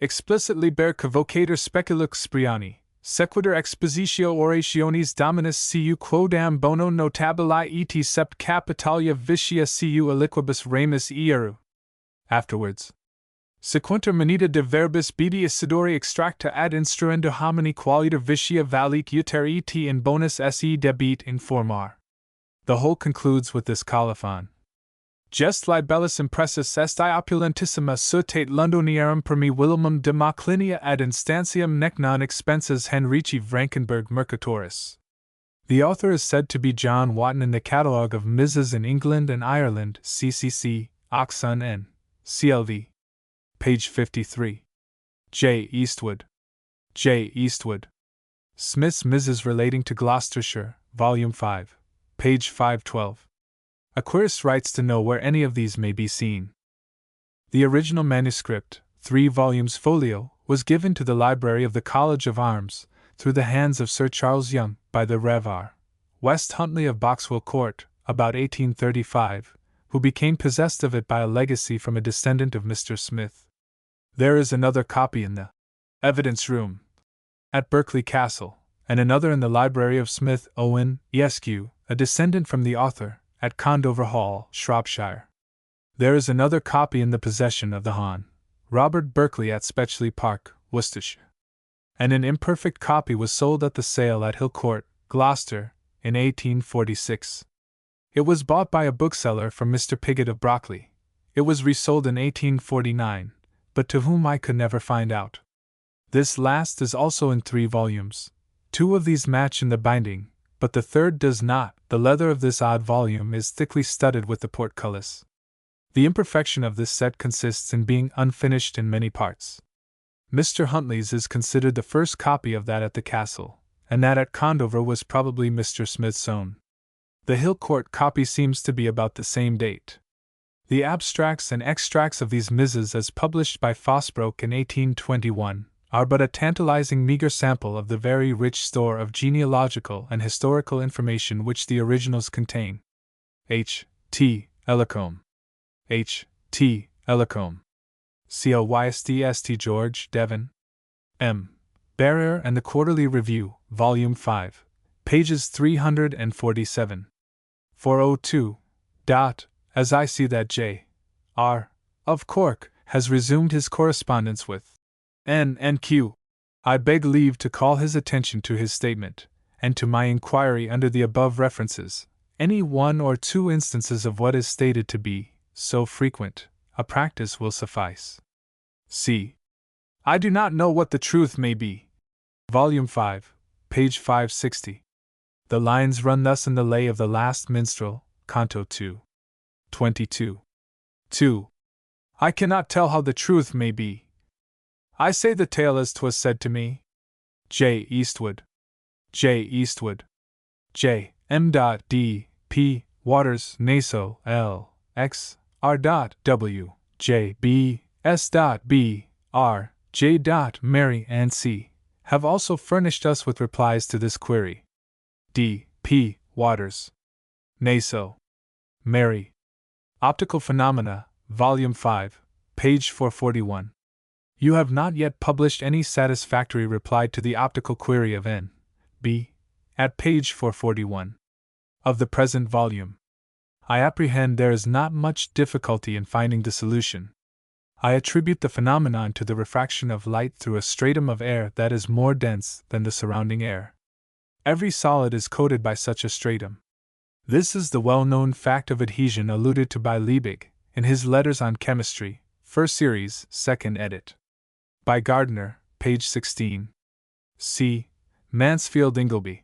S1: Explicit Liber Convocator Specula Christiani. Sequitur expositio orationis dominus cu quodam bono notabili et sept capitalia vicia cu aliquibus remus ieru. Afterwards: Sequuntur moneta de verbis bibi Isidori extracta ad instruendo homini qualiter vicia valic uter et in bonus se debit informar. The whole concludes with this colophon: Gest libellus impressus est opulentissima sutate Londoniarum per me Wilhelmum de Maclinia ad instantiam nec non expenses Henrici Frankenberg Mercatoris. The author is said to be John Wotton in the Catalogue of Mrs. in England and Ireland, CCC, Oxon N. CLV. Page 53. J. Eastwood. J. Eastwood. Smith's Mrs. relating to Gloucestershire, Volume 5, page 512. Aquarius writes to know where any of these may be seen. The original manuscript, 3 volumes folio, was given to the Library of the College of Arms, through the hands of Sir Charles Young, by the Rev. R. West Huntley of Boxwell Court, about 1835, who became possessed of it by a legacy from a descendant of Mr. Smith. There is another copy in the evidence room at Berkeley Castle, and another in the library of Smith Owen, Esq., a descendant from the author, at Condover Hall, Shropshire. There is another copy in the possession of the Hon. Robert Berkeley at Spetchley Park, Worcestershire. And an imperfect copy was sold at the sale at Hill Court, Gloucester, in 1846. It was bought by a bookseller from Mr. Piggott of Brockley. It was resold in 1849, but to whom I could never find out. This last is also in 3 volumes. 2 of these match in the binding, but the third does not. The leather of this odd volume is thickly studded with the portcullis. The imperfection of this set consists in being unfinished in many parts. Mr. Huntley's is considered the first copy of that at the castle, and that at Condover was probably Mr. Smith's own. The Hill Court copy seems to be about the same date. The abstracts and extracts of these Mrs. as published by Fosbroke in 1821 are but a tantalizing meager sample of the very rich store of genealogical and historical information which the originals contain. H. T. Ellicombe. H. T. Ellicombe. CLYSDST George, Devon. M. Barrier and the Quarterly Review, Volume 5, pages 347. 402. As I see that J. R. of Cork has resumed his correspondence with N. and Q. I beg leave to call his attention to his statement, and to my inquiry under the above references, any one or two instances of what is stated to be so frequent a practice will suffice. C. I do not know what the truth may be. Volume 5, page 560. The lines run thus in the Lay of the Last Minstrel, Canto 2. 22. 2. I cannot tell how the truth may be. I say the tale as 'twas said to me. J. Eastwood. J. Eastwood. J. M. D. P. Waters, Naso, L. X. R. W. J. B. S. B. R. J. Mary and C. have also furnished us with replies to this query. D. P. Waters. Naso. Mary. Optical Phenomena, Volume 5, page 441. You have not yet published any satisfactory reply to the optical query of N. B. at page 441 of the present volume. I apprehend there is not much difficulty in finding the solution. I attribute the phenomenon to the refraction of light through a stratum of air that is more dense than the surrounding air. Every solid is coated by such a stratum. This is the well-known fact of adhesion alluded to by Liebig in his Letters on Chemistry, First Series, Second Edit. By Gardner, page 16. C. Mansfield Ingleby.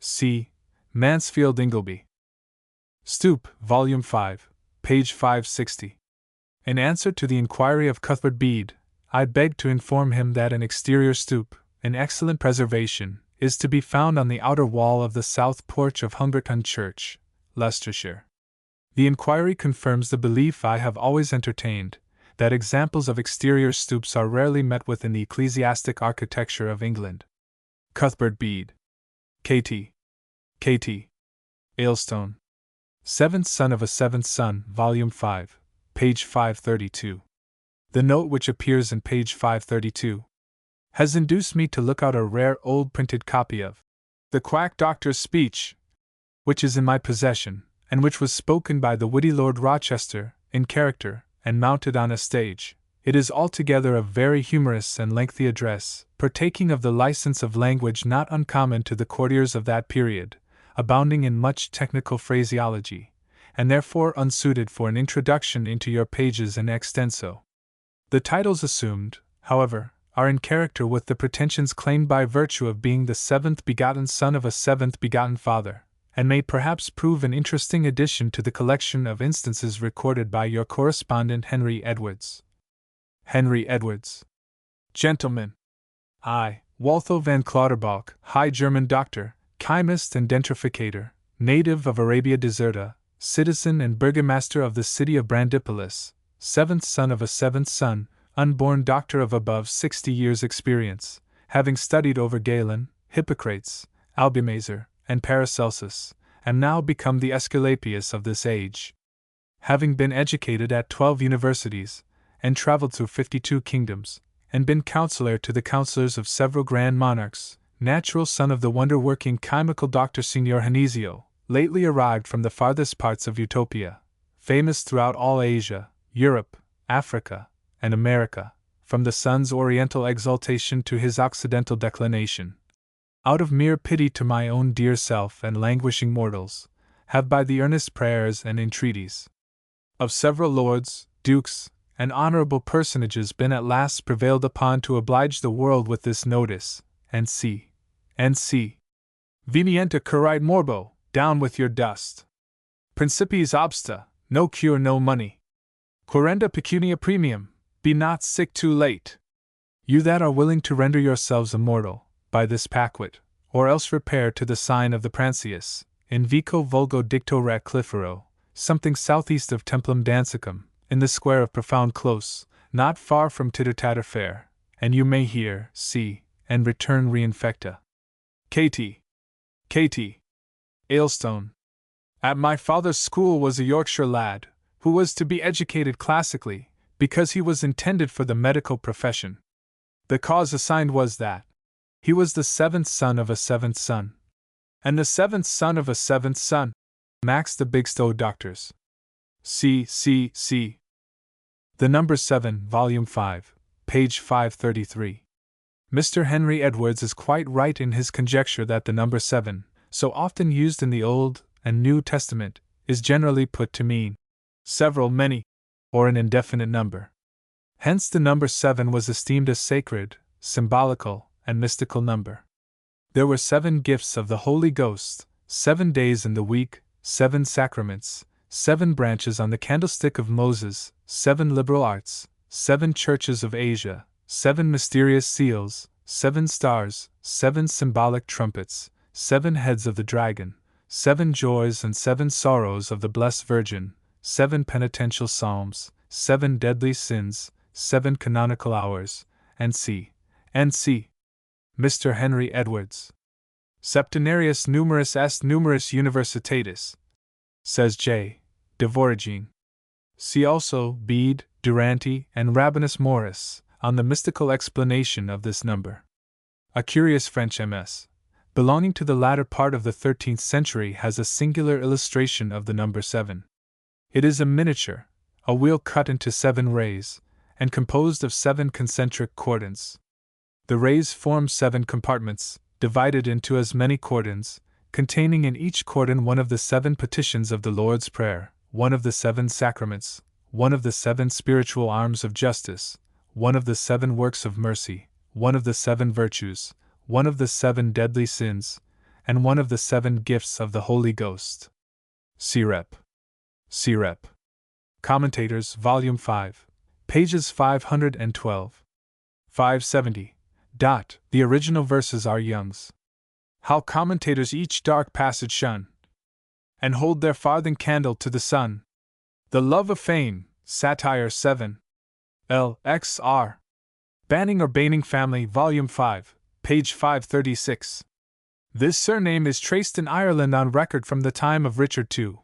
S1: C. Mansfield Ingleby. Stoop, Volume 5, page 560. In answer to the inquiry of Cuthbert Bede, I beg to inform him that an exterior stoop, in excellent preservation, is to be found on the outer wall of the south porch of Hungerton Church, Leicestershire. The inquiry confirms the belief I have always entertained, that examples of exterior stoops are rarely met with in the ecclesiastic architecture of England. Cuthbert Bede. K.T. K.T. Aylstone. Seventh Son of a Seventh Son, Volume 5, page 532. The note which appears in page 532 has induced me to look out a rare old printed copy of The Quack Doctor's Speech, which is in my possession, and which was spoken by the witty Lord Rochester, in character, and mounted on a stage. It is altogether a very humorous and lengthy address, partaking of the license of language not uncommon to the courtiers of that period, abounding in much technical phraseology, and therefore unsuited for an introduction into your pages in extenso. The titles assumed, however, are in character with the pretensions claimed by virtue of being the seventh begotten son of a seventh begotten father, and may perhaps prove an interesting addition to the collection of instances recorded by your correspondent Henry Edwards. Henry Edwards. Gentlemen. I, Waltho van Clauderbalk, High German doctor, chemist and dentrificator, native of Arabia Deserta, citizen and burgomaster of the city of Brandipolis, seventh son of a seventh son, unborn doctor of above 60 years' experience, having studied over Galen, Hippocrates, Albumazer, and Paracelsus, am now become the Aesculapius of this age. Having been educated at 12 universities, and traveled through 52 kingdoms, and been counselor to the counselors of several grand monarchs, natural son of the wonder-working chemical Dr. Signor Hanizio, lately arrived from the farthest parts of Utopia, famous throughout all Asia, Europe, Africa, and America, from the sun's oriental exaltation to his occidental declination. Out of mere pity to my own dear self and languishing mortals, have by the earnest prayers and entreaties of several lords, dukes, and honorable personages been at last prevailed upon to oblige the world with this notice, and see. Venienta currite morbo, down with your dust. Principiis obsta, no cure, no money. Querenda pecunia premium, be not sick too late. You that are willing to render yourselves immortal, by this paquet, or else repair to the sign of the Prancius, in vico vulgo dicto Radclifero, something southeast of Templum Dansicum, in the square of Profound Close, not far from Titter-Tatter Fair, and you may hear, see, and return reinfecta. K.T. Aylstone. At my father's school was a Yorkshire lad, who was to be educated classically, because he was intended for the medical profession. The cause assigned was that he was the seventh son of a seventh son. And the seventh son of a seventh son. Max the Bigstow Doctors. C. The Number 7, Volume 5, page 533. Mr. Henry Edwards is quite right in his conjecture that the number 7, so often used in the Old and New Testament, is generally put to mean several, many, or an indefinite number. Hence the number 7 was esteemed a sacred, symbolical, and mystical number. There were 7 gifts of the Holy Ghost, 7 days in the week, 7 sacraments, 7 branches on the candlestick of Moses, 7 liberal arts, 7 churches of Asia, 7 mysterious seals, 7 stars, 7 symbolic trumpets, 7 heads of the dragon, 7 joys and 7 sorrows of the Blessed Virgin, 7 penitential psalms, 7 deadly sins, 7 canonical hours, and c. Mr. Henry Edwards. Septenarius numerus est numerus universitatis, says J. de Voragine. See also Bede, Duranty, and Rabanus Maurus on the mystical explanation of this number. A curious French MS, belonging to the latter part of the 13th century, has a singular illustration of the number 7. It is a miniature, a wheel cut into 7 rays, and composed of 7 concentric cordons. The rays form 7 compartments, divided into as many cordons, containing in each cordon one of the 7 petitions of the Lord's Prayer, one of the 7 sacraments, one of the 7 spiritual arms of justice, one of the 7 works of mercy, one of the 7 virtues, one of the 7 deadly sins, and one of the 7 gifts of the Holy Ghost. Sirep. Commentators, Volume 5, pages 512. 570. The original verses are Young's. How commentators each dark passage shun, and hold their farthing candle to the sun. The love of fame, Satire 7. L.X.R. Banning or Baning Family, Volume 5, page 536. This surname is traced in Ireland on record from the time of Richard II,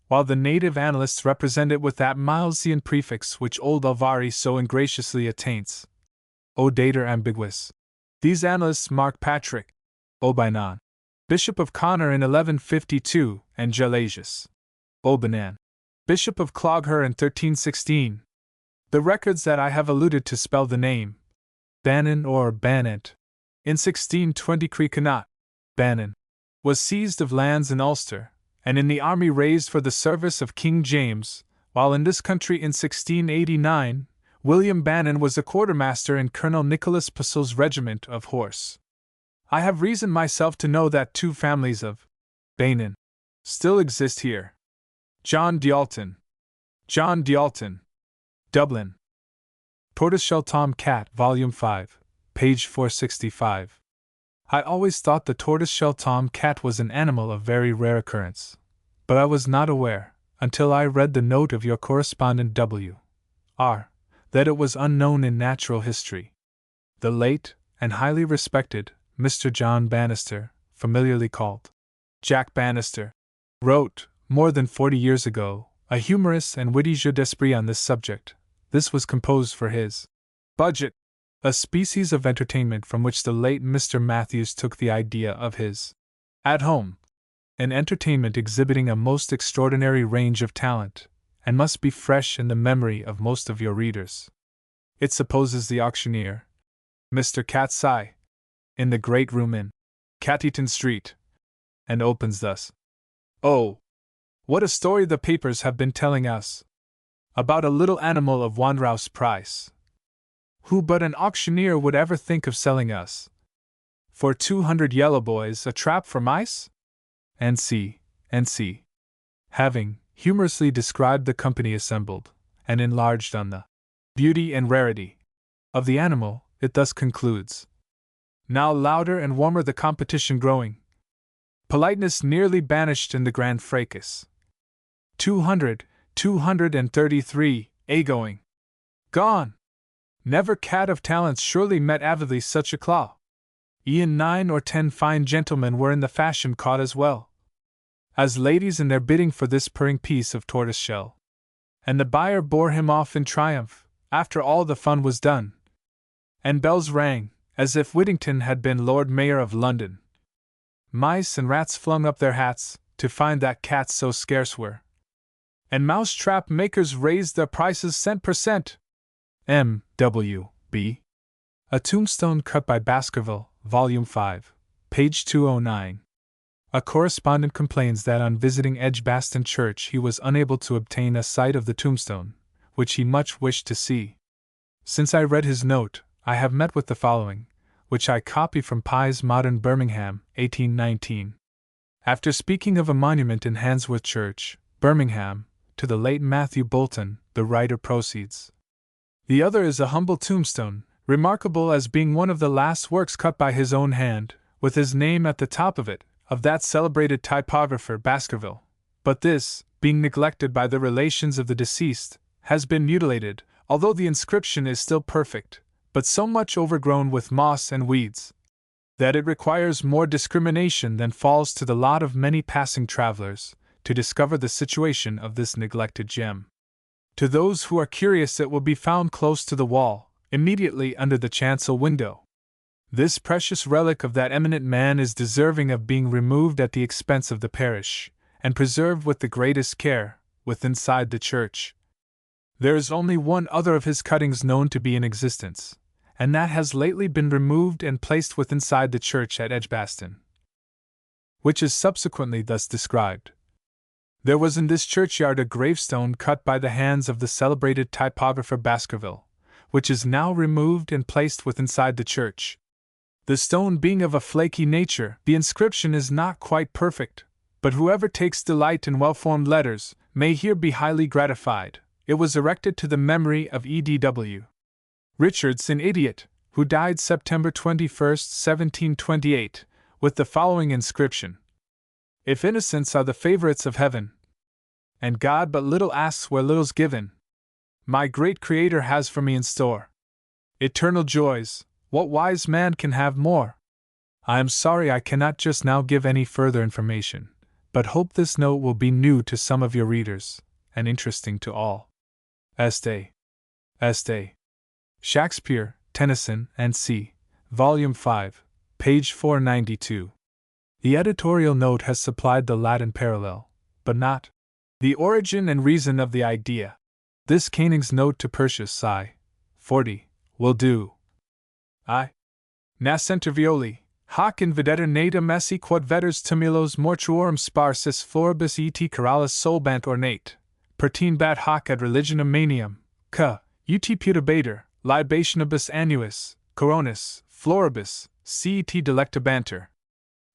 S1: while the native annalists represent it with that Milesian prefix which old Alvari so ingraciously attaints. O dater ambiguous. These annalists mark Patrick O'Bainan, Bishop of Connor in 1152, and Gelasius O'Banan, Bishop of Clogher in 1316. The records that I have alluded to spell the name Bannon or Banent. In 1620 Creekanot, Bannon, was seized of lands in Ulster, and in the army raised for the service of King James, while in this country in 1689, William Bannon was a quartermaster in Colonel Nicholas Puzzle's regiment of horse. I have reason myself to know that 2 families of Bannon still exist here. John D'Alton, Dublin. Tortoiseshell Tom Cat, Volume 5, page 465. I always thought the tortoiseshell tom cat was an animal of very rare occurrence, but I was not aware, until I read the note of your correspondent W. R., that it was unknown in natural history. The late, and highly respected, Mr. John Bannister, familiarly called Jack Bannister, wrote, more than 40 years ago, a humorous and witty jeu d'esprit on this subject. This was composed for his budget, a species of entertainment from which the late Mr. Matthews took the idea of his At Home, an entertainment exhibiting a most extraordinary range of talent, and must be fresh in the memory of most of your readers. It supposes the auctioneer, Mr. Catseye, in the great room in Catteaton Street, and opens thus. Oh, what a story the papers have been telling us about a little animal of Wanrouse price. Who but an auctioneer would ever think of selling us for 200 yellow boys a trap for mice? N.C. Having humorously described the company assembled, and enlarged on the beauty and rarity of the animal, it thus concludes. Now louder and warmer the competition growing. Politeness nearly banished in the grand fracas. 233, going. Gone. Never cat of talents surely met avidly such a claw. E'en 9 or 10 fine gentlemen were in the fashion caught as well as ladies in their bidding for this purring piece of tortoise shell. And the buyer bore him off in triumph, after all the fun was done. And bells rang, as if Whittington had been Lord Mayor of London. mice and rats flung up their hats to find that cats so scarce were. And mouse-trap makers raised their prices cent per cent. M. W. B. A Tombstone Cut by Baskerville, Volume 5, page 209. A correspondent complains that on visiting Edgbaston Church he was unable to obtain a sight of the tombstone, which he much wished to see. Since I read his note, I have met with the following, which I copy from Pye's Modern Birmingham, 1819. After speaking of a monument in Handsworth Church, Birmingham, to the late Matthew Bolton, the writer proceeds. The other is a humble tombstone, remarkable as being one of the last works cut by his own hand, with his name at the top of it, of that celebrated typographer Baskerville. But this, being neglected by the relations of the deceased, has been mutilated, although the inscription is still perfect, but so much overgrown with moss and weeds, that it requires more discrimination than falls to the lot of many passing travelers, to discover the situation of this neglected gem. To those who are curious, it will be found close to the wall, immediately under the chancel window. This precious relic of that eminent man is deserving of being removed at the expense of the parish, and preserved with the greatest care, withinside the church. There is only one other of his cuttings known to be in existence, and that has lately been removed and placed withinside the church at Edgbaston, which is subsequently thus described. There was in this churchyard a gravestone cut by the hands of the celebrated typographer Baskerville, which is now removed and placed withinside the church. The stone being of a flaky nature, the inscription is not quite perfect, but whoever takes delight in well-formed letters may here be highly gratified. It was erected to the memory of E.D.W. Richardson, idiot, who died September 21, 1728, with the following inscription: If innocents are the favorites of heaven, and God but little asks where little's given, my great Creator has for me in store eternal joys. What wise man can have more? I am sorry I cannot just now give any further information, but hope this note will be new to some of your readers, and interesting to all. Este. Shakespeare, Tennyson, and C. Volume 5, page 492. The editorial note has supplied the Latin parallel, but not the origin and reason of the idea. This Koenig's note to Persius I. 40 will do. I. Nascentervioli, hoc in videtur natum esse quod vetters tumulos mortuorum sparsis floribus et caralis solbant ornate, pertinebat hoc ad religionum manium, ca, ut putabater, libationibus annuis, coronis, floribus, cet delectabanter.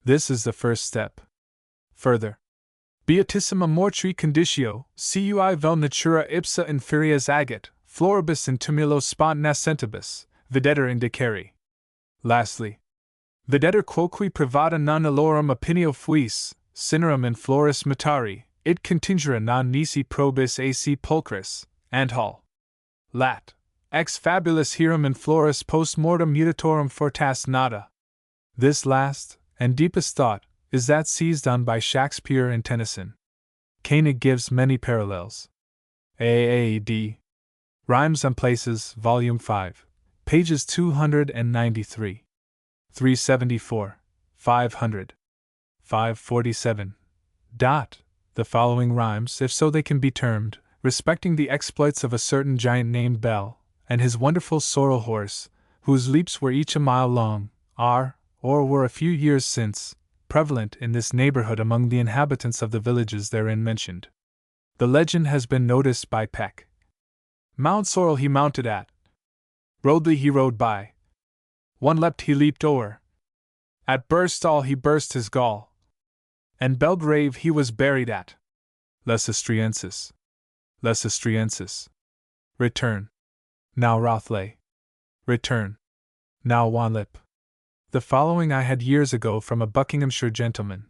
S1: This is the first step. Further, beatissima mortri conditio, cui vel natura ipsa inferias agit, floribus in tumulo spont nascentibus, videtur indicare. Lastly, videtur quoque privata non illorum opinio fuis, cinerum in floris mutari, it contingere non nisi probis ac pulchris, and hall. Lat. Ex fabulis hierum in floris post mortem mutatorum fortas nada. This last, and deepest thought, is that seized on by Shakespeare and Tennyson. Koenig gives many parallels. A.A.D. Rhymes and Places, Volume 5, pages 293, 374, 500, 547. The following rhymes, if so they can be termed, respecting the exploits of a certain giant named Bell, and his wonderful sorrel horse, whose leaps were each a mile long, are, or were a few years since, prevalent in this neighborhood among the inhabitants of the villages therein mentioned. The legend has been noticed by Peck. Mount Sorrel he mounted at, Rodley he rode by, one leapt he leaped o'er, at Burstall he burst his gall, and Belgrave he was buried at. Leicesteriensis. Return. Now Rothley. Return. Now Wanlip. The following I had years ago from a Buckinghamshire gentleman.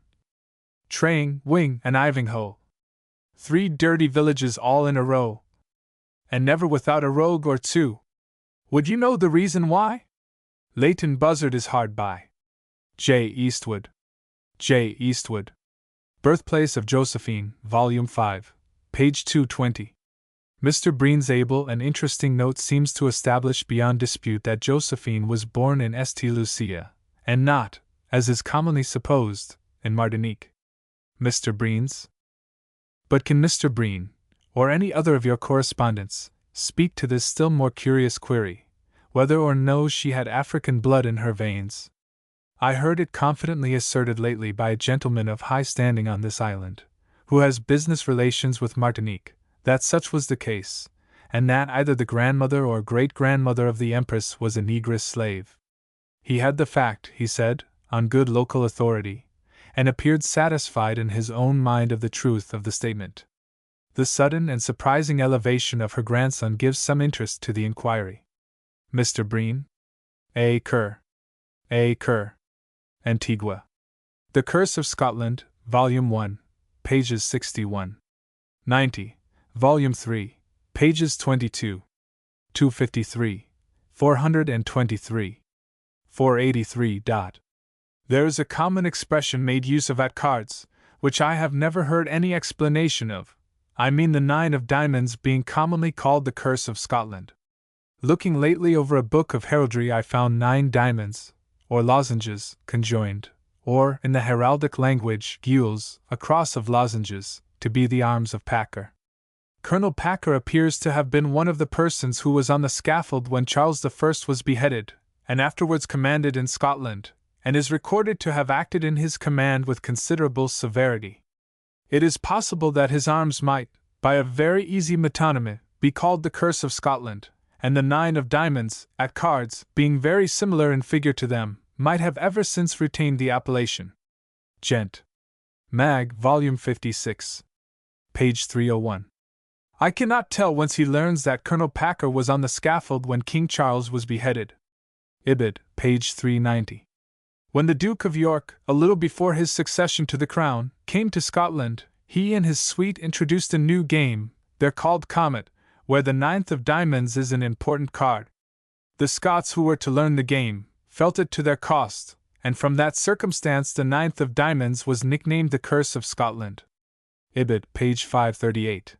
S1: Traying, Wing, and Ivinghoe. 3 dirty villages all in a row, and never without a rogue or two. Would you know the reason why? Leighton Buzzard is hard by. J. Eastwood. Birthplace of Josephine, Volume 5, page 220. Mr. Breen's able and interesting note seems to establish beyond dispute that Josephine was born in St. Lucia, and not, as is commonly supposed, in Martinique. Mr. Breen's? But can Mr. Breen, or any other of your correspondents, speak to this still more curious query, whether or no she had African blood in her veins? I heard it confidently asserted lately by a gentleman of high standing on this island, who has business relations with Martinique, that such was the case, and that either the grandmother or great-grandmother of the Empress was a negress slave. He had the fact, he said, on good local authority, and appeared satisfied in his own mind of the truth of the statement. The sudden and surprising elevation of her grandson gives some interest to the inquiry. Mr. Breen? A. Kerr. A. Kerr. Antigua. The Curse of Scotland, Volume 1, pages 61. 90, Volume 3, pages 22. 253, 423. 483. There is a common expression made use of at cards, which I have never heard any explanation of. I mean the 9 of diamonds being commonly called the Curse of Scotland. Looking lately over a book of heraldry, I found 9 diamonds, or lozenges, conjoined, or, in the heraldic language, gules, a cross of lozenges, to be the arms of Packer. Colonel Packer appears to have been one of the persons who was on the scaffold when Charles I was beheaded, and afterwards commanded in Scotland, and is recorded to have acted in his command with considerable severity. It is possible that his arms might, by a very easy metonymy, be called the Curse of Scotland, and the 9 of diamonds, at cards, being very similar in figure to them, might have ever since retained the appellation. Gent. Mag. Volume 56. Page 301. I cannot tell whence he learns that Colonel Packer was on the scaffold when King Charles was beheaded. Ibid. Page 390. When the Duke of York, a little before his succession to the crown, came to Scotland, he and his suite introduced a new game, they're called Comet, where the 9th of diamonds is an important card. The Scots who were to learn the game felt it to their cost, and from that circumstance the 9th of diamonds was nicknamed the Curse of Scotland. Ibid. Page 538.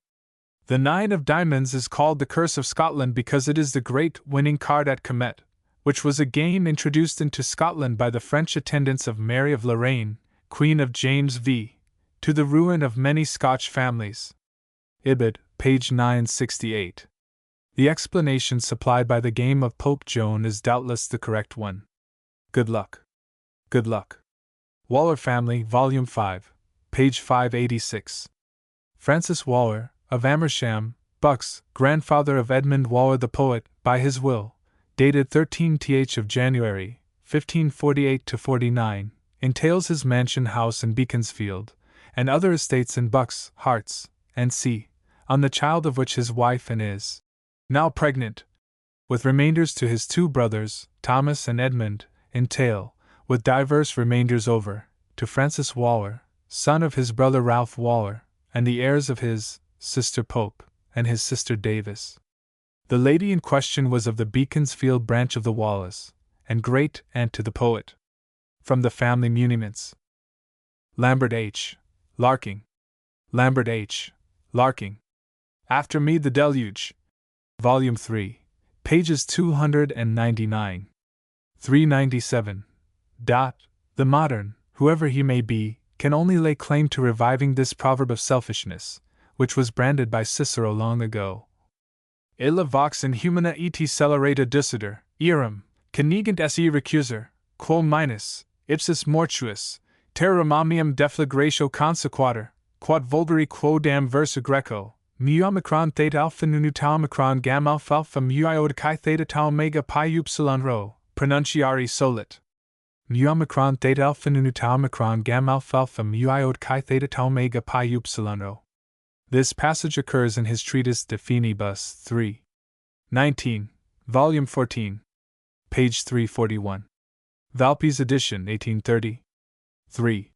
S1: The 9 of diamonds is called the Curse of Scotland because it is the great winning card at Comet, which was a game introduced into Scotland by the French attendants of Mary of Lorraine, Queen of James V., to the ruin of many Scotch families. Ibid. Page 968. The explanation supplied by the game of Pope Joan is doubtless the correct one. Good luck. Good luck. Waller Family, Volume 5, page 586. Francis Waller, of Amersham, Bucks, grandfather of Edmund Waller the poet, by his will, dated 13th of January, 1548-49, entails his mansion house in Beaconsfield, and other estates in Bucks, Herts, and C, on the child of which his wife and is now pregnant, with remainders to his 2 brothers, Thomas and Edmund, entail, with divers remainders over, to Francis Waller, son of his brother Ralph Waller, and the heirs of his sister Pope, and his sister Davis. The lady in question was of the Beaconsfield branch of the Wallace, and great aunt to the poet. From the family muniments. Lambert H. Larking. Lambert H. Larking. After Me the Deluge. Volume 3, pages 299. 397. The modern, whoever he may be, can only lay claim to reviving this proverb of selfishness, which was branded by Cicero long ago. Illa vox in humana et celerata ducitur, eram, conegant esse recusor, quo minus, ipsis mortuus, terram omnium deflagratio consequatur, quod vulgari quodam versa greco, mu omicron theta alpha nunu tau omicron gamma alpha mu iod chi theta tau omega pi upsilon rho, pronunciari solit. Mu omicron theta alpha nunu tau omicron gamma alpha mu iod chi theta tau omega pi upsilon rho. This passage occurs in his treatise De Finibus 3. 19, Volume 14, page 341. Valpy's edition, 1830. 3.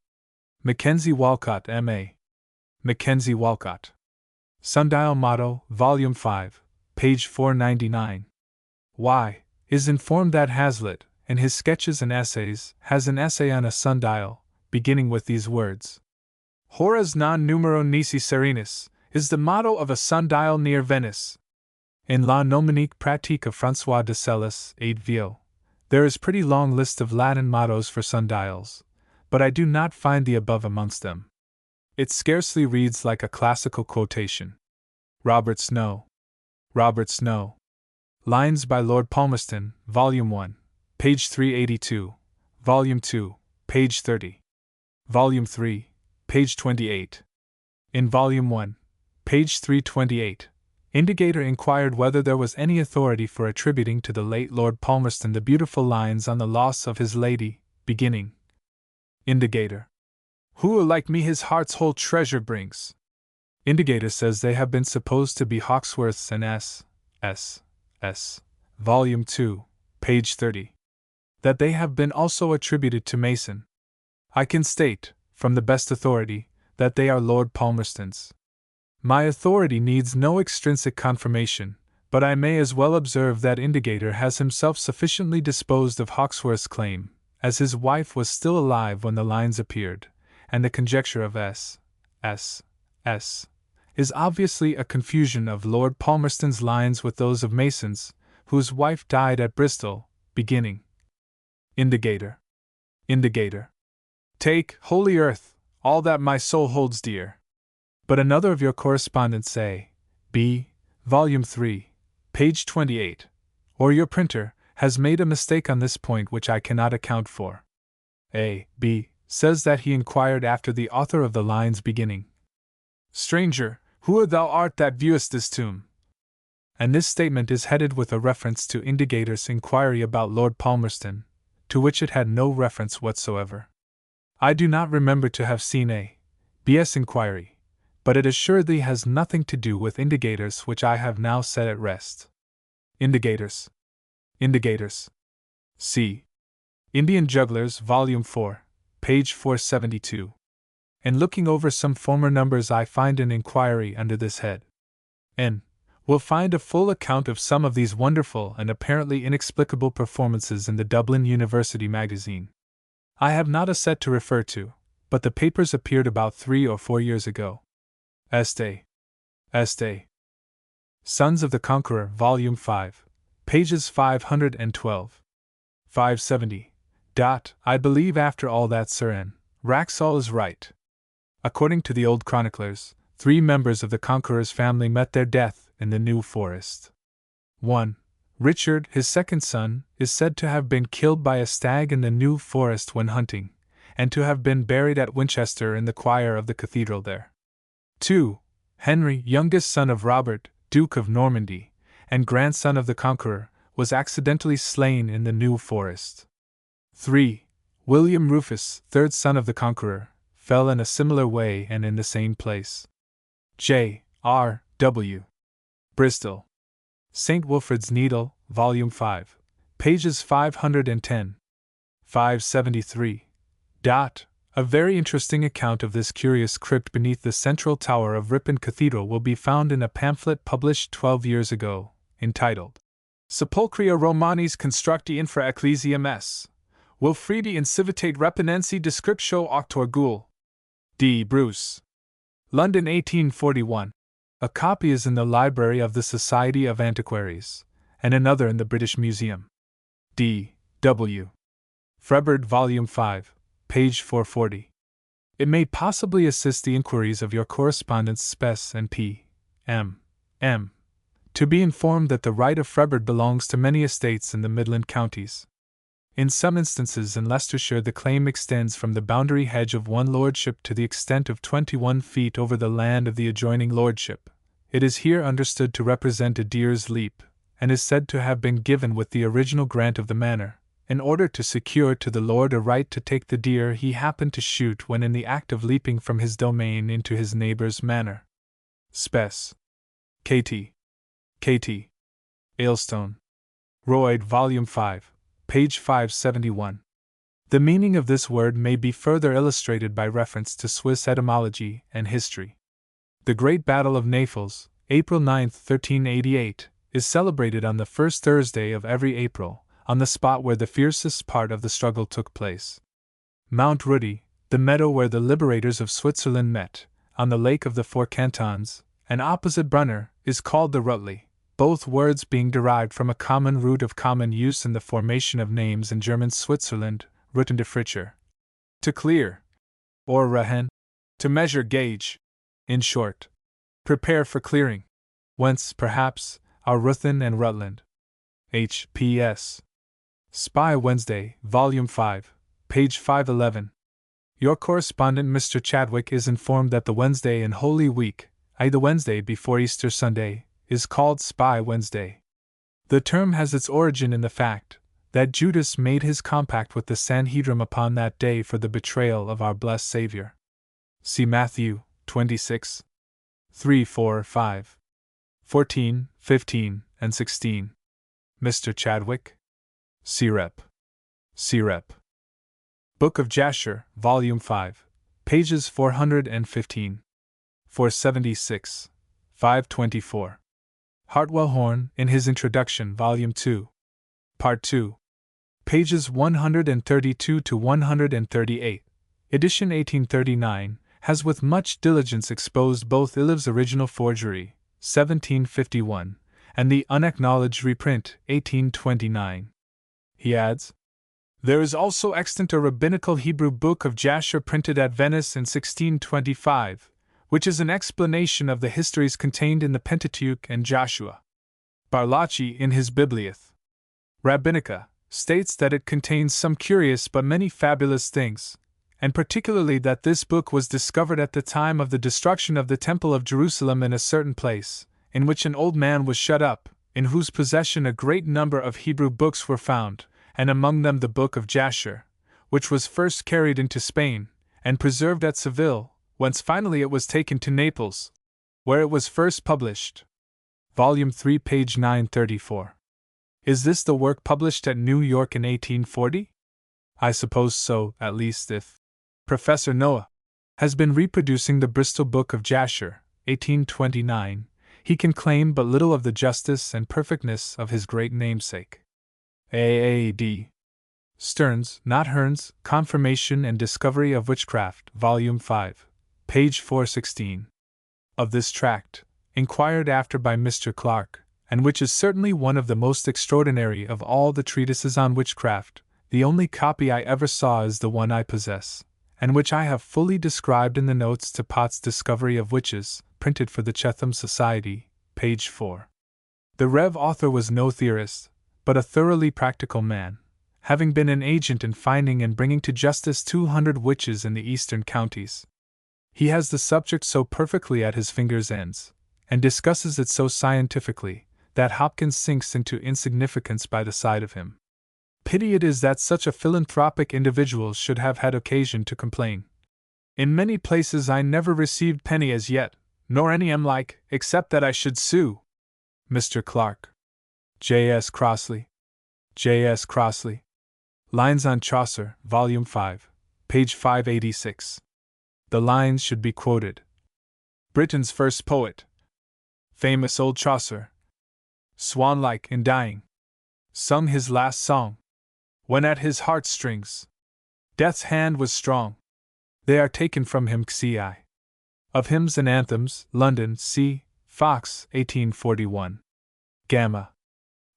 S1: Mackenzie Walcott, M.A. Mackenzie Walcott. Sundial Motto, Volume 5, page 499. Y. is informed that Hazlitt, in his Sketches and Essays, has an essay on a sundial, beginning with these words: Horas non numero nisi serenus, is the motto of a sundial near Venice. In La Nominique Pratique of François de Celles, 8 Viau, There is pretty long list of Latin mottos for sundials, but I do not find the above amongst them. It scarcely reads like a classical quotation. Robert Snow. Robert Snow. Lines by Lord Palmerston, Volume 1, page 382, Volume 2, page 30, Volume 3, page 28. In Volume 1, page 328, Indicator inquired whether there was any authority for attributing to the late Lord Palmerston the beautiful lines on the loss of his lady, beginning. Indicator. Who like me his heart's whole treasure brings? Indicator says they have been supposed to be Hawksworth's and S. Volume 2, page 30. That they have been also attributed to Mason. I can state, from the best authority, that they are Lord Palmerston's. My authority needs no extrinsic confirmation, but I may as well observe that Indicator has himself sufficiently disposed of Hawksworth's claim, as his wife was still alive when the lines appeared, and the conjecture of S. is obviously a confusion of Lord Palmerston's lines with those of Mason's, whose wife died at Bristol, beginning. Indicator. Take, holy earth, all that my soul holds dear. But another of your correspondents, B. Volume 3, page 28, or your printer, has made a mistake on this point which I cannot account for. B. says that he inquired after the author of the lines beginning. Stranger, who thou art that viewest this tomb? And this statement is headed with a reference to Indicator's inquiry about Lord Palmerston, to which it had no reference whatsoever. I do not remember to have seen a B.S. inquiry, but it assuredly has nothing to do with Indicators which I have now set at rest. Indicators. C. Indian Jugglers, Volume 4, page 472. In looking over some former numbers I find an inquiry under this head. N. will find a full account of some of these wonderful and apparently inexplicable performances in the Dublin University magazine. I have not a set to refer to, but the papers appeared about 3 or 4 years ago. Este. Sons of the Conqueror, Volume 5, pages 512. 570. I believe after all that Sir N. Wraxall is right. According to the old chroniclers, 3 members of the Conqueror's family met their death in the New Forest. 1. Richard, his second son, is said to have been killed by a stag in the New Forest when hunting, and to have been buried at Winchester in the choir of the cathedral there. 2. Henry, youngest son of Robert, Duke of Normandy, and grandson of the Conqueror, was accidentally slain in the New Forest. 3. William Rufus, third son of the Conqueror, fell in a similar way and in the same place. J. R. W. Bristol. St. Wilfrid's Needle, Volume 5, pages 510. 573. A very interesting account of this curious crypt beneath the central tower of Ripon Cathedral will be found in a pamphlet published 12 years ago, entitled Sepulchria Romanis Constructi Infra Ecclesiam S. Wilfridi Incivitate Reponensi Descriptio Auctor Ghoul. D. Bruce. London 1841. A copy is in the library of the Society of Antiquaries, and another in the British Museum. D. W. Freberd, Volume 5, page 440. It may possibly assist the inquiries of your correspondents Spess and P. M. to be informed that the right of Freberd belongs to many estates in the Midland counties. In some instances in Leicestershire the claim extends from the boundary hedge of one lordship to the extent of 21 feet over the land of the adjoining lordship. It is here understood to represent a deer's leap, and is said to have been given with the original grant of the manor, in order to secure to the lord a right to take the deer he happened to shoot when in the act of leaping from his domain into his neighbor's manor. Spess. K.T. Aylstone. Royd, Volume 5, page 571. The meaning of this word may be further illustrated by reference to Swiss etymology and history. The Great Battle of Naples, April 9, 1388, is celebrated on the first Thursday of every April, on the spot where the fiercest part of the struggle took place. Mount Rudi, the meadow where the liberators of Switzerland met, on the lake of the Four Cantons, and opposite Brunner, is called the Rutli, both words being derived from a common root of common use in the formation of names in German Switzerland, Rutten de Fritcher. To clear, or rehen, to measure, gauge. In short, prepare for clearing. Whence, perhaps, our Ruthen and Rutland. H.P.S. Spy Wednesday, Volume 5, page 511. Your correspondent Mr. Chadwick is informed that the Wednesday in Holy Week, i.e. the Wednesday before Easter Sunday, is called Spy Wednesday. The term has its origin in the fact that Judas made his compact with the Sanhedrim upon that day for the betrayal of our blessed Savior. See Matthew 26, 3, 4, 5, 14, 15, and 16. Mr. Chadwick. C-Rep. C-Rep. Book of Jasher, Volume 5, pages 415, 476, 524. Hartwell Horn, in his Introduction, Volume 2, Part 2, pages 132 to 138, edition 1839, has with much diligence exposed both Illiev's original forgery, 1751, and the unacknowledged reprint, 1829. He adds, there is also extant a rabbinical Hebrew book of Jasher printed at Venice in 1625, which is an explanation of the histories contained in the Pentateuch and Joshua. Barlacci, in his Biblioth Rabbinica, states that it contains some curious but many fabulous things, and particularly that this book was discovered at the time of the destruction of the Temple of Jerusalem in a certain place, in which an old man was shut up, in whose possession a great number of Hebrew books were found, and among them the Book of Jasher, which was first carried into Spain, and preserved at Seville, whence finally it was taken to Naples, where it was first published. Volume 3, page 934. Is this the work published at New York in 1840? I suppose so, at least if Professor Noah has been reproducing the Bristol Book of Jasher, 1829, he can claim but little of the justice and perfectness of his great namesake. A.A.D. Stearns, not Hearns, Confirmation and Discovery of Witchcraft, Volume 5, page 416. Of this tract, inquired after by Mr. Clarke, and which is certainly one of the most extraordinary of all the treatises on witchcraft, the only copy I ever saw is the one I possess, and which I have fully described in the notes to Pott's Discovery of Witches, printed for the Chatham Society, page 4. The Rev. author was no theorist, but a thoroughly practical man, having been an agent in finding and bringing to justice 200 witches in the eastern counties. He has the subject so perfectly at his fingers' ends, and discusses it so scientifically, that Hopkins sinks into insignificance by the side of him. Pity it is that such a philanthropic individual should have had occasion to complain. In many places I never received penny as yet, nor any am like, except that I should sue. Mr. Clarke. J.S. Crossley. J.S. Crossley. Lines on Chaucer, Volume 5, page 586. The lines should be quoted. Britain's first poet. Famous old Chaucer. Swan-like in dying. Sung his last song. When at his heartstrings death's hand was strong. They are taken from him xi. Of Hymns and Anthems, London, C. Fox, 1841. Gamma.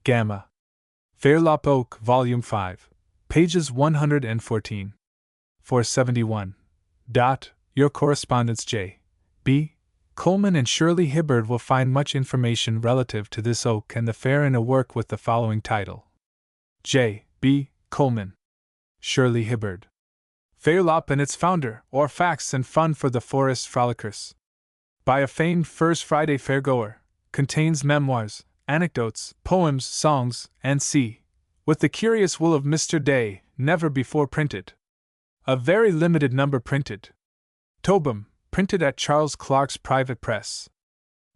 S1: Gamma. Fairlop Oak, Volume 5, pages 114. 471. Your correspondents J. B. Coleman and Shirley Hibbard will find much information relative to this oak and the fair in a work with the following title. J. B. Coleman. Shirley Hibbard. Fairlop and its Founder, or Facts and Fun for the Forest Frolickers. By a famed First Friday fairgoer, contains memoirs, anecdotes, poems, songs, and with the curious will of Mr. Day, never before printed. A very limited number printed. Tobin, printed at Charles Clarke's private press.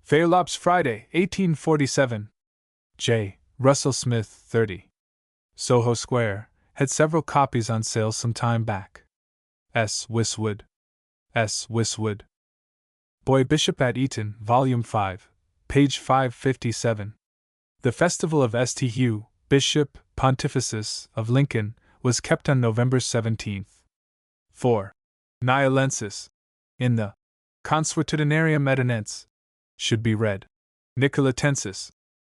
S1: Fairlop's Friday, 1847. J. Russell Smith, 30. Soho Square, had several copies on sale some time back. S. Wiswood. S. Wiswood. Boy Bishop at Eton, Volume 5, page 557. The festival of St. Hugh, Bishop, Pontifices, of Lincoln, was kept on November 17th. 4. Niolensis. In the Consuetudinarium Medinense. Should be read. Nicolatensis.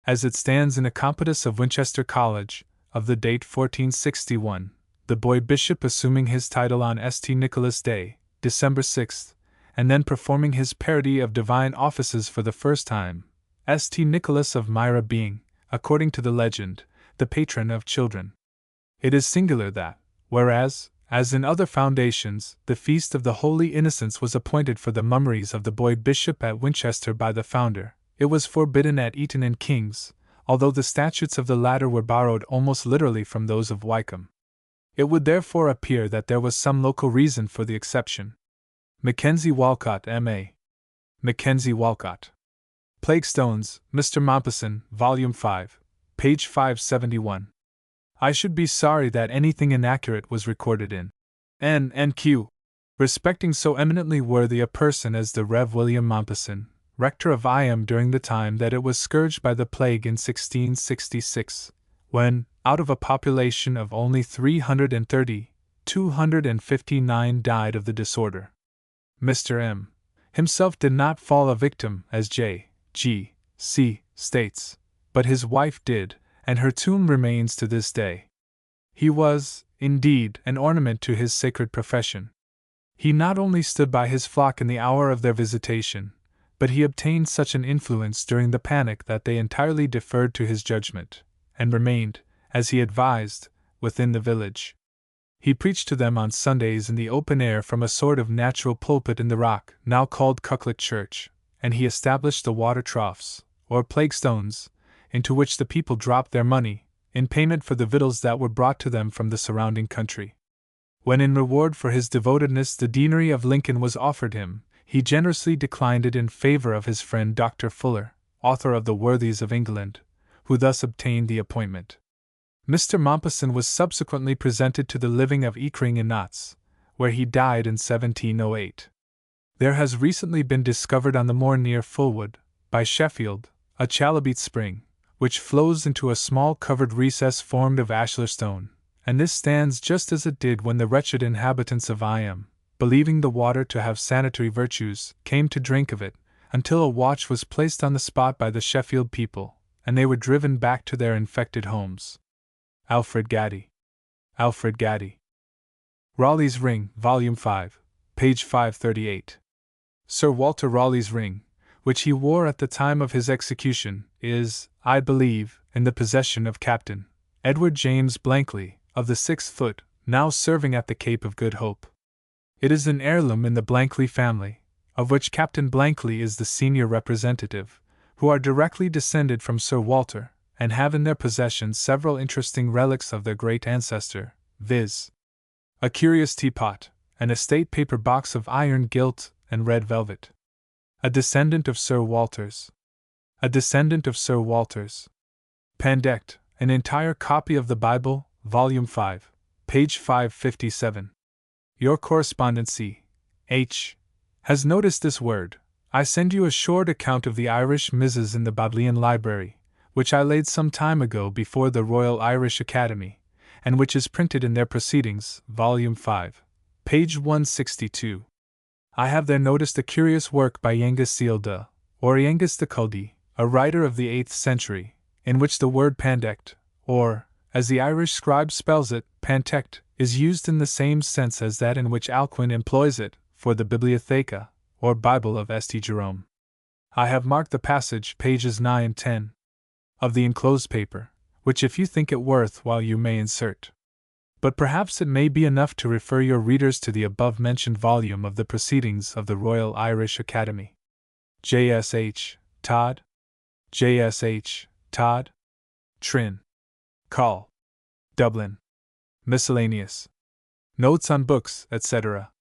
S1: As it stands in a Competus of Winchester College, of the date 1461, the boy bishop assuming his title on St. Nicholas Day, December 6th, and then performing his parody of divine offices for the first time, St. Nicholas of Myra being, according to the legend, the patron of children. It is singular that, whereas, as in other foundations, the feast of the Holy Innocents was appointed for the mummeries of the boy bishop at Winchester by the founder, it was forbidden at Eton and King's, although the statutes of the latter were borrowed almost literally from those of Wycombe. It would therefore appear that there was some local reason for the exception. Mackenzie Walcott, M.A. Mackenzie Walcott. Plague Stones, Mr. Mompesson, Volume 5, page 571. I should be sorry that anything inaccurate was recorded in N.Q. respecting so eminently worthy a person as the Rev. William Mompesson, rector of Iam during the time that it was scourged by the plague in 1666, when, out of a population of only 330, 259 died of the disorder. Mr. M. himself did not fall a victim, as J.G.C. states, but his wife did, and her tomb remains to this day. He was, indeed, an ornament to his sacred profession. He not only stood by his flock in the hour of their visitation, but he obtained such an influence during the panic that they entirely deferred to his judgment, and remained, as he advised, within the village. He preached to them on Sundays in the open air from a sort of natural pulpit in the rock, now called Cucklet Church, and he established the water troughs, or plague stones, into which the people dropped their money, in payment for the victuals that were brought to them from the surrounding country. When in reward for his devotedness the deanery of Lincoln was offered him, he generously declined it in favor of his friend Dr. Fuller, author of the Worthies of England, who thus obtained the appointment. Mr. Mompesson was subsequently presented to the living of Eakring in Notts, where he died in 1708. There has recently been discovered on the moor near Fulwood, by Sheffield, a chalybeate spring, which flows into a small covered recess formed of ashlar stone, and this stands just as it did when the wretched inhabitants of Iam, believing the water to have sanitary virtues, came to drink of it, until a watch was placed on the spot by the Sheffield people, and they were driven back to their infected homes. Alfred Gaddy. Alfred Gaddy. Raleigh's Ring, Volume 5, page 538. Sir Walter Raleigh's ring, which he wore at the time of his execution, is, I believe, in the possession of Captain Edward James Blankley, of the 6th Foot, now serving at the Cape of Good Hope. It is an heirloom in the Blankley family, of which Captain Blankley is the senior representative, who are directly descended from Sir Walter, and have in their possession several interesting relics of their great ancestor, viz. a curious teapot, an estate paper box of iron gilt and red velvet. A descendant of Sir Walter's. A descendant of Sir Walter's. Pandect, an entire copy of the Bible, Volume 5, page 557. Your correspondent C.H. has noticed this word. I send you a short account of the Irish Misses in the Bodleian Library, which I laid some time ago before the Royal Irish Academy, and which is printed in their Proceedings, Volume 5, page 162. I have there noticed a curious work by Yengus Sealda, or Yengus de Culdee, a writer of the 8th century, in which the word pandect, or, as the Irish scribe spells it, pantect, is used in the same sense as that in which Alcuin employs it, for the Bibliotheca, or Bible of St. Jerome. I have marked the passage, pages 9 and 10, of the enclosed paper, which if you think it worth while you may insert. But perhaps it may be enough to refer your readers to the above-mentioned volume of the Proceedings of the Royal Irish Academy. J.S.H. Todd. J.S.H. Todd. Trin. Call. Dublin. Miscellaneous. Notes on Books, etc.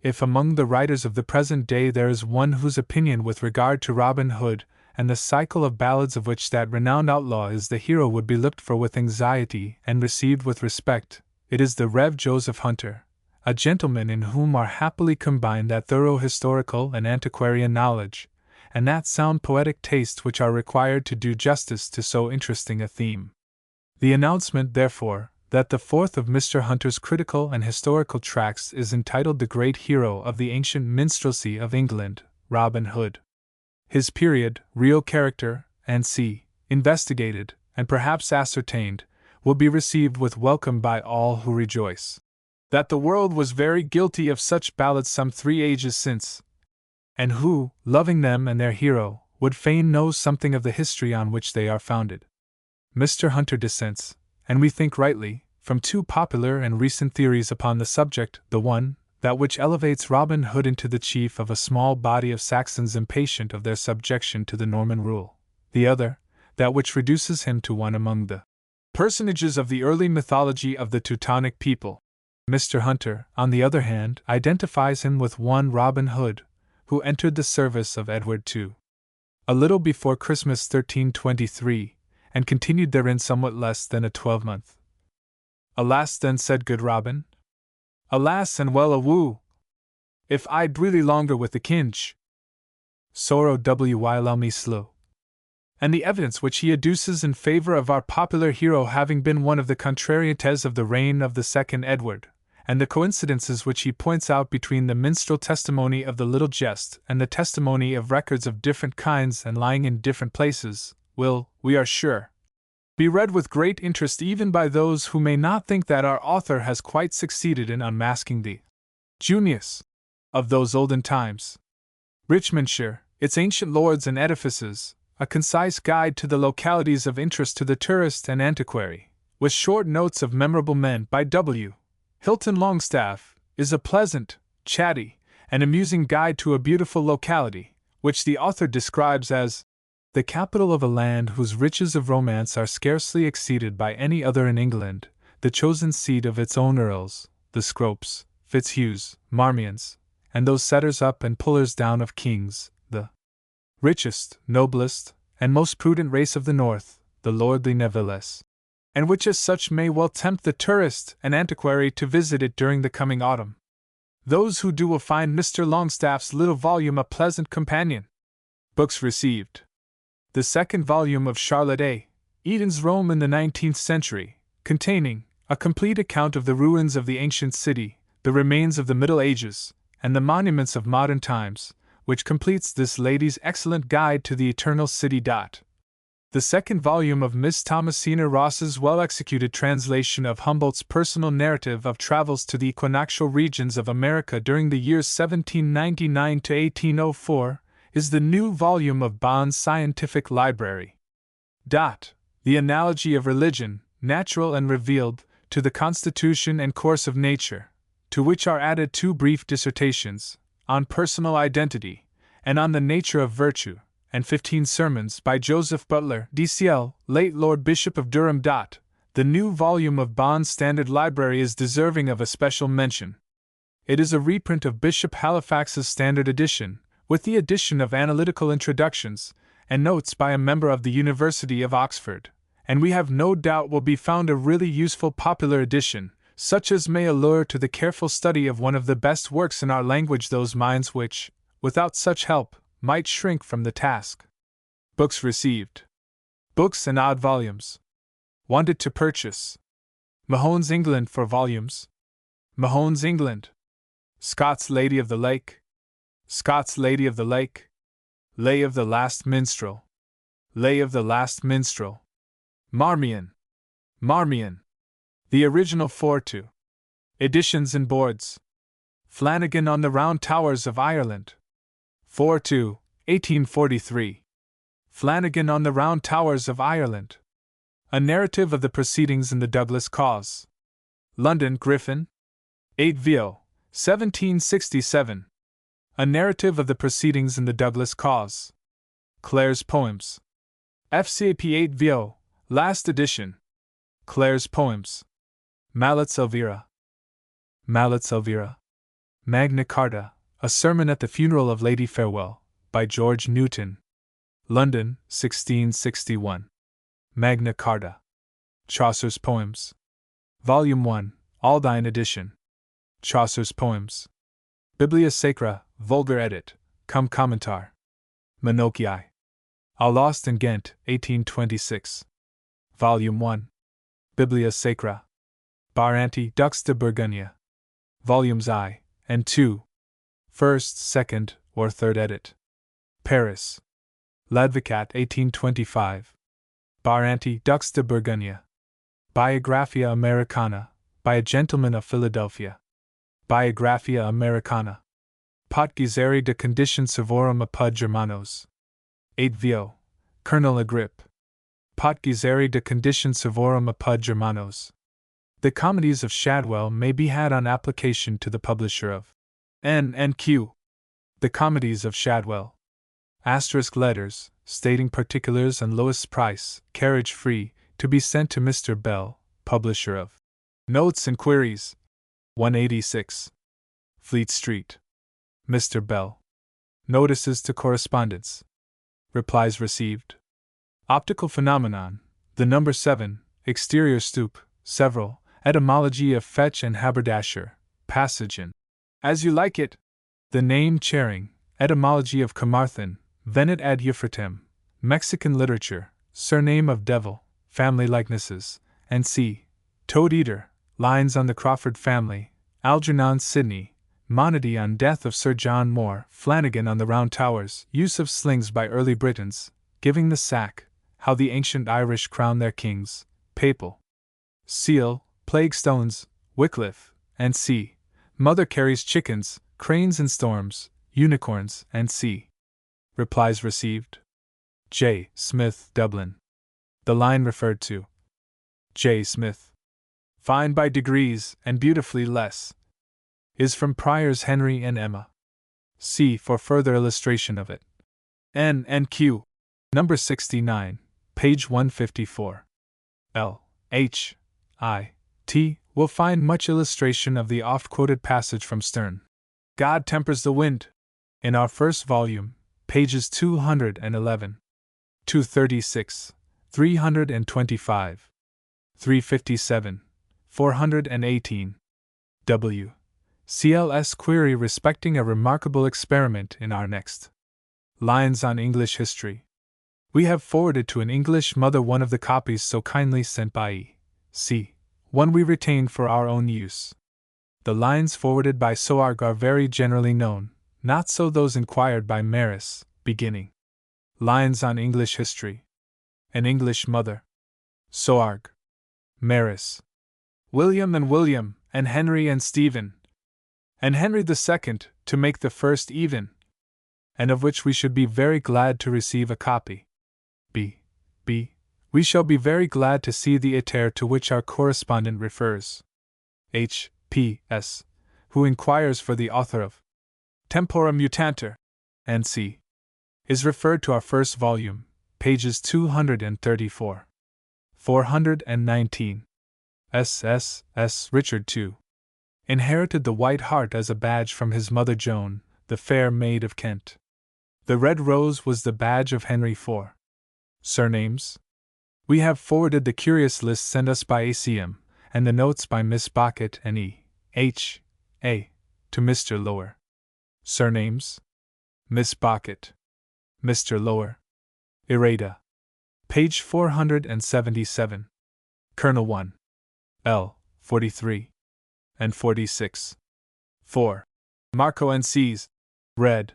S1: If among the writers of the present day there is one whose opinion with regard to Robin Hood and the cycle of ballads of which that renowned outlaw is the hero would be looked for with anxiety and received with respect, it is the Rev. Joseph Hunter, a gentleman in whom are happily combined that thorough historical and antiquarian knowledge, and that sound poetic taste which are required to do justice to so interesting a theme. The announcement, therefore, that the fourth of Mr. Hunter's critical and historical tracts is entitled The Great Hero of the Ancient Minstrelsy of England, Robin Hood. His period, real character, and investigated, and perhaps ascertained, will be received with welcome by all who rejoice that the world was very guilty of such ballads some 3 ages since, and who, loving them and their hero, would fain know something of the history on which they are founded. Mr. Hunter dissents, and we think rightly, from 2 popular and recent theories upon the subject, the one, that which elevates Robin Hood into the chief of a small body of Saxons impatient of their subjection to the Norman rule, the other, that which reduces him to one among the personages of the early mythology of the Teutonic people. Mr. Hunter, on the other hand, identifies him with one Robin Hood, who entered the service of Edward II a little before Christmas 1323, and continued therein somewhat less than a 12-month. Alas, then, said good Robin, alas and well a woo, if I'd really longer with the kinge, sorrow while me slow. And the evidence which he adduces in favor of our popular hero having been one of the contrarieties of the reign of the second Edward, and the coincidences which he points out between the minstrel testimony of the little jest and the testimony of records of different kinds and lying in different places, will, we are sure, be read with great interest even by those who may not think that our author has quite succeeded in unmasking the genius of those olden times. Richmondshire, its ancient lords and edifices, a concise guide to the localities of interest to the tourist and antiquary, with short notes of memorable men by W. Hilton Longstaff, is a pleasant, chatty, and amusing guide to a beautiful locality, which the author describes as the capital of a land whose riches of romance are scarcely exceeded by any other in England, the chosen seat of its own earls, the Scropes, Fitzhughs, Marmions, and those setters up and pullers down of kings, the richest, noblest, and most prudent race of the north, the lordly Nevilles, and which as such may well tempt the tourist and antiquary to visit it during the coming autumn. Those who do will find Mr. Longstaff's little volume a pleasant companion. Books received. The second volume of Charlotte A. Eden's Rome in the 19th century, containing a complete account of the ruins of the ancient city, the remains of the Middle Ages, and the monuments of modern times, which completes this lady's excellent guide to the eternal city. The second volume of Miss Thomasina Ross's well-executed translation of Humboldt's personal narrative of travels to the equinoctial regions of America during the years 1799 to 1804, is the new volume of Bond's Scientific Library. The analogy of religion, natural and revealed, to the constitution and course of nature, to which are added 2 brief dissertations, on personal identity, and on the nature of virtue, and 15 sermons by Joseph Butler, D.C.L., late Lord Bishop of Durham. The new volume of Bond's Standard Library is deserving of a special mention. It is a reprint of Bishop Halifax's Standard Edition, with the addition of analytical introductions and notes by a member of the University of Oxford, and we have no doubt will be found a really useful popular edition, such as may allure to the careful study of one of the best works in our language those minds which, without such help, might shrink from the task. Books received. Books and odd volumes. Wanted to purchase. Mahone's England for volumes. Mahone's England. Scott's Lady of the Lake. Scott's Lady of the Lake. Lay of the Last Minstrel. Lay of the Last Minstrel. Marmion. Marmion. The original 4-2. Editions and boards. Flanagan on the Round Towers of Ireland. 4-2, 1843. Flanagan on the Round Towers of Ireland. A narrative of the proceedings in the Douglas cause. London, Griffin. 8 Vio, 1767. A narrative of the proceedings in the Douglas cause. Clare's Poems. FCAP 8 Vio, last edition. Clare's Poems. Mallet's Elvira. Mallet's Elvira. Magna Carta, a Sermon at the Funeral of Lady Farewell, by George Newton. London, 1661. Magna Carta. Chaucer's Poems. Volume 1, Aldine edition. Chaucer's Poems. Biblia Sacra, vulgar edit, cum commentar. Monocchii. A Lost in Ghent, 1826. Volume 1. Biblia Sacra. Bar Anti Dux de Bourgogne. Volumes I and II. First, second, or third edit. Paris. L'Advocat, 1825. Bar Anti Dux de Bourgogne. Biographia Americana, by a gentleman of Philadelphia. Biographia Americana. Pot Gizeri de Condition Servorum apud Germanos. 8 Vio. Colonel Agrip. Pot Gizeri de Condition Servorum apud Germanos. The comedies of Shadwell may be had on application to the publisher of N&Q. The comedies of Shadwell. Asterisk letters, stating particulars and lowest price, carriage free, to be sent to Mr. Bell, publisher of Notes and Queries. 186. Fleet Street. Mr. Bell. Notices to correspondence. Replies received. Optical phenomenon. The number 7, exterior stoop, several, etymology of fetch and haberdasher, passage in As You Like It. The name Charing, etymology of Carmarthen, venit ad Euphratem, Mexican literature, surname of devil, family likenesses, and c. Toad Eater, lines on the Crawford family, Algernon Sidney, monody on death of Sir John Moore, Flanagan on the Round Towers, use of slings by early Britons, giving the sack, how the ancient Irish crown their kings, papal seal, plague stones, Wycliffe, and c. Mother carries chickens, cranes and storms, unicorns, and c. Replies received. J. Smith, Dublin. The line referred to. J. Smith. Fine by degrees, and beautifully less. Is from Prior's Henry and Emma. See for further illustration of it. N&Q. Number 69, page 154. L. H. I. T. will find much illustration of the oft-quoted passage from Sterne. God Tempers the Wind. In our first volume, pages 211, 236, 325, 357, 418. W. CLS query respecting a remarkable experiment in our next Lines on English History. We have forwarded to an English mother one of the copies so kindly sent by E. C. One we retain for our own use. The lines forwarded by Soarg are very generally known, not so those inquired by Maris, beginning. Lines on English History. An English Mother. Soarg. Maris. William, and Henry and Stephen. And Henry II, to make the first even. And of which we should be very glad to receive a copy. B. We shall be very glad to see the éter to which our correspondent refers. H. P. S. who inquires for the author of Tempora Mutantur, and C. is referred to our first volume, pages 234, 419. S. Richard II. Inherited the White Hart as a badge from his mother Joan, the fair maid of Kent. The red rose was the badge of Henry IV. Surnames? We have forwarded the curious list sent us by ACM, and the notes by Miss Bockett and E. H. A. to Mr. Lower. Surnames? Miss Bockett. Mr. Lower. Errata. Page 477. Colonel 1. L. 43. And 46. 4. Marco and C's. Red.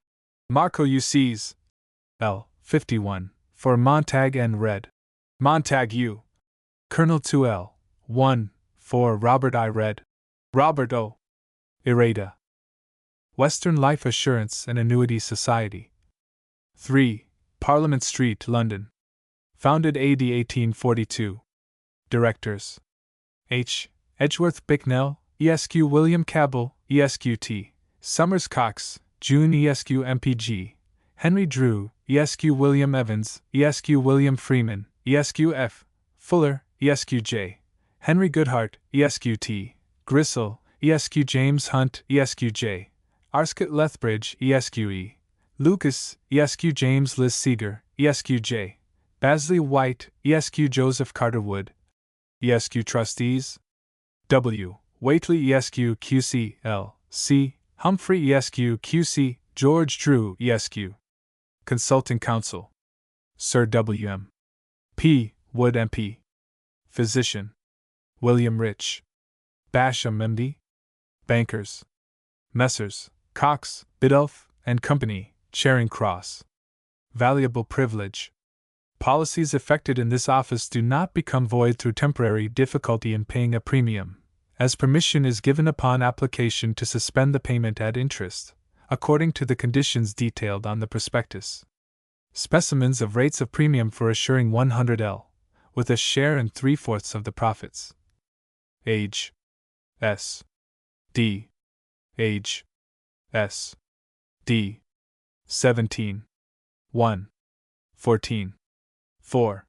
S1: Marco UC's. L. 51. For Montag and Red. Montag U. Colonel 2L. 1. For Robert I. Red. Robert O. Errata. Western Life Assurance and Annuity Society. 3. Parliament Street, London. Founded AD 1842. Directors: H. Edgeworth Bicknell, Esq. William Cabell, Esq.T. Summers Cox, June Esq. MPG. Henry Drew, Esq. William Evans, Esq. William Freeman, Esq. F. Fuller, Esq.J. Henry Goodhart, Esq.T. Gristle, Esq. James Hunt, Esq.J. Arscott Lethbridge, Esq.E. Lucas, Esq. James Liz Seeger, Esq.J. Basley White, Esq. Joseph Carter Wood. Esq. Trustees: W. Waitley, Esq. QC, L. C. Humphrey, Esq. QC, George Drew, Esq. Consulting Counsel: Sir W. M. P. Wood, MP. Physician: William Rich. Basham, MD. Bankers: Messrs. Cox, Biddulph and Company, Charing Cross. Valuable privilege. Policies effected in this office do not become void through temporary difficulty in paying a premium, as permission is given upon application to suspend the payment at interest, according to the conditions detailed on the prospectus. Specimens of rates of premium for assuring 100L, with a share in 3/4 of the profits. Age S. D. Age S. D. 17. 1. 14. 4.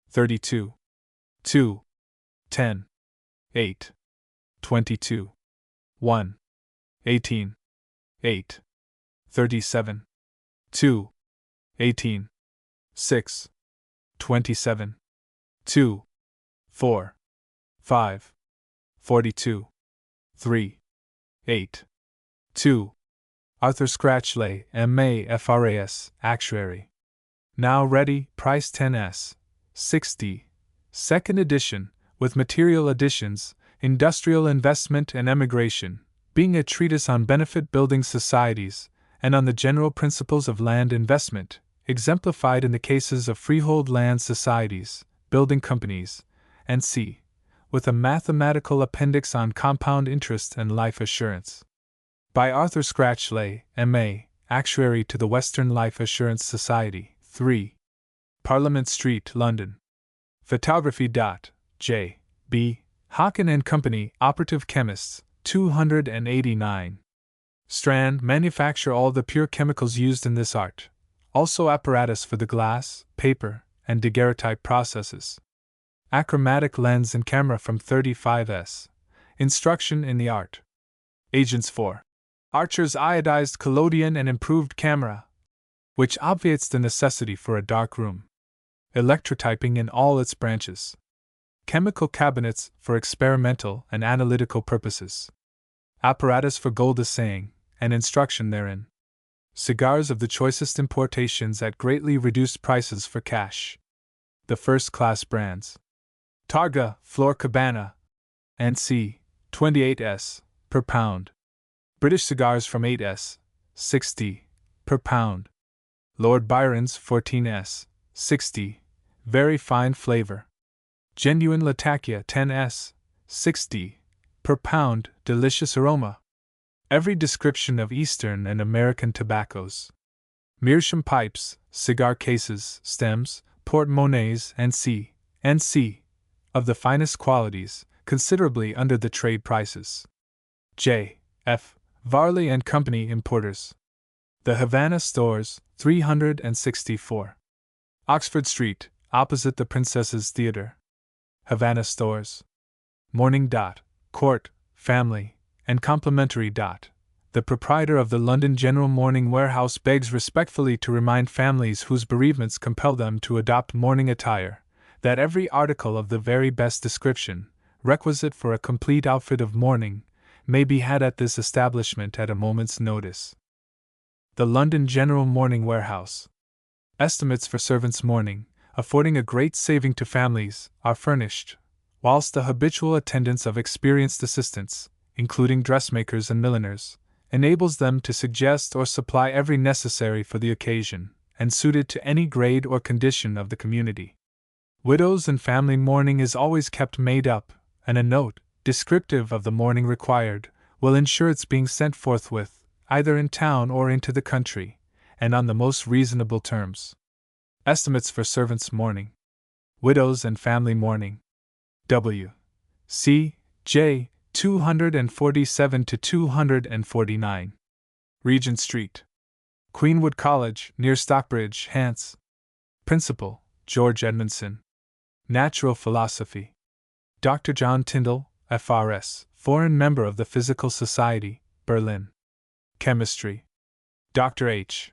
S1: 32. 2. 10. 8. 22. 1. 18. 8. 37. 2. 18. 6. 27. 2. 4. 5. 42. 3. 8. 2. Arthur Scratchley, M.A. FRAS, Actuary. Now ready, price 10s. 60. Second edition, with material additions, Industrial Investment and Emigration, being a treatise on benefit building societies, and on the general principles of land investment, exemplified in the cases of freehold land societies, building companies, and c. with a mathematical appendix on compound interest and life assurance. By Arthur Scratchley, M.A., Actuary to the Western Life Assurance Society, 3. Parliament Street, London. Photography. J. B. Hawken and Company, Operative Chemists, 289. Strand manufacture all the pure chemicals used in this art, also apparatus for the glass, paper, and daguerreotype processes. Achromatic lens and camera from 35s. Instruction in the art. Agents for Archer's iodized collodion and improved camera, which obviates the necessity for a dark room. Electrotyping in all its branches. Chemical cabinets for experimental and analytical purposes. Apparatus for gold assaying and instruction therein. Cigars of the choicest importations at greatly reduced prices for cash. The first-class brands. Targa, Flor Cabana, and C. 28s per pound. British cigars from 8s, 60 per pound. Lord Byron's 14s, 60, very fine flavor. Genuine Latakia 10s, 60 per pound, delicious aroma. Every description of Eastern and American tobaccos. Meerschaum pipes, cigar cases, stems, porte-monnaies, and C. of the finest qualities, considerably under the trade prices. J. F. Varley and Company, Importers. The Havana Stores, 364. Oxford Street, opposite the Princess's Theatre. Havana Stores. Mourning. Court, Family, and Complimentary. The proprietor of the London General Mourning Warehouse begs respectfully to remind families whose bereavements compel them to adopt mourning attire, that every article of the very best description, requisite for a complete outfit of mourning, may be had at this establishment at a moment's notice. The London General Mourning Warehouse. Estimates for servants' mourning, affording a great saving to families, are furnished, whilst the habitual attendance of experienced assistants, including dressmakers and milliners, enables them to suggest or supply every necessary for the occasion, and suited to any grade or condition of the community. Widows and family mourning is always kept made up, and a note, descriptive of the mourning required, will ensure its being sent forthwith, either in town or into the country, and on the most reasonable terms. Estimates for servants' mourning. Widows and family mourning. W. C. J. 247 to 249. Regent Street. Queenwood College, near Stockbridge, Hants. Principal, George Edmondson. Natural Philosophy. Dr. John Tyndall, F.R.S., foreign member of the Physical Society, Berlin. Chemistry. Dr. H.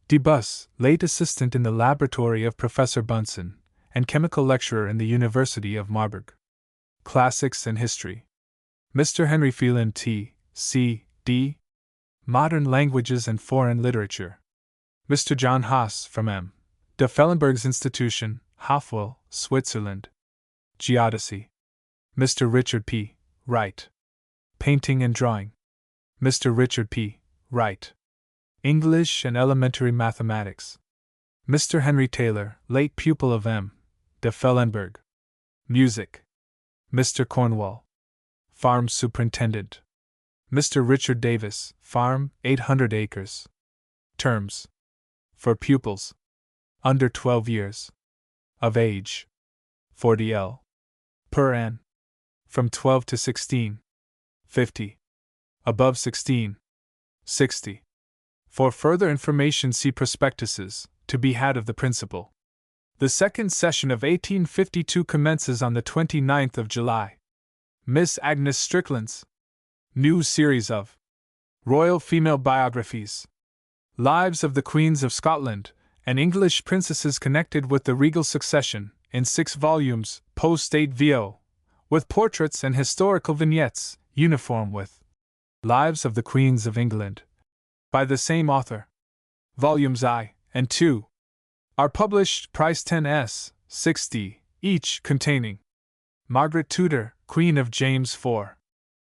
S1: D. Buss, late assistant in the laboratory of Professor Bunsen, and chemical lecturer in the University of Marburg. Classics and History. Mr. Henry Phelan T. C. D. Modern Languages and Foreign Literature. Mr. John Haas from M. de Fellenberg's Institution, Hofwil, Switzerland. Geodesy. Mr. Richard P. Wright. Painting and Drawing. Mr. Richard P. Wright. English and Elementary Mathematics. Mr. Henry Taylor, late pupil of M. de Fellenberg. Music. Mr. Cornwall, farm superintendent. Mr. Richard Davis, farm, 800 acres. Terms. For pupils under 12 years of age, 40 L. per ann. From 12 to 16, 50. Above 16, 60. For further information, see prospectuses, to be had of the principal. The second session of 1852 commences on the 29th of July. Miss Agnes Strickland's new series of Royal Female Biographies, Lives of the Queens of Scotland and English Princesses connected with the regal succession, in 6 volumes, post-8 vo, with portraits and historical vignettes, uniform with Lives of the Queens of England, by the same author. Volumes I and II are published, price 10s, 60, each, containing Margaret Tudor, Queen of James IV,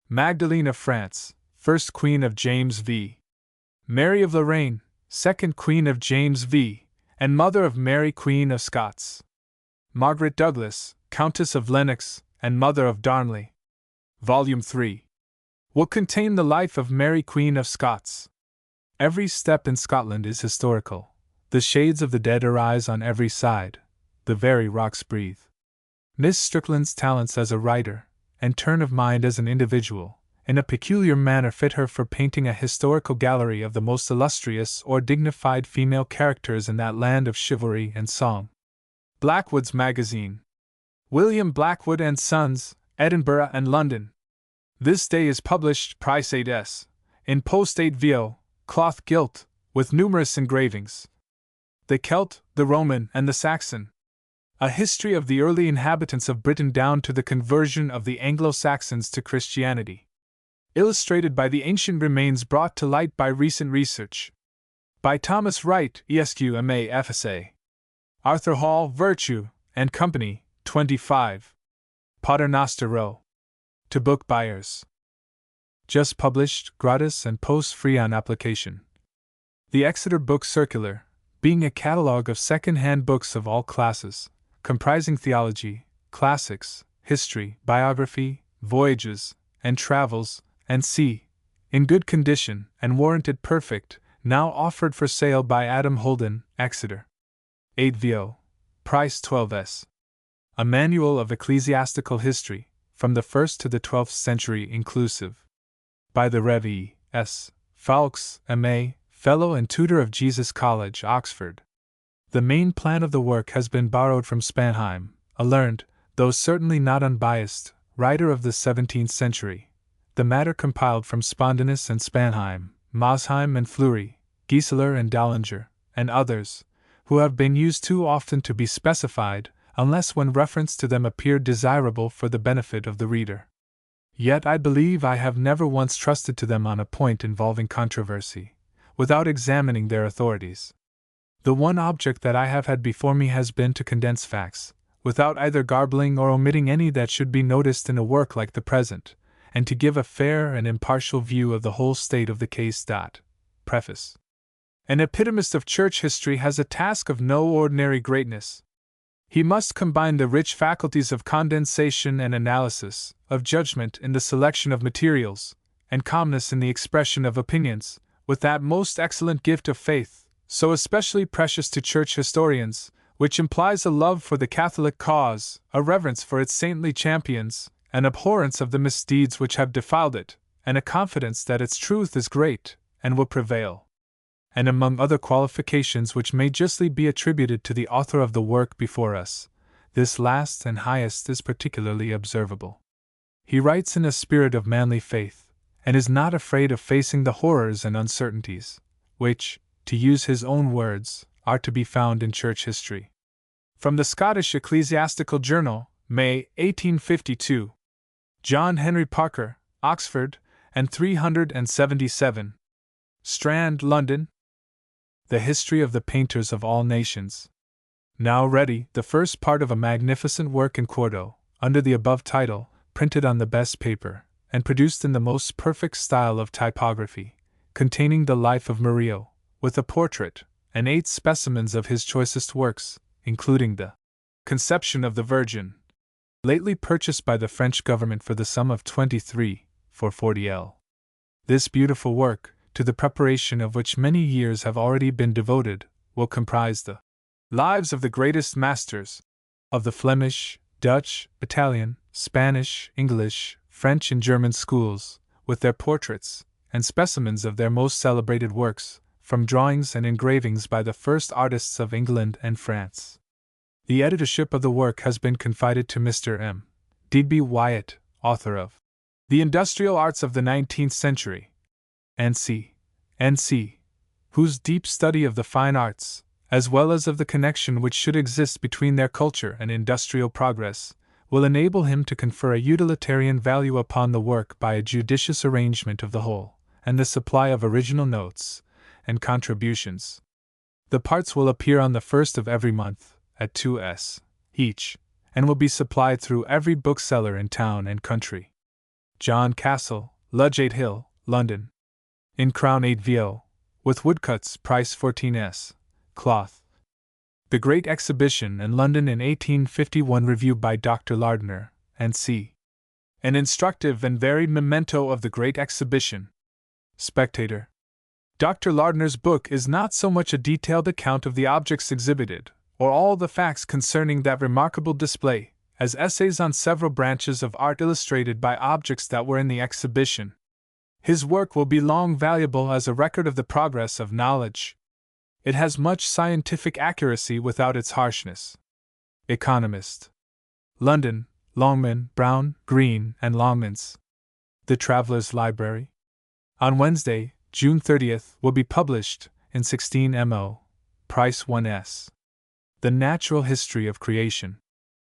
S1: Magdalene of France, first Queen of James V, Mary of Lorraine, second Queen of James V, and mother of Mary Queen of Scots, Margaret Douglas, Countess of Lennox, and mother of Darnley. Volume 3 will contain the life of Mary Queen of Scots. Every step in Scotland is historical. The shades of the dead arise on every side. The very rocks breathe. Miss Strickland's talents as a writer, and turn of mind as an individual, in a peculiar manner fit her for painting a historical gallery of the most illustrious or dignified female characters in that land of chivalry and song. Blackwood's Magazine. William Blackwood and Sons, Edinburgh and London. This day is published, price 8s, in post 8 vo, cloth gilt, with numerous engravings. The Celt, the Roman, and the Saxon. A history of the early inhabitants of Britain down to the conversion of the Anglo-Saxons to Christianity. Illustrated by the ancient remains brought to light by recent research. By Thomas Wright, Esq. M.A. FSA. Arthur Hall, Virtue, and Company, 25. Paternoster Row. To book buyers. Just published, gratis and post-free on application. The Exeter Book Circular, being a catalogue of second-hand books of all classes, comprising theology, classics, history, biography, voyages, and travels, and sea, in good condition and warranted perfect, now offered for sale by Adam Holden, Exeter. 8 vo, price 12s. A manual of ecclesiastical history, from the 1st to the 12th century inclusive. By the Rev. E. S. Fawkes, M.A., Fellow and Tutor of Jesus College, Oxford. The main plan of the work has been borrowed from Spanheim, a learned, though certainly not unbiased, writer of the 17th century. The matter compiled from Spondanus and Spanheim, Mosheim and Fleury, Gieseler and Dallinger, and others, who have been used too often to be specified, unless when reference to them appeared desirable for the benefit of the reader. Yet I believe I have never once trusted to them on a point involving controversy, without examining their authorities. The one object that I have had before me has been to condense facts, without either garbling or omitting any that should be noticed in a work like the present, and to give a fair and impartial view of the whole state of the case. Preface. An epitomist of church history has a task of no ordinary greatness. He must combine the rich faculties of condensation and analysis, of judgment in the selection of materials, and calmness in the expression of opinions, with that most excellent gift of faith, so especially precious to church historians, which implies a love for the Catholic cause, a reverence for its saintly champions, an abhorrence of the misdeeds which have defiled it, and a confidence that its truth is great, and will prevail. And among other qualifications which may justly be attributed to the author of the work before us, this last and highest is particularly observable. He writes in a spirit of manly faith, and is not afraid of facing the horrors and uncertainties, which, to use his own words, are to be found in church history. From the Scottish Ecclesiastical Journal, May, 1852. John Henry Parker, Oxford, and 377. Strand, London. The History of the Painters of All Nations. Now ready, the first part of a magnificent work in quarto, under the above title, printed on the best paper, and produced in the most perfect style of typography, containing the life of Murillo, with a portrait, and 8 specimens of his choicest works, including the Conception of the Virgin, lately purchased by the French government for the sum of 23 for 40L. This beautiful work, to the preparation of which many years have already been devoted, will comprise the lives of the greatest masters of the Flemish, Dutch, Italian, Spanish, English, French, and German schools, with their portraits and specimens of their most celebrated works, from drawings and engravings by the first artists of England and France. The editorship of the work has been confided to Mr. M. Digby Wyatt, author of The Industrial Arts of the 19th Century, N.C., whose deep study of the fine arts, as well as of the connection which should exist between their culture and industrial progress, will enable him to confer a utilitarian value upon the work by a judicious arrangement of the whole, and the supply of original notes and contributions. The parts will appear on the 1st of every month, at 2s. each, and will be supplied through every bookseller in town and country. John Castle, Ludgate Hill, London. In crown 8vo, with woodcuts, price 14s. Cloth. The Great Exhibition in London in 1851, review by Dr. Lardner, N.C. An instructive and varied memento of the Great Exhibition. Spectator. Dr. Lardner's book is not so much a detailed account of the objects exhibited, or all the facts concerning that remarkable display, as essays on several branches of art illustrated by objects that were in the exhibition. His work will be long valuable as a record of the progress of knowledge. It has much scientific accuracy without its harshness. Economist. London, Longman, Brown, Green, and Longmans. The Traveller's Library. On Wednesday, June 30th, will be published, in 16mo, price 1s. The Natural History of Creation.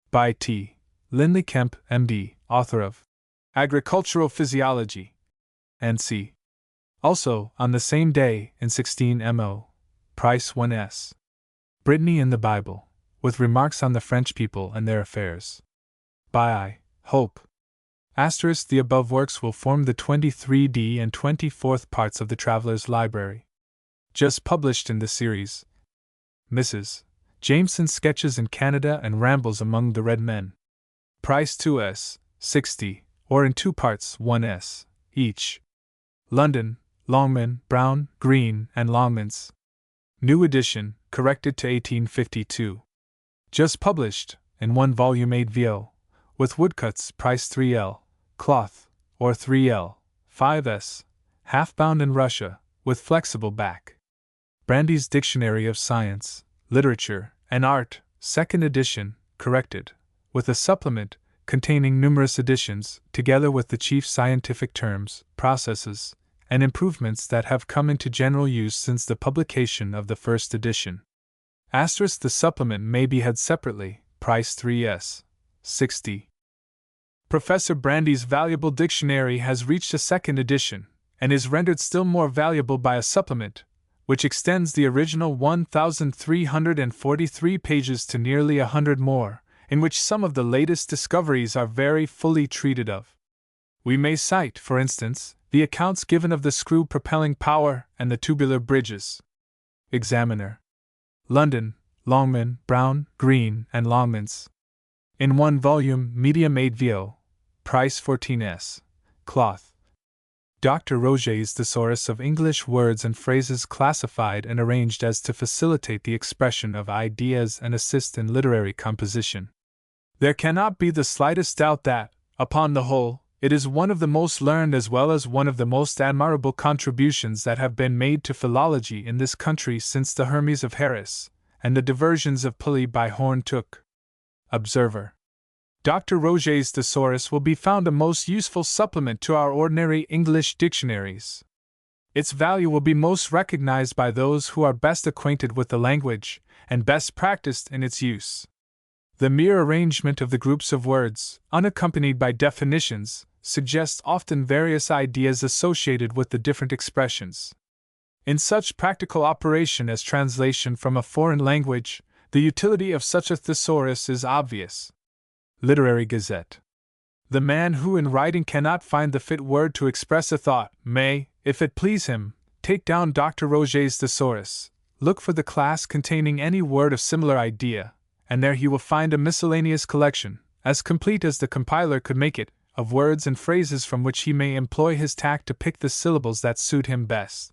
S1: By T. Lindley Kemp, M.D., author of Agricultural Physiology. N.C. Also, on the same day, in 16mo, price 1s. Brittany in the Bible, with remarks on the French people and their affairs. By I. Hope. Asterisk, the above works will form the 23d and 24th parts of the Traveller's Library. Just published in the series. Mrs. Jameson's Sketches in Canada and Rambles Among the Red Men. Price 2s, 60, or in 2 parts 1s, each. London, Longman, Brown, Green, and Longmans. New edition, corrected to 1852. Just published, in 1 volume 8vo, with woodcuts, price 3l, cloth, or 3l, 5s, half-bound in Russia, with flexible back. Brandy's Dictionary of Science, Literature, and Art, 2nd edition, corrected, with a supplement, containing numerous additions, together with the chief scientific terms, processes, and improvements that have come into general use since the publication of the first edition. Asterisk, the supplement may be had separately, price 3s. 60. Professor Brandy's valuable dictionary has reached a 2nd edition, and is rendered still more valuable by a supplement, which extends the original 1,343 pages to nearly 100 more, in which some of the latest discoveries are very fully treated of. We may cite, for instance, the accounts given of the screw propelling power and the tubular bridges. Examiner. London, Longman, Brown, Green, and Longmans. In 1 volume, medium 8vo, price 14s. Cloth. Dr. Roget's Thesaurus of English Words and Phrases, classified and arranged as to facilitate the expression of ideas and assist in literary composition. There cannot be the slightest doubt that, upon the whole, it is one of the most learned as well as one of the most admirable contributions that have been made to philology in this country since the Hermes of Harris, and the Diversions of Pulley by Horne Tooke. Observer. Dr. Roget's Thesaurus will be found a most useful supplement to our ordinary English dictionaries. Its value will be most recognized by those who are best acquainted with the language, and best practiced in its use. The mere arrangement of the groups of words, unaccompanied by definitions, suggests often various ideas associated with the different expressions. In such practical operation as translation from a foreign language, the utility of such a thesaurus is obvious. Literary Gazette. The man who in writing cannot find the fit word to express a thought may, if it please him, take down Dr. Roget's Thesaurus, look for the class containing any word of similar idea, and there he will find a miscellaneous collection, as complete as the compiler could make it, of words and phrases from which he may employ his tact to pick the syllables that suit him best.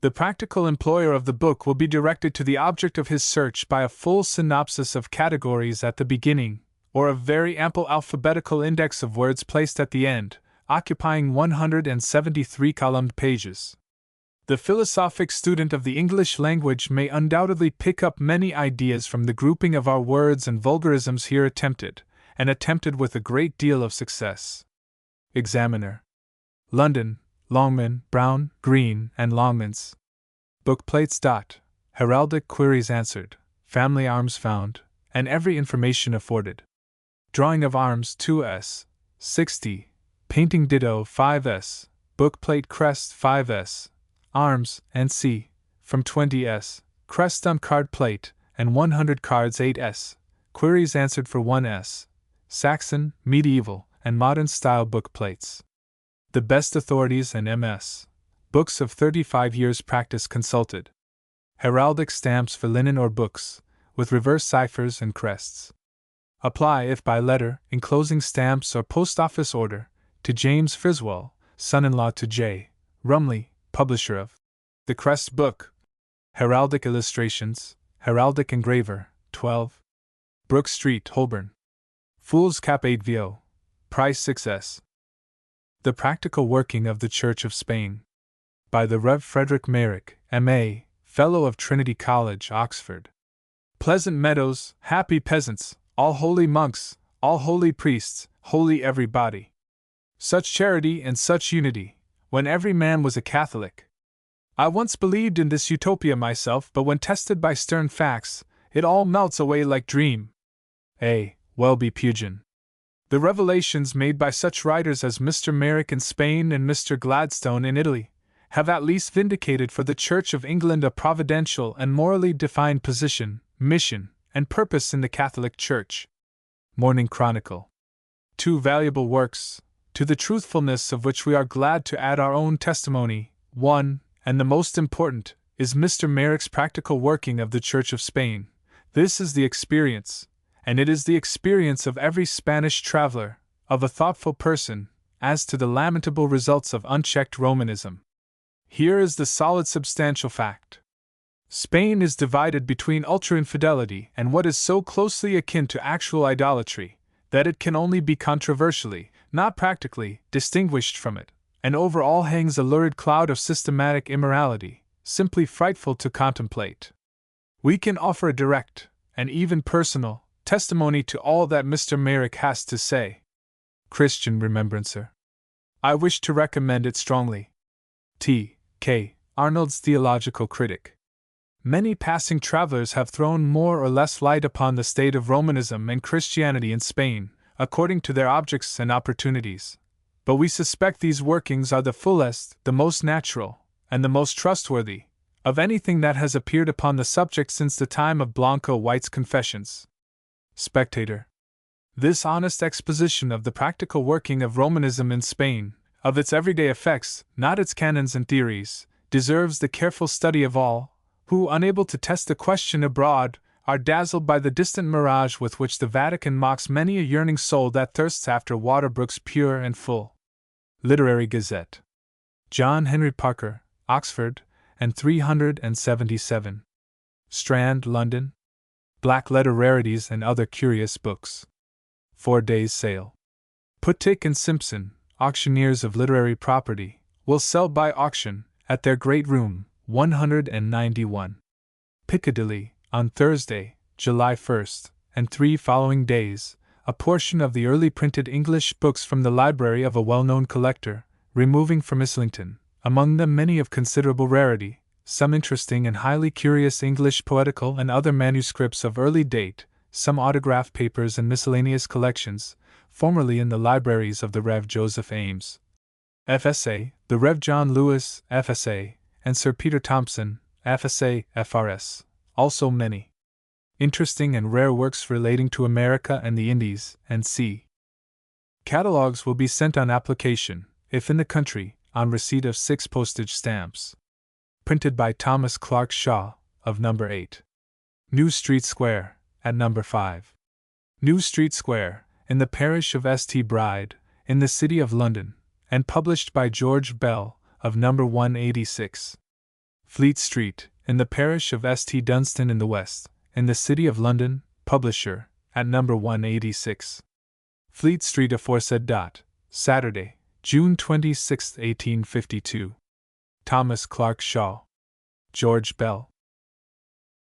S1: The practical employer of the book will be directed to the object of his search by a full synopsis of categories at the beginning, or a very ample alphabetical index of words placed at the end, occupying 173 columned pages. The philosophic student of the English language may undoubtedly pick up many ideas from the grouping of our words and vulgarisms here attempted, and attempted with a great deal of success. Examiner. London, Longman, Brown, Green, and Longmans. Bookplates. Heraldic queries answered, family arms found, and every information afforded. Drawing of arms 2s, 60, painting ditto 5s, bookplate crest 5s, arms, NC, from 20s, crest on card plate, and 100 cards 8s, queries answered for 1s, Saxon, medieval, and modern style bookplates. The best authorities and MS. Books of 35 years' practice consulted. Heraldic stamps for linen or books, with reverse ciphers and crests. Apply if by letter, enclosing stamps or post office order, to James Friswell, son-in-law to J. Rumley, publisher of The Crest Book. Heraldic illustrations, Heraldic engraver, 12. Brook Street, Holborn. Fool's Cap 8vo. Price 6s. The Practical Working of the Church of Spain. By the Rev. Frederick Merrick, M.A., Fellow of Trinity College, Oxford. Pleasant meadows, happy peasants, all holy monks, all holy priests, holy everybody. Such charity and such unity, when every man was a Catholic. I once believed in this utopia myself, but when tested by stern facts, it all melts away like dream. A. Welby Pugin. The revelations made by such writers as Mr. Merrick in Spain and Mr. Gladstone in Italy have at least vindicated for the Church of England a providential and morally defined position, mission, and purpose in the Catholic Church. Morning Chronicle. 2 valuable works, to the truthfulness of which we are glad to add our own testimony. 1, and the most important, is Mr. Merrick's Practical Working of the Church of Spain. This is the experience, and it is the experience of every Spanish traveler, of a thoughtful person, as to the lamentable results of unchecked Romanism. Here is the solid substantial fact. Spain is divided between ultra-infidelity and what is so closely akin to actual idolatry, that it can only be controversially, not practically, distinguished from it, and over all hangs a lurid cloud of systematic immorality, simply frightful to contemplate. We can offer a direct, and even personal, testimony to all that Mr. Merrick has to say. Christian Remembrancer. I wish to recommend it strongly. T. K. Arnold's Theological Critic. Many passing travelers have thrown more or less light upon the state of Romanism and Christianity in Spain, according to their objects and opportunities. But we suspect these workings are the fullest, the most natural, and the most trustworthy, of anything that has appeared upon the subject since the time of Blanco White's Confessions. Spectator. This honest exposition of the practical working of Romanism in Spain, of its everyday effects, not its canons and theories, deserves the careful study of all, who, unable to test the question abroad, are dazzled by the distant mirage with which the Vatican mocks many a yearning soul that thirsts after water brooks pure and full. Literary Gazette. John Henry Parker, Oxford, and 377. Strand, London. Black Letter Rarities and Other Curious Books. 4 days' sale. Puttick and Simpson, auctioneers of literary property, will sell by auction, at their great room, 191. Piccadilly, on Thursday, July 1st, and 3 following days, a portion of the early printed English books from the library of a well-known collector, removing from Islington, among them many of considerable rarity, some interesting and highly curious English poetical and other manuscripts of early date, some autograph papers and miscellaneous collections, formerly in the libraries of the Rev. Joseph Ames, F.S.A., the Rev. John Lewis, F.S.A., and Sir Peter Thompson, F.S.A., F.R.S., also many interesting and rare works relating to America and the Indies, and c. Catalogues will be sent on application, if in the country, on receipt of 6 postage stamps. Printed by Thomas Clark Shaw, of number 8. New Street Square, at number 5. New Street Square, in the parish of St. Bride, in the City of London, and published by George Bell, of number 186. Fleet Street, in the parish of St. Dunstan in the West, in the City of London, publisher, at number 186. Fleet Street aforesaid. Saturday, June 26, 1852. Thomas Clark Shaw. George Bell.